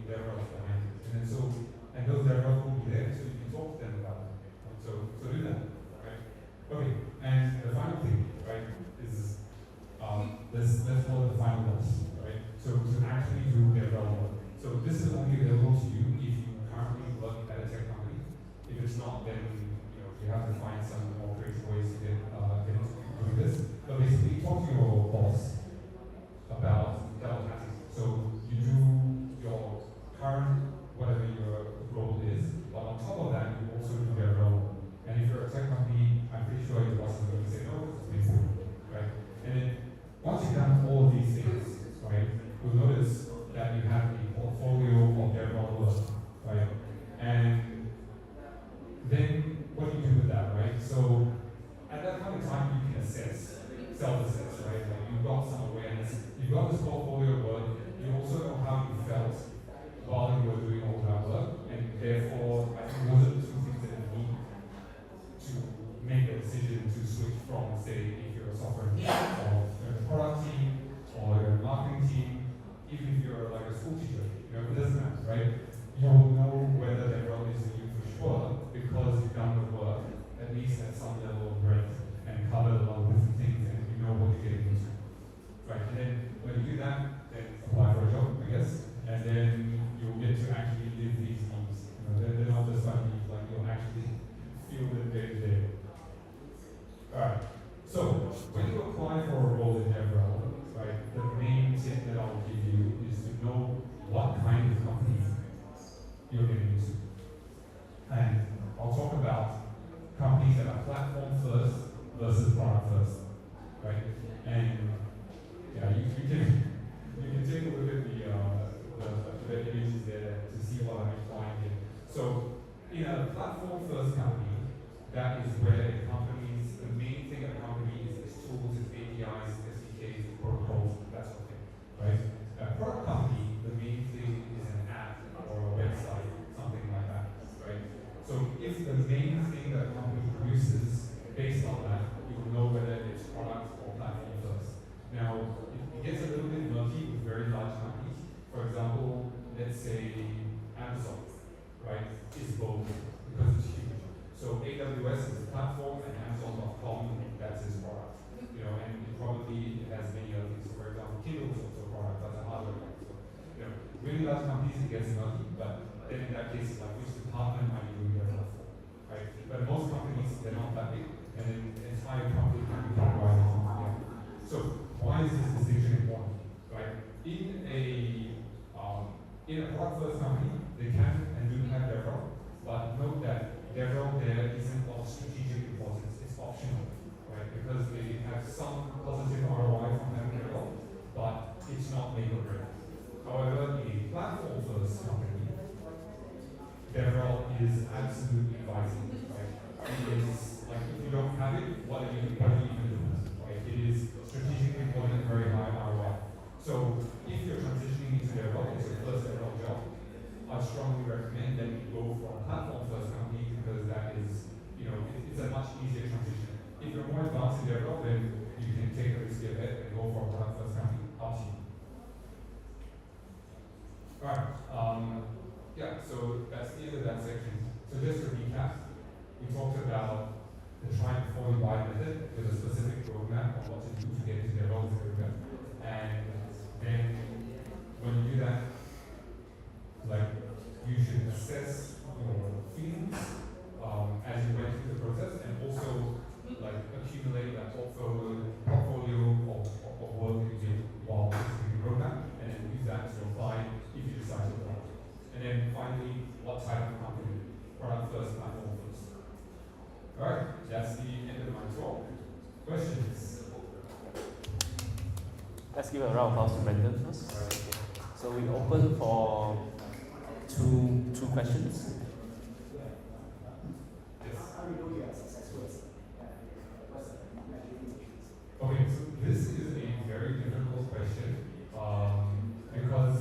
DevRels behind it. And then and those DevRels will be there, so you can talk to them about it. Right? So do that, right? Okay, and the final thing, right, is let's call it the final boss, right? So to actually do DevRel work. So this is only available to you if you currently work at a tech company. If it's not, then you have to find some more creative ways to get into doing this. But basically, talk to your boss about double hatting. So you do your current, whatever your role is, but on top of that, you also do their role. And if you're a tech company, I'm pretty sure your boss is going to say no, it's makes sense, right? And then once you've done all of these things, right, you'll notice that you have a portfolio of their role work, right? And then what do you do with that, right? So at that point in time, you can assess, self-assess, right? Like you've got some awareness, you've got this portfolio of work, you also know how you felt while you were doing all that work, and therefore, I think those are the two things that you need to make a decision to switch from, say, if you're a software engineer, or you're a product team, or you're a marketing team, even if you're like a school teacher, it doesn't matter, right? You'll know whether that role is for you for sure, because you've done the work, at least at some level of breadth, and covered a lot of different things, and you know what you're getting into. Right, and then when you do that, then apply for a job, I guess, and then you'll get to actually live these needs. They're not just like needs, like you'll actually feel them day to day. Alright, so when you apply for a role in DevRel, right, the main tip that I'll give you is to know what kind of company you're getting into. And I'll talk about companies that are platform first versus product first, right? And yeah, you can take a look at the images there to see what I'm implying here. So in a platform first company, that is where the main thing of a company is its tools, its APIs, SDKs, protocols, that sort of thing, right? A product company, the main thing is an app or a website, something like that, right? So if the main thing that a company produces, based on that, you will know whether it's product or platform first. Now, it gets a little bit murky with very large companies. For example, let's say Amazon, right, is both because it's huge. So AWS is a platform and Amazon.com, that's its product. And it probably has many other things. So for example, Kindle is also a product, that's a hardware product. So, really large companies, it gets murky, but then in that case, like which department are you doing their platform, right? But most companies, they're not that big, and then the entire company can be categorized into together. So why is this distinction important, right? In a product first company, they can and do have DevRel, but note that DevRel there isn't of strategic importance, it's optional, right? Because they have some positive ROI from having DevRel, but it's not make or break. However, in a platform first company, DevRel is absolutely vital, right? It is like if you don't have it, what are you even doing, right? It is strategically important and very high ROI. So if you're transitioning into DevRel, it's your first DevRel job, I strongly recommend that you go for a platform first company because that is, it's a much easier transition. If you're more advanced in DevRel, then you can take a risky bet and go for a product first company. Up to you. Alright, yeah, so that's the end of that section. So just to recap, we talked about the try before you buy method with a specific roadmap on what to do to get into their roles area. And then when you do that, like you should assess your feelings as you went through the process, and also like accumulate that portfolio of work that you did while executing the roadmap, and then use that to apply if you decide to apply. And then finally, what type of company? Product first, platform first. Alright, that's the end of my talk. Questions? Let's give a round of applause to Brendan first. So we open for two questions. Okay, so this is a very difficult question because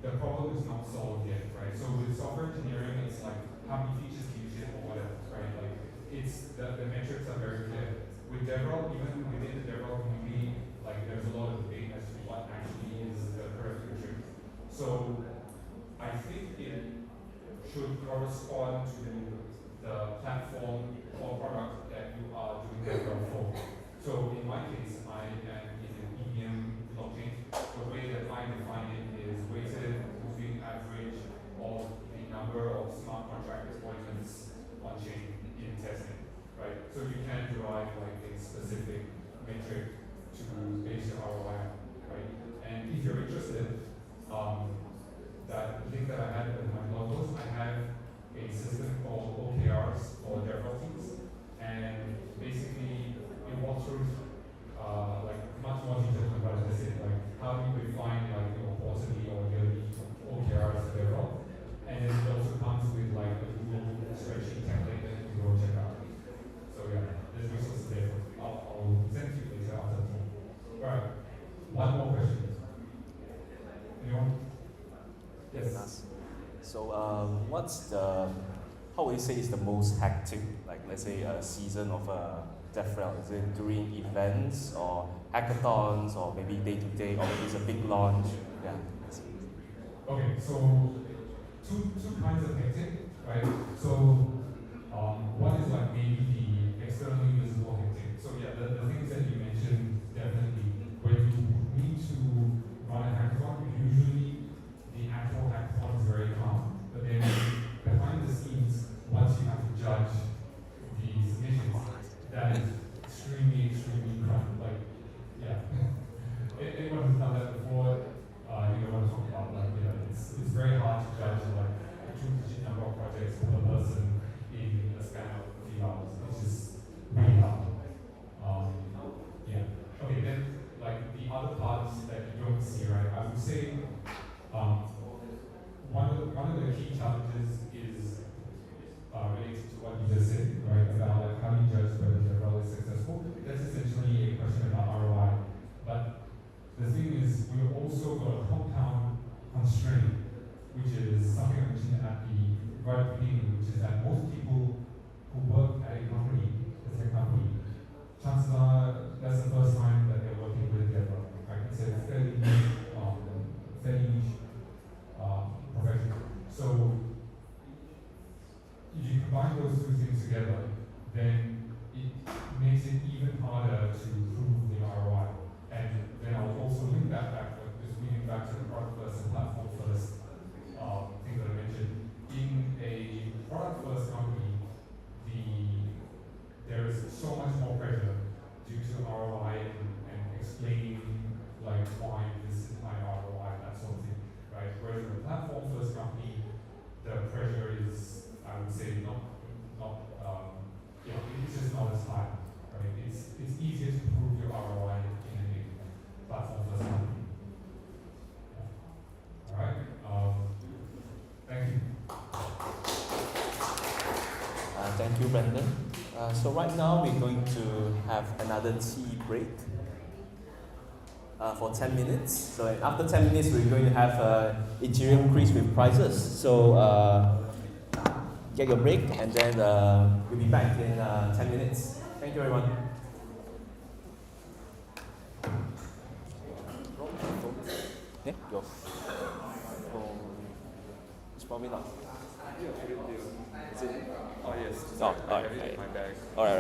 the problem is not solved yet, right? So with software engineering, it's like how many features can you ship or whatever, right? Like it's the metrics are very clear. With DevRel, even within the DevRel community, like there's a lot of debate as to what actually is the correct metric. So I think it should correspond to the platform or product that you are doing DevRel for. So in my case, I am in an EVM blockchain. The way that I define it is weighted moving average of the number of smart contract deployments on chain in testing, right? So you can derive like a specific metric to base your ROI on, right? And if you're interested, that link that I had in my blog post, I have a system called OKRs or DevRel teams, and basically it walks through like much more detail about this, like how do you define like your quarterly or yearly OKRs for DevRel, and then it also comes with like a Google spreadsheet template that you can go check out. So yeah, there's resources there. I'll send to you later after the talk. Alright, one more question. Anyone? Yes. So, what's how would you say is the most hectic, like let's say a season of DevRel? Is it during events or hackathons or maybe day to day, or maybe it's a big launch? Yeah. Okay, so two kinds of hectic, right? So one is like maybe the externally visible hectic. So yeah, the things that you mentioned, definitely. When you need to run a hackathon, usually the actual hackathon is very calm, but then behind the scenes, once you have to judge the submissions, that is extremely crowded. Like, yeah. Anyone who's done that before, you know what I'm talking about. Like, you know, it's very hard to judge like a two-digit number of projects per person in a span of a few hours. It's just really hard. Yeah. Okay, then like the other parts that you don't see, right? I would say one of the key challenges is related to what you just said, right? About like how do you judge whether the role is successful? That's essentially a question about ROI. But the thing is, we've also got a compound constraint, which is something I mentioned at the right beginning, which is that most people who work at a company, a tech company, chances are that's the first time that they're working with DevRel, right? It's a fairly niche profession. So if you combine those two things together, then it makes it even harder to prove the ROI. And then I'll also link that back, just leading back to the product first and platform first thing that I mentioned. In a product first company, there is so much more pressure due to ROI and explaining like why this is my ROI, that sort of thing, right? Whereas in a platform first company, the pressure is, I would say, not it's just not as high, right? It's easier to prove your ROI in a platform first company. Yeah. All right. Thank you. Thank you, Brendan. So right now we're going to have another tea break for 10 minutes. So after 10 minutes, we're going to have Ethereum quiz with prizes. So get your break, and then we'll be back in 10 minutes. Thank you, everyone. Yeah, go. It's probably not. Is it? Oh yes. Oh, all right. My bag. All right.